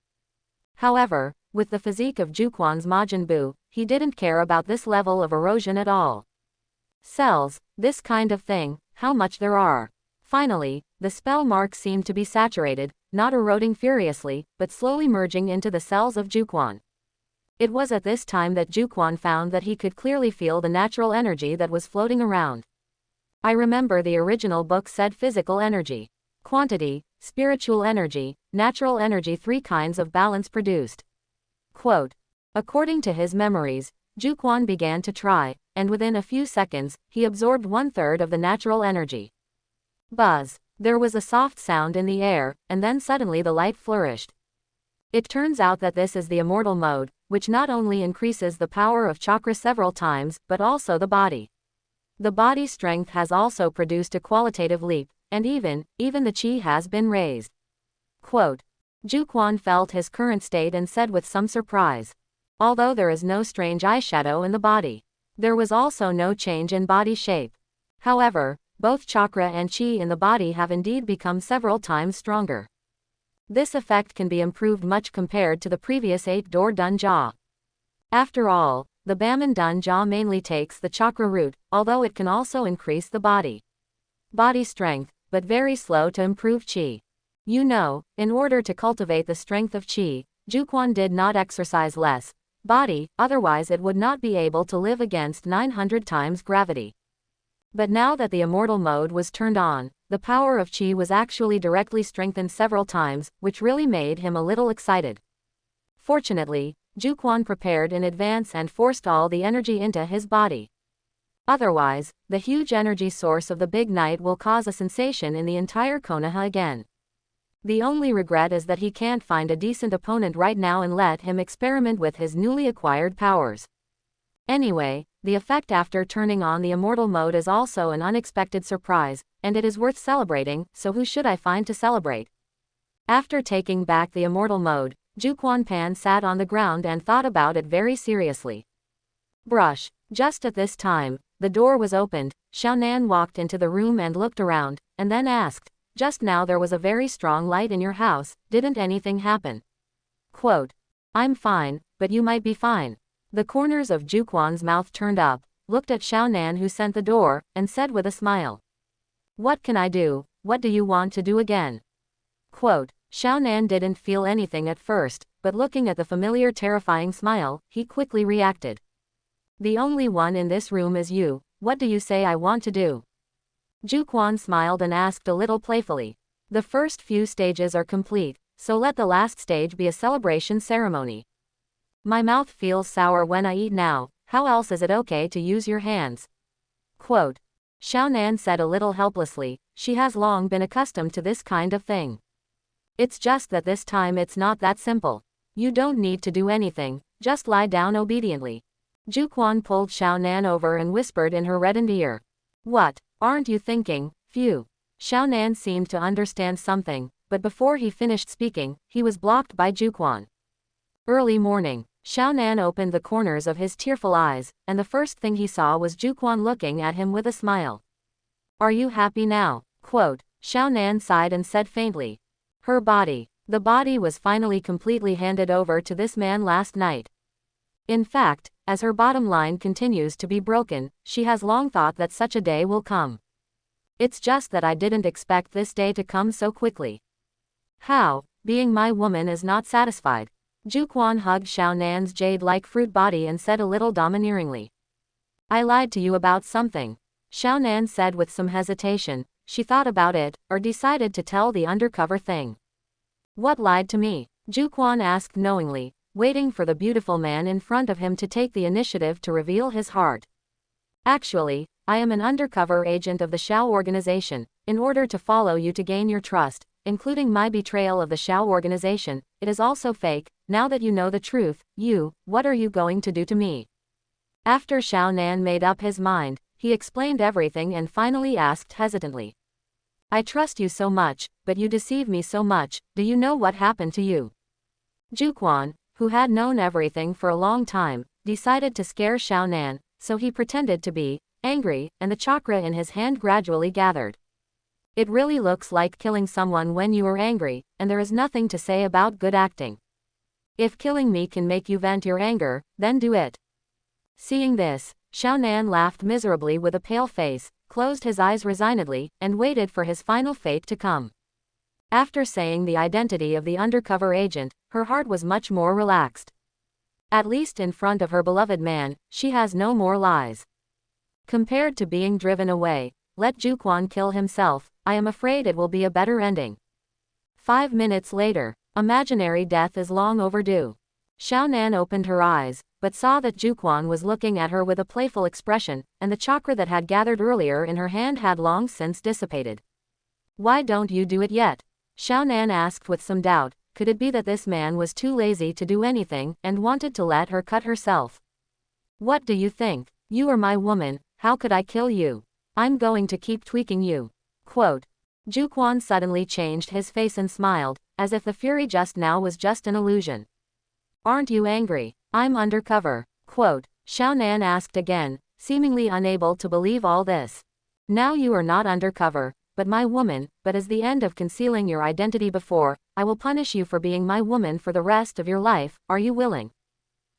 However, with the physique of Jukan's Majin Buu, he didn't care about this level of erosion at all. Cells, this kind of thing, how much there are. Finally, the spell mark seemed to be saturated, not eroding furiously, but slowly merging into the cells of Jukan. It was at this time that Jukan found that he could clearly feel the natural energy that was floating around. I remember the original book said physical energy, quantity, spiritual energy, natural energy, 3 kinds of balance produced. Quote. According to his memories, Jukan began to try, and within a few seconds, he absorbed 1/3 of the natural energy. Buzz. There was a soft sound in the air, and then suddenly the light flourished. It turns out that this is the immortal mode, which not only increases the power of chakra several times, but also the body. The body strength has also produced a qualitative leap, and even the chi has been raised. Quote. Jukan felt his current state and said with some surprise. Although there is no strange eyeshadow in the body, there was also no change in body shape. However, both chakra and chi in the body have indeed become several times stronger. This effect can be improved much compared to the previous 8-door Dunja. After all, the Baman Dunja mainly takes the chakra root, although it can also increase the body strength, but very slow to improve chi. You know, in order to cultivate the strength of chi, Jukan did not exercise less body, otherwise it would not be able to live against 900 times gravity. But now that the immortal mode was turned on, the power of chi was actually directly strengthened several times, which really made him a little excited. Fortunately, Jukan prepared in advance and forced all the energy into his body. Otherwise, the huge energy source of the big knight will cause a sensation in the entire Konoha again. The only regret is that he can't find a decent opponent right now and let him experiment with his newly acquired powers. Anyway, the effect after turning on the immortal mode is also an unexpected surprise, and it is worth celebrating, so who should I find to celebrate? After taking back the immortal mode, Jukan Pan sat on the ground and thought about it very seriously. Brush. Just at this time, the door was opened. Shaan walked into the room and looked around, and then asked, just now there was a very strong light in your house, didn't anything happen? Quote. I'm fine, but you might be fine. The corners of Jukan's mouth turned up, looked at Shaan who sent the door, and said with a smile. What can I do? What do you want to do again? Quote. Shaan didn't feel anything at first, but looking at the familiar terrifying smile, he quickly reacted. The only one in this room is you, what do you say I want to do? Jukan smiled and asked a little playfully. The first few stages are complete, so let the last stage be a celebration ceremony. My mouth feels sour when I eat now, how else is it okay to use your hands? Quote. Shaan said a little helplessly, she has long been accustomed to this kind of thing. It's just that this time it's not that simple. You don't need to do anything, just lie down obediently. Jukan pulled Shaan over and whispered in her reddened ear. What? Aren't you thinking? Phew. Shaan seemed to understand something, but before he finished speaking, he was blocked by Jukan. Early morning. Shaan opened the corners of his tearful eyes, and the first thing he saw was Jukan looking at him with a smile. Are you happy now? Quote. Shaan sighed and said faintly. Her body. The body was finally completely handed over to this man last night. In fact, as her bottom line continues to be broken, she has long thought that such a day will come. It's just that I didn't expect this day to come so quickly. How, being my woman is not satisfied. Jukan hugged Xiaonan's jade-like fruit body and said a little domineeringly. I lied to you about something. Xiaonan said with some hesitation. She thought about it, or decided to tell the undercover thing. What lied to me? Jukan asked knowingly, waiting for the beautiful man in front of him to take the initiative to reveal his heart. Actually, I am an undercover agent of the Shao organization, in order to follow you to gain your trust, including my betrayal of the Shao organization. It is also fake. Now that you know the truth, what are you going to do to me? After Xiaonan made up his mind, he explained everything and finally asked hesitantly. I trust you so much, but you deceive me so much. Do you know what happened to you? Jukan, who had known everything for a long time, decided to scare Xiaonan, so he pretended to be angry, and the chakra in his hand gradually gathered. It really looks like killing someone when you are angry, and there is nothing to say about good acting. If killing me can make you vent your anger, then do it. Seeing this, Xiaonan laughed miserably with a pale face, closed his eyes resignedly, and waited for his final fate to come. After saying the identity of the undercover agent, her heart was much more relaxed. At least in front of her beloved man, she has no more lies. Compared to being driven away, let Jukan kill himself. I am afraid it will be a better ending. 5 minutes later, imaginary death is long overdue. Xiaonan opened her eyes, but saw that Jukan was looking at her with a playful expression, and the chakra that had gathered earlier in her hand had long since dissipated. Why don't you do it yet? Xiaonan asked with some doubt. Could it be that this man was too lazy to do anything, and wanted to let her cut herself? What do you think? You are my woman, how could I kill you? I'm going to keep tweaking you. Quote. Jukan suddenly changed his face and smiled, as if the fury just now was just an illusion. Aren't you angry? I'm undercover. Quote. Xiaonan asked again, seemingly unable to believe all this. Now you are not undercover, but my woman, but as the end of concealing your identity before, I will punish you for being my woman for the rest of your life. Are you willing?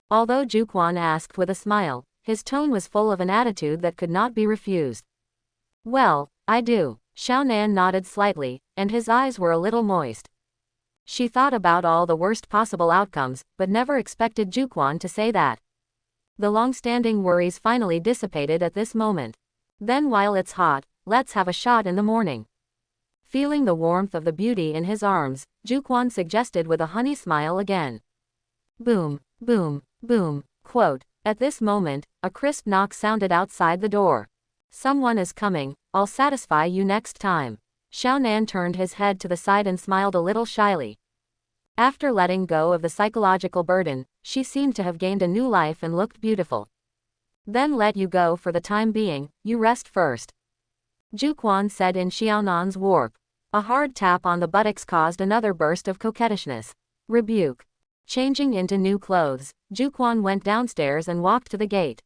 Although Jukan asked with a smile, his tone was full of an attitude that could not be refused. Well, I do. Xiaonan nodded slightly, and his eyes were a little moist. She thought about all the worst possible outcomes, but never expected Jukan to say that. The long-standing worries finally dissipated at this moment. Then while it's hot, let's have a shot in the morning. Feeling the warmth of the beauty in his arms, Jukan suggested with a honey smile again. Boom, boom, boom. Quote. At this moment, a crisp knock sounded outside the door. Someone is coming, I'll satisfy you next time. Xiaonan turned his head to the side and smiled a little shyly. After letting go of the psychological burden, she seemed to have gained a new life and looked beautiful. Then let you go for the time being, you rest first. Jukan said in Xiaonan's warp. A hard tap on the buttocks caused another burst of coquettishness. Rebuke. Changing into new clothes, Jukan went downstairs and walked to the gate.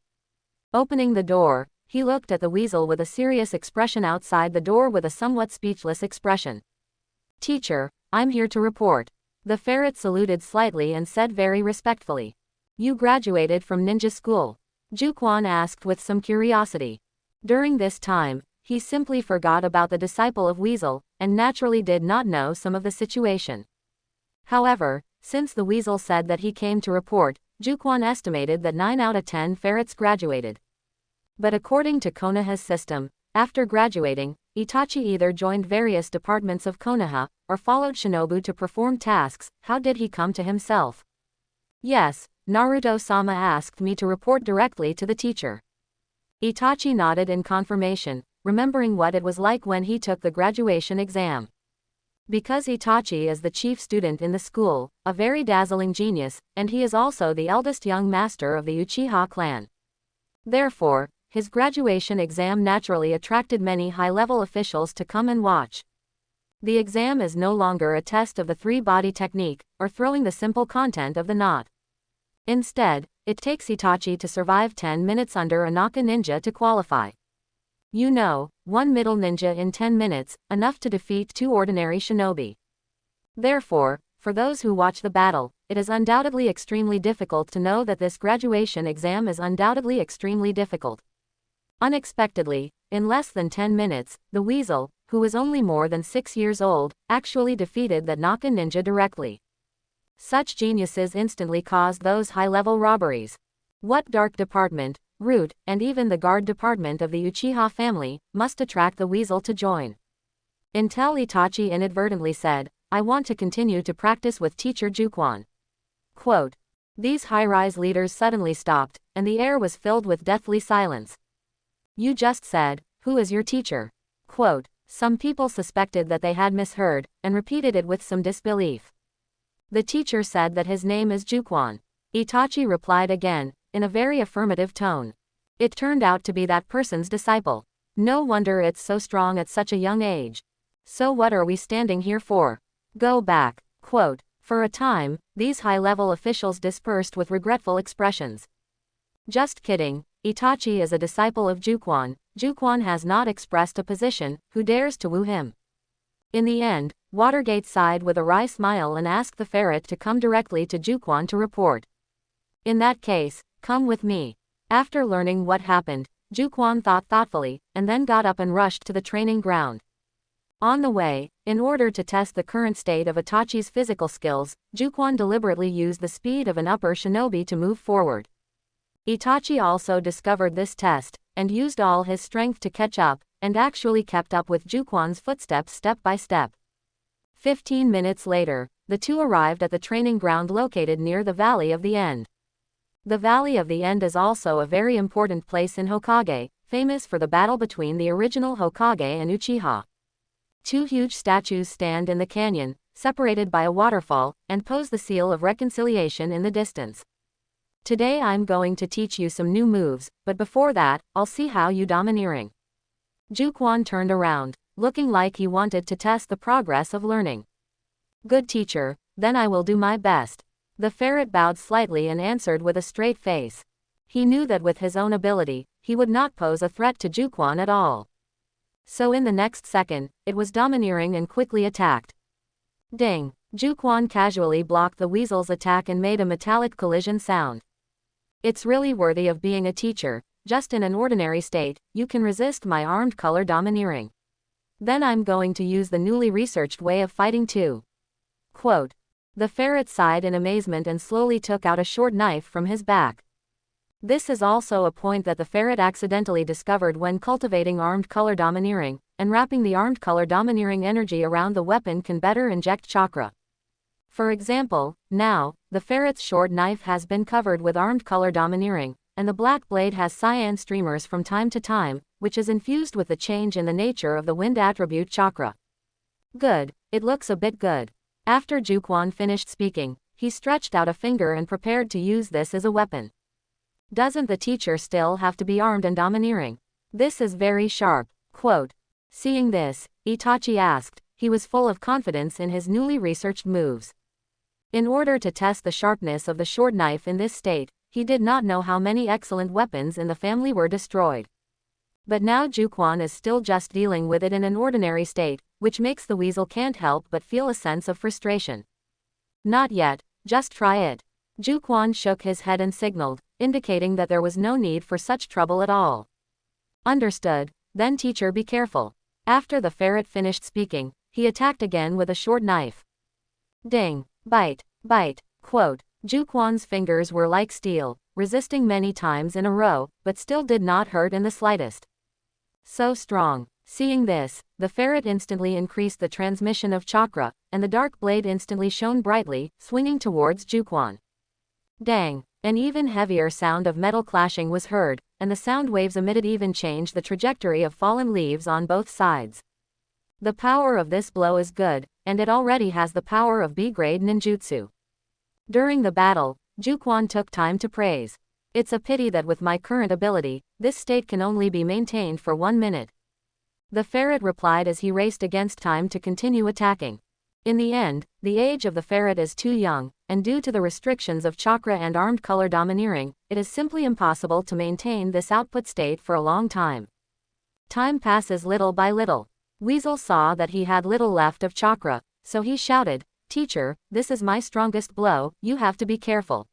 Opening the door, he looked at the weasel with a serious expression outside the door with a somewhat speechless expression. Teacher, I'm here to report. The ferret saluted slightly and said very respectfully. You graduated from ninja school? Jukan asked with some curiosity. During this time, he simply forgot about the disciple of Weasel, and naturally did not know some of the situation. However, since the weasel said that he came to report, Jukan estimated that 9 out of 10 ferrets graduated. But according to Konoha's system, after graduating, Itachi either joined various departments of Konoha, or followed Shinobu to perform tasks. How did he come to himself? Yes, Naruto-sama asked me to report directly to the teacher. Itachi nodded in confirmation, remembering what it was like when he took the graduation exam. Because Itachi is the chief student in the school, a very dazzling genius, and he is also the eldest young master of the Uchiha clan. Therefore, his graduation exam naturally attracted many high-level officials to come and watch. The exam is no longer a test of the three-body technique, or throwing the simple content of the knot. Instead, it takes Itachi to survive 10 minutes under a Naka ninja to qualify. You know, one middle ninja in 10 minutes, enough to defeat 2 ordinary shinobi. Therefore, for those who watch the battle, it is undoubtedly extremely difficult to know that this graduation exam is undoubtedly extremely difficult. Unexpectedly, In less than 10 minutes, the weasel, who was only more than 6 years old, actually defeated that Naka ninja directly. Such geniuses instantly caused those high-level robberies. What dark department, root, and even the guard department of the Uchiha family must attract the weasel to join? Until Itachi inadvertently said, "I want to continue to practice with teacher Jukan." Quote. These high-rise leaders suddenly stopped, and the air was filled with deathly silence. You just said, "Who is your teacher?" Quote. Some people suspected that they had misheard, and repeated it with some disbelief. The teacher said that his name is Jukan. Itachi replied again, in a very affirmative tone. It turned out to be that person's disciple. No wonder it's so strong at such a young age. So what are we standing here for? Go back. Quote. For a time, these high-level officials dispersed with regretful expressions. Just kidding, Itachi is a disciple of Jukan. Jukan has not expressed a position, who dares to woo him? In the end, Watergate sighed with a wry smile and asked the ferret to come directly to Jukan to report. In that case, come with me. After learning what happened, Jukan thought thoughtfully, and then got up and rushed to the training ground. On the way, in order to test the current state of Itachi's physical skills, Jukan deliberately used the speed of an upper shinobi to move forward. Itachi also discovered this test, and used all his strength to catch up, and actually kept up with Jukan's footsteps step by step. 15 minutes later, the two arrived at the training ground located near the Valley of the End. The Valley of the End is also a very important place in Hokage, famous for the battle between the original Hokage and Uchiha. Two huge statues stand in the canyon, separated by a waterfall, and pose the seal of reconciliation in the distance. Today I'm going to teach you some new moves, but before that, I'll see how you domineering. Jukan turned around, looking like he wanted to test the progress of learning. Good teacher, then I will do my best. The ferret bowed slightly and answered with a straight face. He knew that with his own ability, he would not pose a threat to Jukan at all. So in the next second, it was domineering and quickly attacked. Ding! Jukan casually blocked the weasel's attack and made a metallic collision sound. It's really worthy of being a teacher. Just in an ordinary state, you can resist my armed color domineering. Then I'm going to use the newly researched way of fighting too. Quote. The ferret sighed in amazement and slowly took out a short knife from his back. This is also a point that the ferret accidentally discovered when cultivating armed color domineering, and wrapping the armed color domineering energy around the weapon can better inject chakra. For example, now, the ferret's short knife has been covered with armed color domineering, and the black blade has cyan streamers from time to time, which is infused with the change in the nature of the wind attribute chakra. Good, it looks a bit good. After Jukan finished speaking, he stretched out a finger and prepared to use this as a weapon. Doesn't the teacher still have to be armed and domineering? This is very sharp. Quote. Seeing this, Itachi asked. He was full of confidence in his newly researched moves. In order to test the sharpness of the short knife in this state, he did not know how many excellent weapons in the family were destroyed. But now Jukan is still just dealing with it in an ordinary state, which makes the weasel can't help but feel a sense of frustration. Not yet, just try it. Jukan shook his head and signaled, indicating that there was no need for such trouble at all. Understood, then teacher, be careful. After the ferret finished speaking, he attacked again with a short knife. Ding, bite, bite. Quote. Jukan's fingers were like steel, resisting many times in a row, but still did not hurt in the slightest. So strong. Seeing this, the ferret instantly increased the transmission of chakra, and the dark blade instantly shone brightly, swinging towards Jukan. Dang! An even heavier sound of metal clashing was heard, and the sound waves emitted even changed the trajectory of fallen leaves on both sides. The power of this blow is good, and it already has the power of B-grade ninjutsu. During the battle, Jukan took time to praise. It's a pity that with my current ability, this state can only be maintained for 1 minute. The ferret replied as he raced against time to continue attacking. In the end, the age of the ferret is too young, and due to the restrictions of chakra and armed color domineering, it is simply impossible to maintain this output state for a long time. Time passes little by little. Weasel saw that he had little left of chakra, so he shouted, "Teacher, this is my strongest blow, you have to be careful."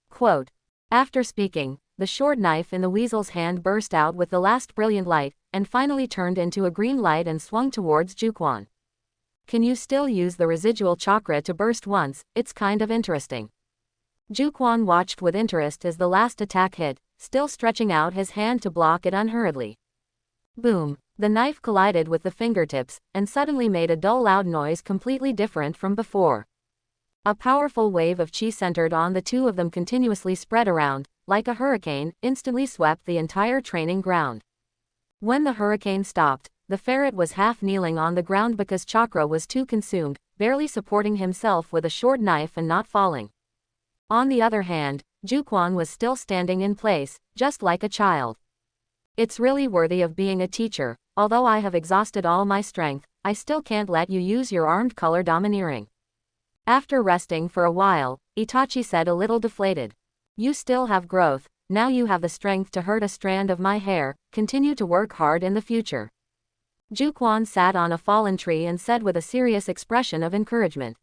Quote. After speaking, the short knife in the weasel's hand burst out with the last brilliant light, and finally turned into a green light and swung towards Jukan. Can you still use the residual chakra to burst once? It's kind of interesting. Jukan watched with interest as the last attack hit, still stretching out his hand to block it unhurriedly. Boom! The knife collided with the fingertips, and suddenly made a dull loud noise completely different from before. A powerful wave of chi centered on the two of them continuously spread around, like a hurricane, instantly swept the entire training ground. When the hurricane stopped, the ferret was half kneeling on the ground because chakra was too consumed, barely supporting himself with a short knife and not falling. On the other hand, Jukan was still standing in place, just like a child. It's really worthy of being a teacher. Although I have exhausted all my strength, I still can't let you use your armed color domineering. After resting for a while, Itachi said a little deflated. You still have growth, now you have the strength to hurt a strand of my hair, continue to work hard in the future. Jukan sat on a fallen tree and said with a serious expression of encouragement.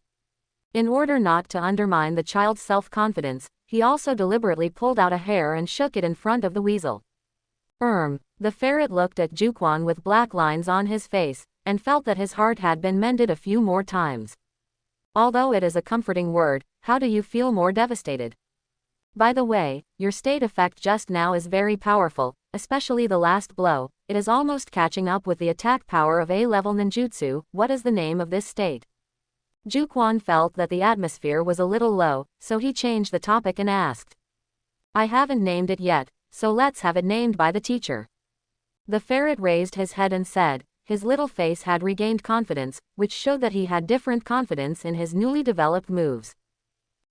In order not to undermine the child's self-confidence, he also deliberately pulled out a hair and shook it in front of the weasel. The ferret looked at Jukan with black lines on his face, and felt that his heart had been mended a few more times. Although it is a comforting word, how do you feel more devastated? By the way, your state effect just now is very powerful, especially the last blow. It is almost catching up with the attack power of A-level ninjutsu. What is the name of this state? Jukan felt that the atmosphere was a little low, so he changed the topic and asked. I haven't named it yet, so let's have it named by the teacher. The ferret raised his head and said, his little face had regained confidence, which showed that he had different confidence in his newly developed moves.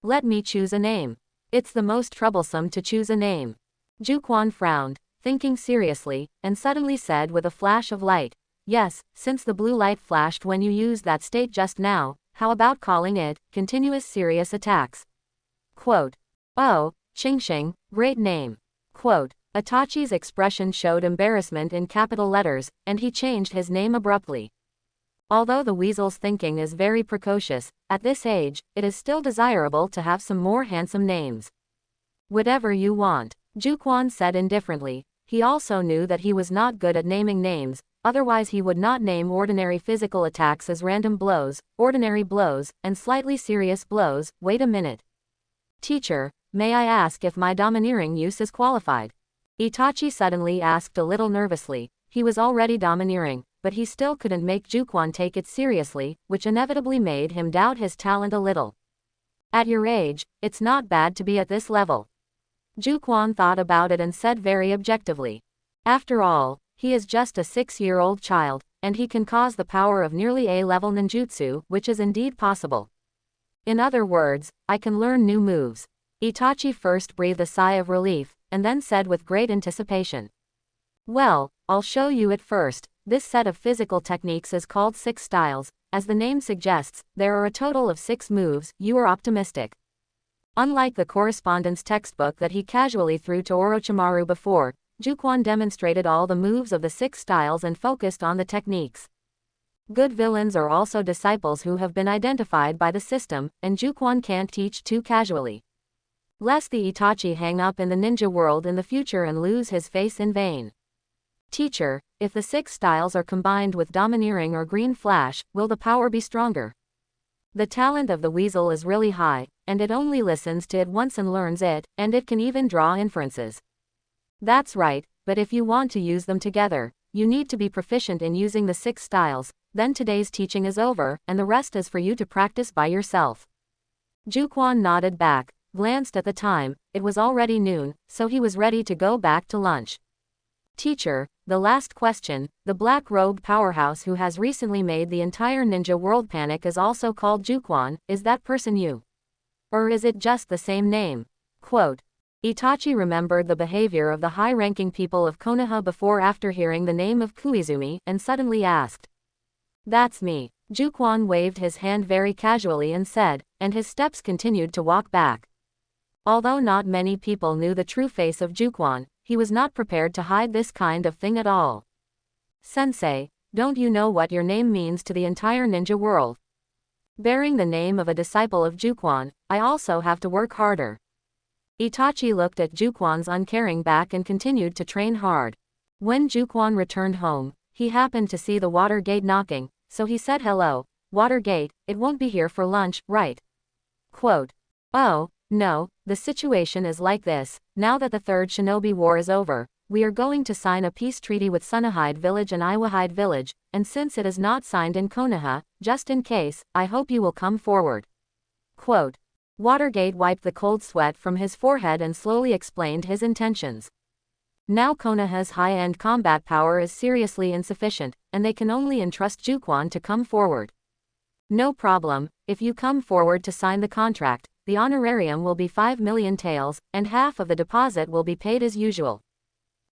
Let me choose a name. It's the most troublesome to choose a name. Jukan frowned, thinking seriously, and suddenly said with a flash of light, yes, since the blue light flashed when you used that state just now, how about calling it, continuous serious attacks? Quote. Oh, Qingxing, great name. Quote. Itachi's expression showed embarrassment in capital letters, and he changed his name abruptly. Although the weasel's thinking is very precocious, at this age, it is still desirable to have some more handsome names. Whatever you want, Jukan said indifferently. He also knew that he was not good at naming names, otherwise he would not name ordinary physical attacks as random blows, ordinary blows, and slightly serious blows. Wait a minute. Teacher, may I ask if my domineering use is qualified? Itachi suddenly asked a little nervously. He was already domineering, but he still couldn't make Jukan take it seriously, which inevitably made him doubt his talent a little. At your age, it's not bad to be at this level. Jukan thought about it and said very objectively. After all, he is just a 6-year-old child, and he can cause the power of nearly A-level ninjutsu, which is indeed possible. In other words, I can learn new moves. Itachi first breathed a sigh of relief, and then said with great anticipation. Well, I'll show you it first. This set of physical techniques is called 6 styles. As the name suggests, there are a total of 6 moves. You are optimistic. Unlike the correspondence textbook that he casually threw to Orochimaru before, Jukan demonstrated all the moves of the 6 styles and focused on the techniques. Good villains are also disciples who have been identified by the system, and Jukan can't teach too casually. Lest the Itachi hang up in the ninja world in the future and lose his face in vain. Teacher, if the 6 styles are combined with domineering or green flash, will the power be stronger? The talent of the weasel is really high, and it only listens to it once and learns it, and it can even draw inferences. That's right, but if you want to use them together, you need to be proficient in using the 6 styles, then today's teaching is over, and the rest is for you to practice by yourself. Jukan nodded back, glanced at the time. It was already noon, so he was ready to go back to lunch. Teacher, the last question, the black-robed powerhouse who has recently made the entire ninja world panic is also called Jukan. Is that person you? Or is it just the same name? Quote. Itachi remembered the behavior of the high-ranking people of Konoha before after hearing the name of Koizumi, and suddenly asked. That's me. Jukan waved his hand very casually and said, and his steps continued to walk back. Although not many people knew the true face of Jukan, he was not prepared to hide this kind of thing at all. Sensei, don't you know what your name means to the entire ninja world? Bearing the name of a disciple of Jukan, I also have to work harder. Itachi looked at Jukan's uncaring back and continued to train hard. When Jukan returned home, he happened to see the water gate knocking, so he said, "Hello, water gate, it won't be here for lunch, right?" Quote. "Oh, no, the situation is like this. Now that the Third Shinobi War is over, we are going to sign a peace treaty with Tsunade Village and Iwahide Village, and since it is not signed in Konoha, just in case, I hope you will come forward." Quote. Watergate wiped the cold sweat from his forehead and slowly explained his intentions. Now Konoha's high-end combat power is seriously insufficient, and they can only entrust Jukan to come forward. "No problem, if you come forward to sign the contract, the honorarium will be 5 million taels, and half of the deposit will be paid as usual."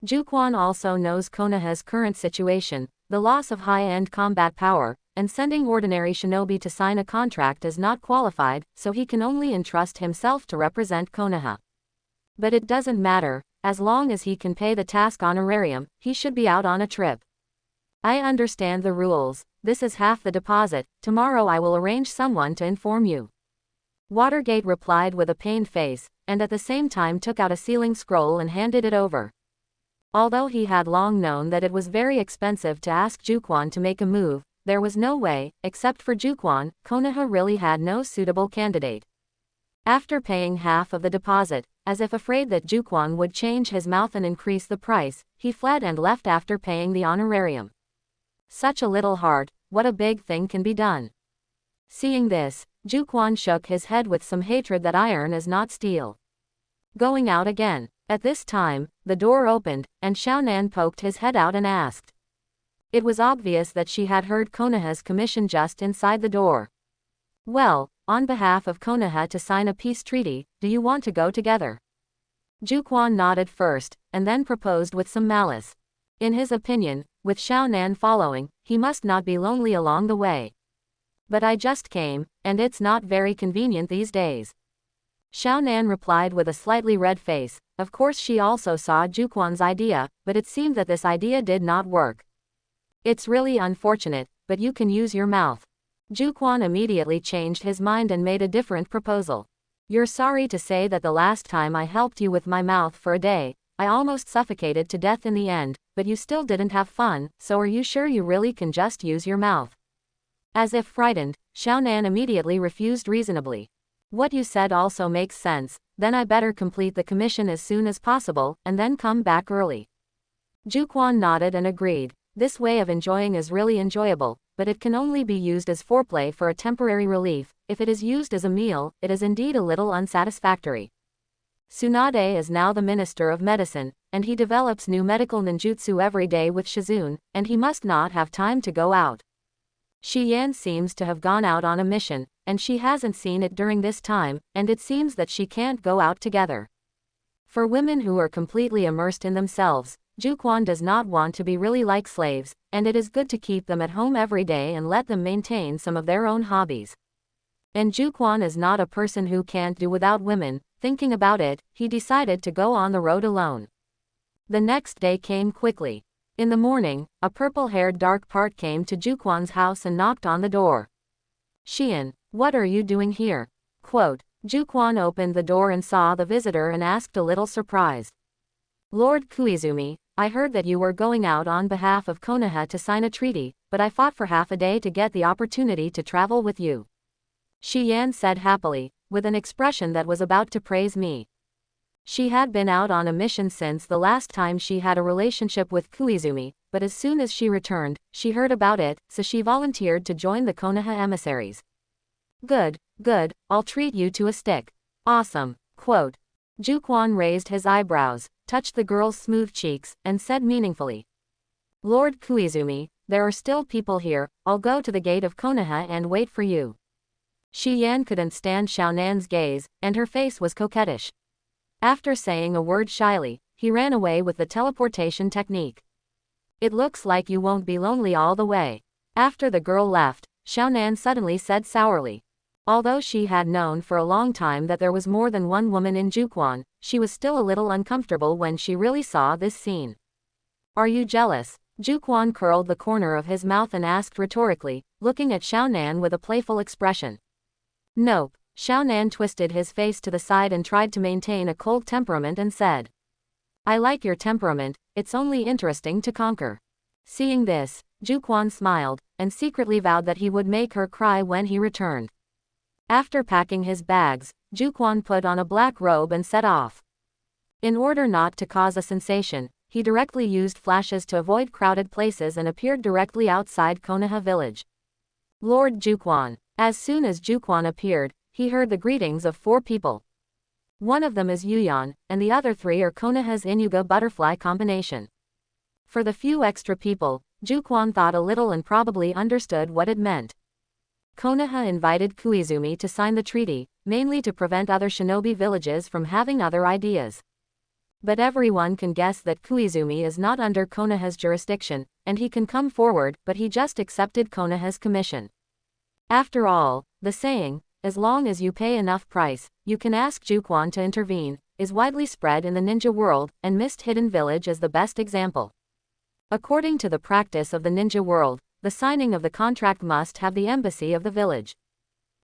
Jukan also knows Konoha's current situation, the loss of high-end combat power, and sending ordinary shinobi to sign a contract is not qualified, so he can only entrust himself to represent Konoha. But it doesn't matter, as long as he can pay the task honorarium, he should be out on a trip. "I understand the rules, this is half the deposit, tomorrow I will arrange someone to inform you." Watergate replied with a pained face, and at the same time took out a sealing scroll and handed it over. Although he had long known that it was very expensive to ask Jukan to make a move, there was no way, except for Jukan, Konoha really had no suitable candidate. After paying half of the deposit, as if afraid that Jukan would change his mouth and increase the price, he fled and left after paying the honorarium. Such a little heart, what a big thing can be done. Seeing this, Jukan shook his head with some hatred that iron is not steel. Going out again. At this time, the door opened, and Shaan poked his head out and asked. It was obvious that she had heard Konoha's commission just inside the door. "Well, on behalf of Konoha to sign a peace treaty, do you want to go together?" Jukan nodded first, and then proposed with some malice. In his opinion, with Shaan following, he must not be lonely along the way. "But I just came, and it's not very convenient these days." Shaan replied with a slightly red face. Of course she also saw Jukan's idea, but it seemed that this idea did not work. "It's really unfortunate, but you can use your mouth." Jukan immediately changed his mind and made a different proposal. "You're sorry to say that the last time I helped you with my mouth for a day, I almost suffocated to death in the end, but you still didn't have fun, so are you sure you really can just use your mouth?" As if frightened, Shaan immediately refused reasonably. "What you said also makes sense, then I better complete the commission as soon as possible, and then come back early." Jukan nodded and agreed. This way of enjoying is really enjoyable, but it can only be used as foreplay for a temporary relief. If it is used as a meal, it is indeed a little unsatisfactory. Tsunade is now the Minister of Medicine, and he develops new medical ninjutsu every day with Shizune, and he must not have time to go out. Shien seems to have gone out on a mission, and she hasn't seen it during this time, and it seems that she can't go out together. For women who are completely immersed in themselves, Jukan does not want to be really like slaves, and it is good to keep them at home every day and let them maintain some of their own hobbies. And Jukan is not a person who can't do without women. Thinking about it, he decided to go on the road alone. The next day came quickly. In the morning, a purple-haired dark part came to Jukan's house and knocked on the door. "Shien, what are you doing here?" Quote. Jukan opened the door and saw the visitor and asked a little surprised. "Lord Koizumi, I heard that you were going out on behalf of Konoha to sign a treaty, but I fought for half a day to get the opportunity to travel with you," Shien said happily, with an expression that was about to praise me. She had been out on a mission since the last time she had a relationship with Koizumi, but as soon as she returned, she heard about it, so she volunteered to join the Konoha emissaries. Good, I'll treat you to a stick." "Awesome." Quote. Jukan raised his eyebrows, touched the girl's smooth cheeks, and said meaningfully, "Lord Koizumi, there are still people here, I'll go to the gate of Konoha and wait for you." Shien couldn't stand Shaonan's gaze, and her face was coquettish. After saying a word shyly, he ran away with the teleportation technique. "It looks like you won't be lonely all the way." After the girl left, Shaonan suddenly said sourly. Although she had known for a long time that there was more than one woman in Jukan, she was still a little uncomfortable when she really saw this scene. "Are you jealous?" Jukan curled the corner of his mouth and asked rhetorically, looking at Shaonan with a playful expression. "Nope." Shaonan twisted his face to the side and tried to maintain a cold temperament and said, I like your temperament, it's only interesting to conquer. Seeing this, Jukan smiled, and secretly vowed that he would make her cry when he returned. After packing his bags, Jukan put on a black robe and set off. In order not to cause a sensation, he directly used flashes to avoid crowded places and appeared directly outside Konoha village. Lord Jukan. As soon as Jukan appeared, he heard the greetings of 4 people. One of them is Yuyan, and the other 3 are Konoha's Inuga butterfly combination. For the few extra people, Jukan thought a little and probably understood what it meant. Konoha invited Koizumi to sign the treaty, mainly to prevent other shinobi villages from having other ideas. But everyone can guess that Koizumi is not under Konoha's jurisdiction, and he can come forward, but he just accepted Konoha's commission. After all, the saying, as long as you pay enough price, you can ask Jukan to intervene, is widely spread in the ninja world, and Mist Hidden Village is the best example. According to the practice of the ninja world, the signing of the contract must have the embassy of the village.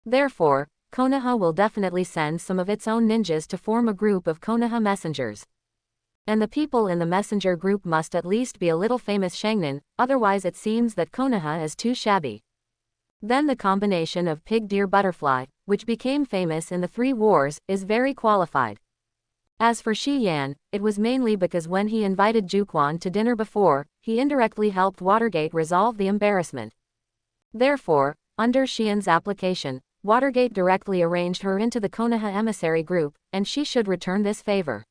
Therefore, Konoha will definitely send some of its own ninjas to form a group of Konoha messengers. And the people in the messenger group must at least be a little famous shonen, otherwise it seems that Konoha is too shabby. Then the combination of pig deer butterfly, which became famous in the 3 wars, is very qualified. As for Shien, it was mainly because when he invited Jukan to dinner before, he indirectly helped Watergate resolve the embarrassment. Therefore, under Shien's application, Watergate directly arranged her into the Konoha emissary group, and she should return this favor.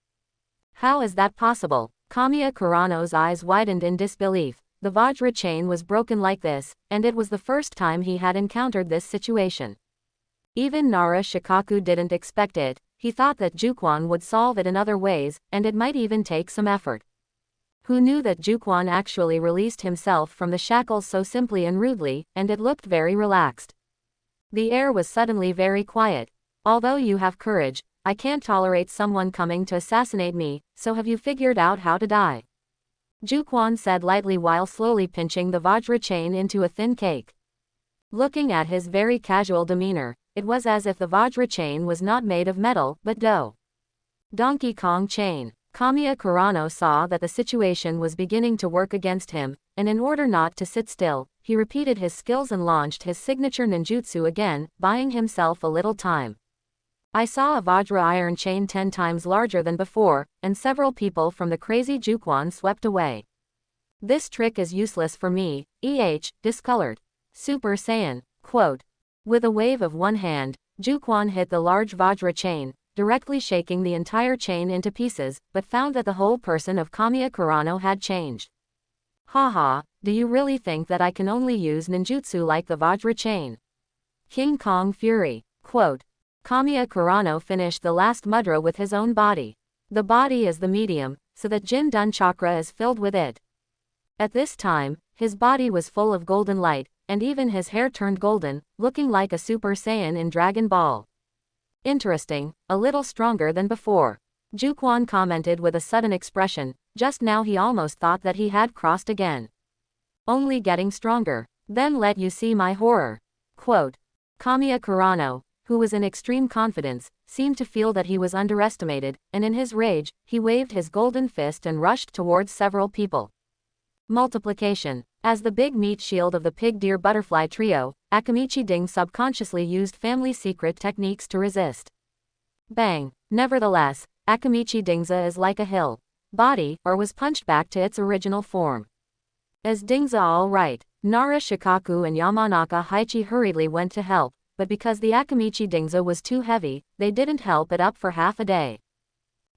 How is that possible? Kamia Kurano's eyes widened in disbelief. The Vajra chain was broken like this, and it was the first time he had encountered this situation. Even Nara Shikaku didn't expect it. He thought that Jukan would solve it in other ways, and it might even take some effort. Who knew that Jukan actually released himself from the shackles so simply and rudely, and it looked very relaxed. The air was suddenly very quiet. Although you have courage, I can't tolerate someone coming to assassinate me, so have you figured out how to die? Jukan said lightly while slowly pinching the Vajra chain into a thin cake. Looking at his very casual demeanor, it was as if the Vajra chain was not made of metal, but dough. Donkey Kong chain. Kamia Kurano saw that the situation was beginning to work against him, and in order not to sit still, he repeated his skills and launched his signature ninjutsu again, buying himself a little time. I saw a Vajra iron chain 10 times larger than before, and several people from the crazy Jukan swept away. This trick is useless for me, discolored. Super Saiyan. Quote. With a wave of one hand, Jukan hit the large Vajra chain, directly shaking the entire chain into pieces, but found that the whole person of Kamia Kurano had changed. Haha, do you really think that I can only use ninjutsu like the Vajra chain? King Kong Fury. Quote. Kamia Kurano finished the last mudra with his own body. The body is the medium, so that Jin Dun chakra is filled with it. At this time, his body was full of golden light, and even his hair turned golden, looking like a Super Saiyan in Dragon Ball. Interesting, a little stronger than before. Jukan commented with a sudden expression. Just now he almost thought that he had crossed again. Only getting stronger. Then let you see my horror. Quote. Kamia Kurano, who was in extreme confidence, seemed to feel that he was underestimated, and in his rage, he waved his golden fist and rushed towards several people. Multiplication. As the big meat shield of the pig deer butterfly trio, Akamichi Ding subconsciously used family secret techniques to resist. Bang. Nevertheless, Akamichi Dingza is like a hill. Body, or was punched back to its original form. Is Dingza all right? Nara Shikaku and Yamanaka Haichi hurriedly went to help, but because the Akamichi Dingza was too heavy, they didn't help it up for half a day.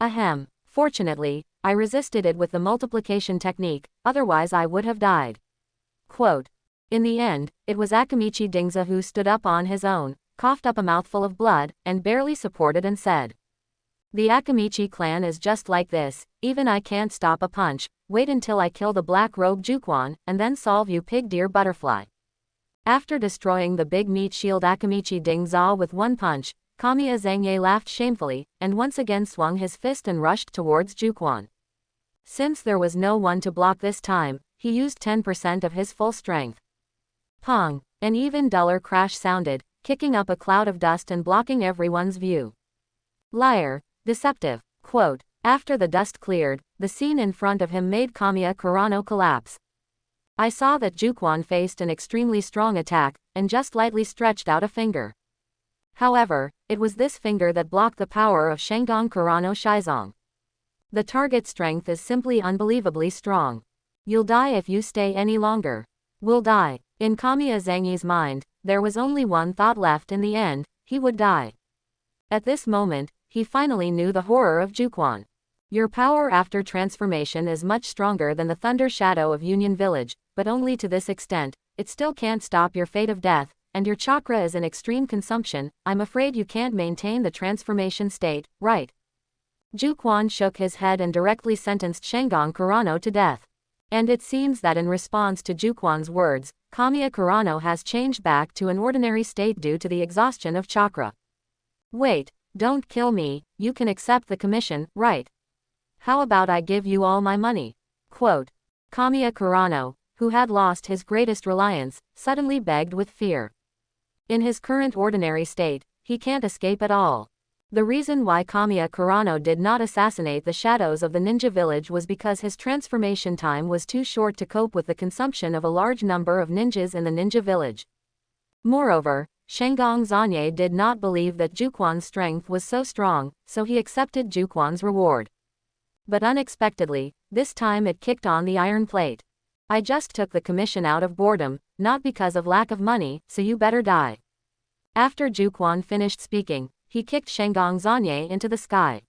Ahem. Fortunately, I resisted it with the multiplication technique, otherwise I would have died. Quote. In the end, it was Akamichi Dingza who stood up on his own, coughed up a mouthful of blood, and barely supported and said. The Akamichi clan is just like this, even I can't stop a punch, wait until I kill the black robe Jukan, and then solve you pig deer butterfly. After destroying the big meat shield Akamichi Dingza with one punch, Kamiya Zangye laughed shamefully, and once again swung his fist and rushed towards Jukan. Since there was no one to block this time, he used 10% of his full strength. Pong! An even duller crash sounded, kicking up a cloud of dust and blocking everyone's view. Liar. Deceptive. Quote. After the dust cleared, the scene in front of him made Kamia Kurano collapse. I saw that Jukan faced an extremely strong attack, and just lightly stretched out a finger. However, it was this finger that blocked the power of Shengon Kurano Shizong. The target strength is simply unbelievably strong. You'll die if you stay any longer. Will die. In Kamiya Zangi's mind, there was only one thought left in the end, he would die. At this moment, he finally knew the horror of Jukan. Your power after transformation is much stronger than the thunder shadow of Union Village, but only to this extent. It still can't stop your fate of death, and your chakra is in extreme consumption. I'm afraid you can't maintain the transformation state, right? Jukan shook his head and directly sentenced Shengon Kurano to death. And it seems that in response to Jukan's words, Kamiya Kurano has changed back to an ordinary state due to the exhaustion of chakra. Wait, don't kill me, you can accept the commission, right? How about I give you all my money? Quote. Kamiya Kurano, who had lost his greatest reliance, suddenly begged with fear. In his current ordinary state, he can't escape at all. The reason why Kamiya Kurano did not assassinate the shadows of the ninja village was because his transformation time was too short to cope with the consumption of a large number of ninjas in the ninja village. Moreover, Shengon Zanye did not believe that Jukan's strength was so strong, so he accepted Jukan's reward. But unexpectedly, this time it kicked on the iron plate. I just took the commission out of boredom, not because of lack of money, so you better die. After Jukan finished speaking, he kicked Shengon Zanye into the sky.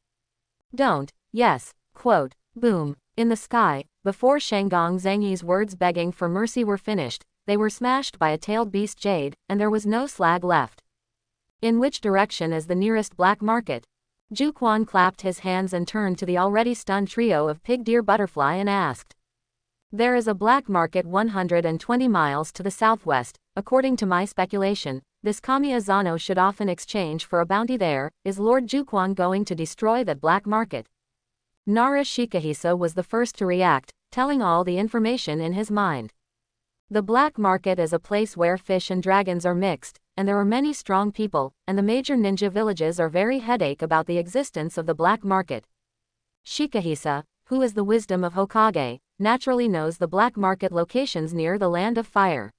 Don't, yes, quote, boom, in the sky, before Shengon Zangi's words begging for mercy were finished, they were smashed by a tailed beast jade, and there was no slag left. In which direction is the nearest black market? Jukan clapped his hands and turned to the already stunned trio of pig deer butterfly and asked. There is a black market 120 miles to the southwest, according to my speculation. This Kamiya Zano should often exchange for a bounty there. Is Lord Jukan going to destroy that black market? Nara Shikahisa was the first to react, telling all the information in his mind. The black market is a place where fish and dragons are mixed, and there are many strong people, and the major ninja villages are very headache about the existence of the black market. Shikahisa, who is the wisdom of Hokage, naturally knows the black market locations near the Land of Fire.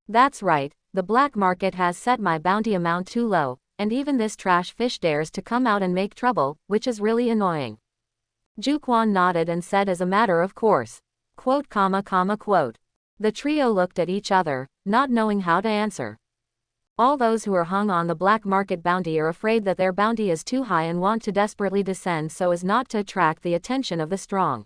That's right, the black market has set my bounty amount too low, and even this trash fish dares to come out and make trouble, which is really annoying. Jukan nodded and said as a matter of course. Quote, quote. The trio looked at each other, not knowing how to answer. All those who are hung on the black market bounty are afraid that their bounty is too high and want to desperately descend so as not to attract the attention of the strong.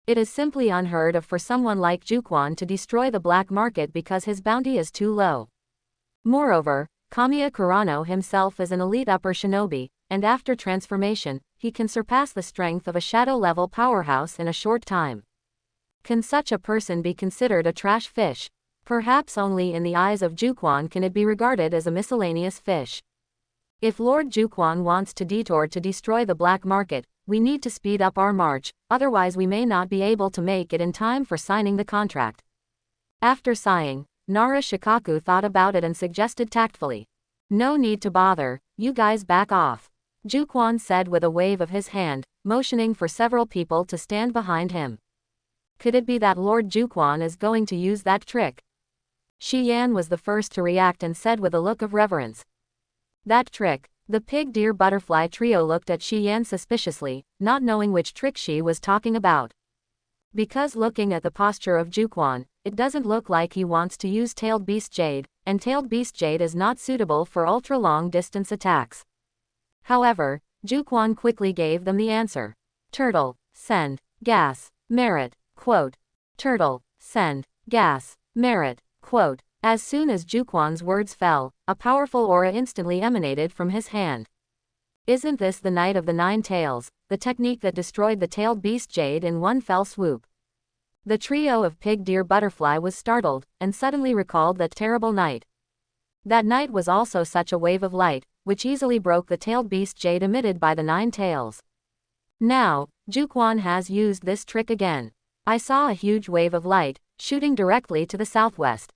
It is simply unheard of for someone like Jukan to destroy the black market because his bounty is too low. Moreover, Kamiya Kurano himself is an elite upper shinobi, and after transformation, he can surpass the strength of a shadow-level powerhouse in a short time. Can such a person be considered a trash fish? Perhaps only in the eyes of Jukan can it be regarded as a miscellaneous fish. If Lord Jukan wants to detour to destroy the black market, we need to speed up our march, otherwise we may not be able to make it in time for signing the contract. After sighing, Nara Shikaku thought about it and suggested tactfully. No need to bother, you guys back off. Jukan said with a wave of his hand, motioning for several people to stand behind him. Could it be that Lord Jukan is going to use that trick? Shien was the first to react and said with a look of reverence. That trick. The pig deer butterfly trio looked at Shien suspiciously, not knowing which trick she was talking about. Because looking at the posture of Jukan, it doesn't look like he wants to use tailed beast jade, and tailed beast jade is not suitable for ultra-long distance attacks. However, Jukan quickly gave them the answer. Turtle, send, gas, merit, quote. Turtle, send, gas, merit, quote. As soon as Jukan's words fell, a powerful aura instantly emanated from his hand. Isn't this the Night of the Nine Tails, the technique that destroyed the tailed beast jade in one fell swoop? The trio of pig deer butterfly was startled, and suddenly recalled that terrible night. That night was also such a wave of light, which easily broke the tailed beast jade emitted by the nine tails. Now, Jukan has used this trick again. I saw a huge wave of light, shooting directly to the southwest.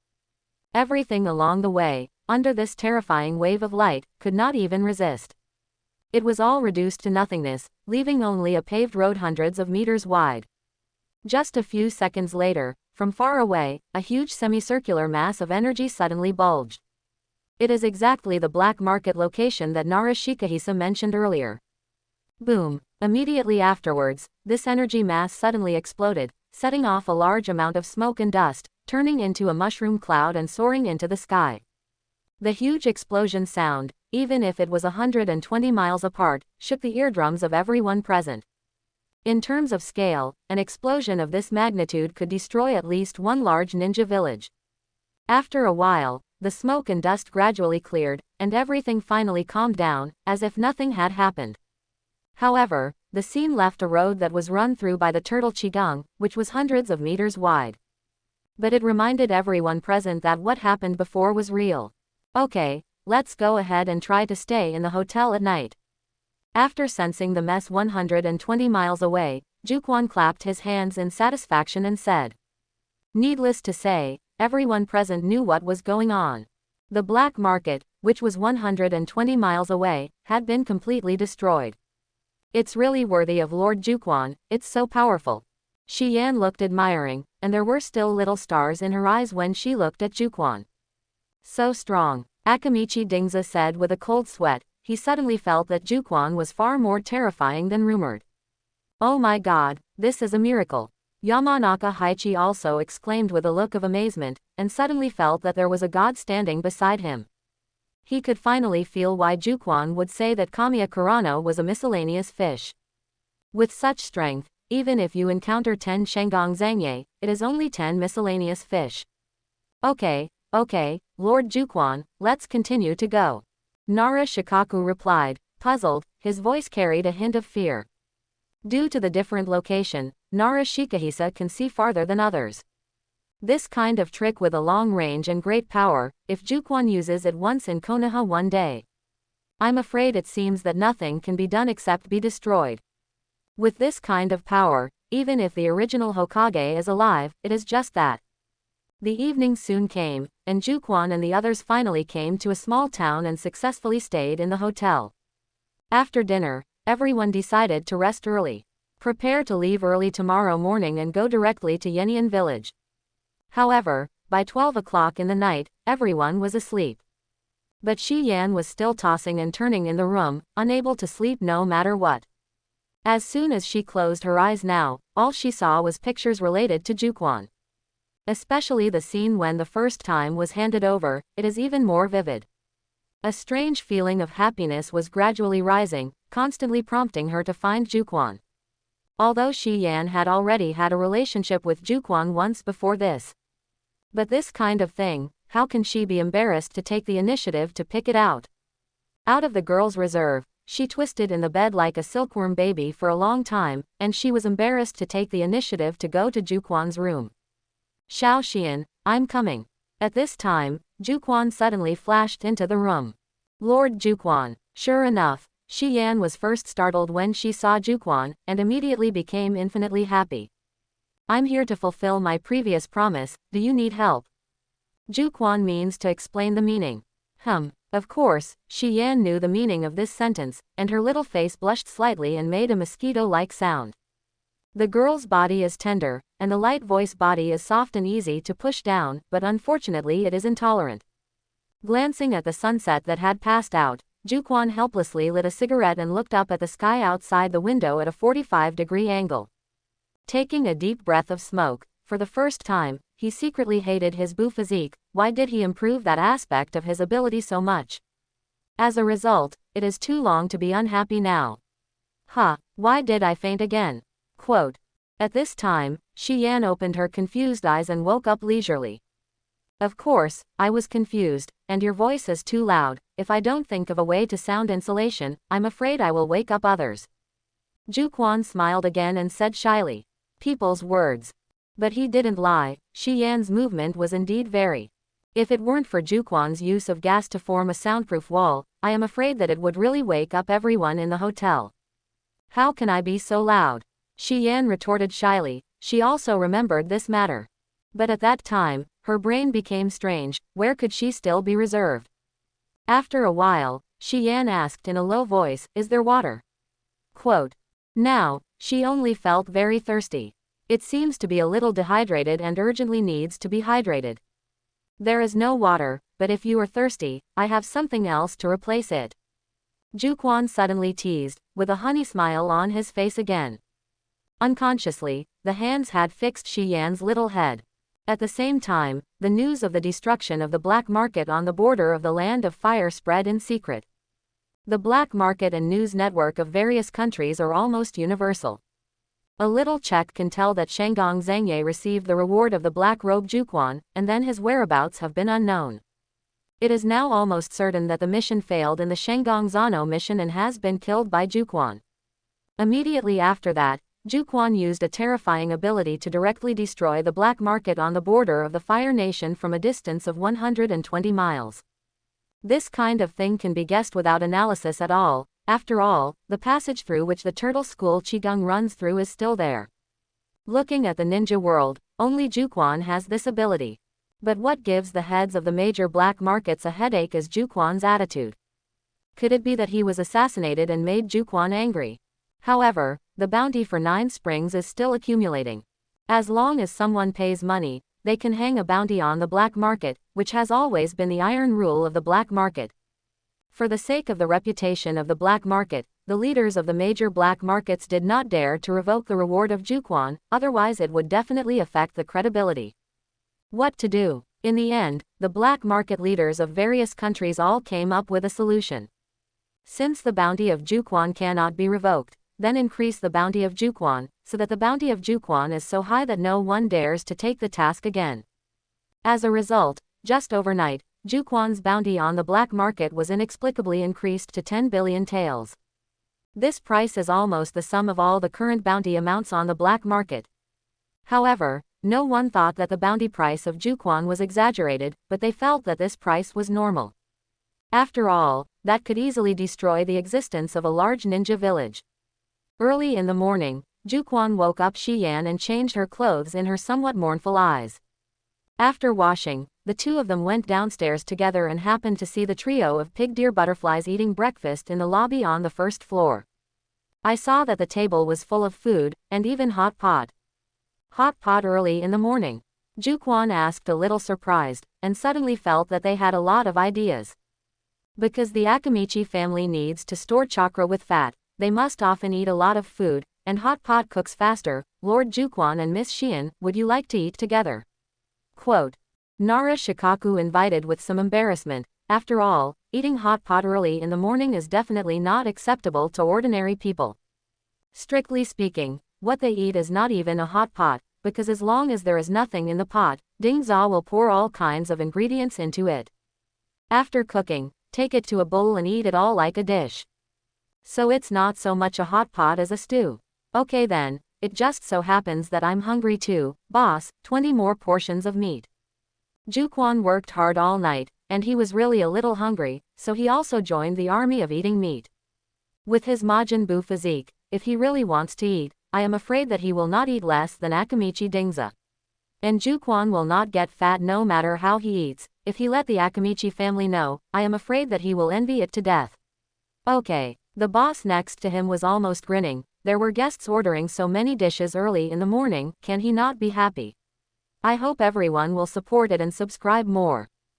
Everything along the way, under this terrifying wave of light, could not even resist. It was all reduced to nothingness, leaving only a paved road hundreds of meters wide. Just a few seconds later, from far away, a huge semicircular mass of energy suddenly bulged. It is exactly the black market location that Shikahisa mentioned earlier. Boom! Immediately afterwards, this energy mass suddenly exploded, setting off a large amount of smoke and dust, turning into a mushroom cloud and soaring into the sky. The huge explosion sound, even if it was 120 miles apart, shook the eardrums of everyone present. In terms of scale, an explosion of this magnitude could destroy at least one large ninja village. After a while, the smoke and dust gradually cleared, and everything finally calmed down, as if nothing had happened. However, the scene left a road that was run through by the turtle Qigong, which was hundreds of meters wide. But it reminded everyone present that what happened before was real. Okay, let's go ahead and try to stay in the hotel at night. After sensing the mess 120 miles away, Jukan clapped his hands in satisfaction and said. Needless to say, everyone present knew what was going on. The black market, which was 120 miles away, had been completely destroyed. It's really worthy of Lord Jukan, it's so powerful. Shien looked admiring, and there were still little stars in her eyes when she looked at Jukan. So strong, Akamichi Dingza said with a cold sweat. He suddenly felt that Jukan was far more terrifying than rumored. Oh my god, this is a miracle. Yamanaka Haichi also exclaimed with a look of amazement, and suddenly felt that there was a god standing beside him. He could finally feel why Jukan would say that Kamiya Kurano was a miscellaneous fish. With such strength, even if you encounter 10 Shengang Zangye, it is only 10 miscellaneous fish. Okay, Lord Jukan, let's continue to go. Nara Shikaku replied, puzzled, his voice carried a hint of fear. Due to the different location, Nara Shikahisa can see farther than others. This kind of trick with a long range and great power, if Jukan uses it once in Konoha one day. I'm afraid it seems that nothing can be done except be destroyed. With this kind of power, even if the original Hokage is alive, it is just that. The evening soon came, and Jukan and the others finally came to a small town and successfully stayed in the hotel. After dinner, everyone decided to rest early. Prepare to leave early tomorrow morning and go directly to Yenian village. However, by 12 o'clock in the night, everyone was asleep. But Shien was still tossing and turning in the room, unable to sleep no matter what. As soon as she closed her eyes now, all she saw was pictures related to Jukan. Especially the scene when the first time was handed over, it is even more vivid. A strange feeling of happiness was gradually rising, constantly prompting her to find Jukan. Although Shien had already had a relationship with Jukan once before this. But this kind of thing, how can she be embarrassed to take the initiative to pick it out? Out of the girl's reserve, she twisted in the bed like a silkworm baby for a long time, and she was embarrassed to take the initiative to go to Jukan's room. Xiao Xian, I'm coming. At this time, Jukan suddenly flashed into the room. Lord Jukan. Sure enough, Shien was first startled when she saw Jukan, and immediately became infinitely happy. I'm here to fulfill my previous promise, do you need help? Jukan means to explain the meaning. Of course, Shien knew the meaning of this sentence, and her little face blushed slightly and made a mosquito-like sound. The girl's body is tender, and the light voice body is soft and easy to push down, but unfortunately it is intolerant. Glancing at the sunset that had passed out, Jukan helplessly lit a cigarette and looked up at the sky outside the window at a 45-degree angle. Taking a deep breath of smoke, for the first time, he secretly hated his Buu physique. Why did he improve that aspect of his ability so much? As a result, it is too long to be unhappy now. Why did I faint again? Quote. At this time, Shien opened her confused eyes and woke up leisurely. Of course, I was confused, and your voice is too loud. If I don't think of a way to sound insulation, I'm afraid I will wake up others. Jukan smiled again and said shyly. People's words. But he didn't lie, Shien's movement was indeed very. If it weren't for Jukan's use of gas to form a soundproof wall, I am afraid that it would really wake up everyone in the hotel. How can I be so loud? Shien retorted shyly. She also remembered this matter. But at that time, her brain became strange. Where could she still be reserved? After a while, Shien asked in a low voice, is there water? Quote. Now, she only felt very thirsty. It seems to be a little dehydrated and urgently needs to be hydrated. There is no water, but if you are thirsty, I have something else to replace it. Jukan suddenly teased, with a honey smile on his face again. Unconsciously, the hands had fixed Shien's little head. At the same time, the news of the destruction of the black market on the border of the Land of Fire spread in secret. The black market and news network of various countries are almost universal. A little check can tell that Shenggong Zhengye received the reward of the black robe Jukan, and then his whereabouts have been unknown. It is now almost certain that the mission failed in the Shenggong Zano mission and has been killed by Jukan. Immediately after that, Jukan used a terrifying ability to directly destroy the black market on the border of the Fire Nation from a distance of 120 miles. This kind of thing can be guessed without analysis at all. After all, the passage through which the Turtle School Qigong runs through is still there. Looking at the ninja world, only Jukan has this ability. But what gives the heads of the major black markets a headache is Jukan's attitude. Could it be that he was assassinated and made Jukan angry? However, the bounty for 9 springs is still accumulating. As long as someone pays money, they can hang a bounty on the black market, which has always been the iron rule of the black market. For the sake of the reputation of the black market, the leaders of the major black markets did not dare to revoke the reward of Jukan, otherwise it would definitely affect the credibility. What to do? In the end, the black market leaders of various countries all came up with a solution. Since the bounty of Jukan cannot be revoked, then increase the bounty of Jukan, so that the bounty of Jukan is so high that no one dares to take the task again. As a result, just overnight, Jukan's bounty on the black market was inexplicably increased to 10 billion taels. This price is almost the sum of all the current bounty amounts on the black market. However, no one thought that the bounty price of Jukan was exaggerated, but they felt that this price was normal. After all, that could easily destroy the existence of a large ninja village. Early in the morning, Jukan woke up Shien and changed her clothes in her somewhat mournful eyes. After washing, the two of them went downstairs together and happened to see the trio of pig deer butterflies eating breakfast in the lobby on the first floor. I saw that the table was full of food, and even hot pot. Hot pot early in the morning? Jukan asked, a little surprised, and suddenly felt that they had a lot of ideas. Because the Akamichi family needs to store chakra with fat, they must often eat a lot of food, and hot pot cooks faster. Lord Jukan and Miss Shien, would you like to eat together? Quote. Nara Shikaku invited with some embarrassment. After all, eating hot pot early in the morning is definitely not acceptable to ordinary people. Strictly speaking, what they eat is not even a hot pot, because as long as there is nothing in the pot, Ding Za will pour all kinds of ingredients into it. After cooking, take it to a bowl and eat it all like a dish. So it's not so much a hot pot as a stew. Okay then, it just so happens that I'm hungry too, boss, 20 more portions of meat. Jukan worked hard all night, and he was really a little hungry, so he also joined the army of eating meat. With his Majin Buu physique, if he really wants to eat, I am afraid that he will not eat less than Akamichi Dingza. And Jukan will not get fat no matter how he eats. If he let the Akamichi family know, I am afraid that he will envy it to death. Okay. The boss next to him was almost grinning. There were guests ordering so many dishes early in the morning, can he not be happy? I hope everyone will support it and subscribe more.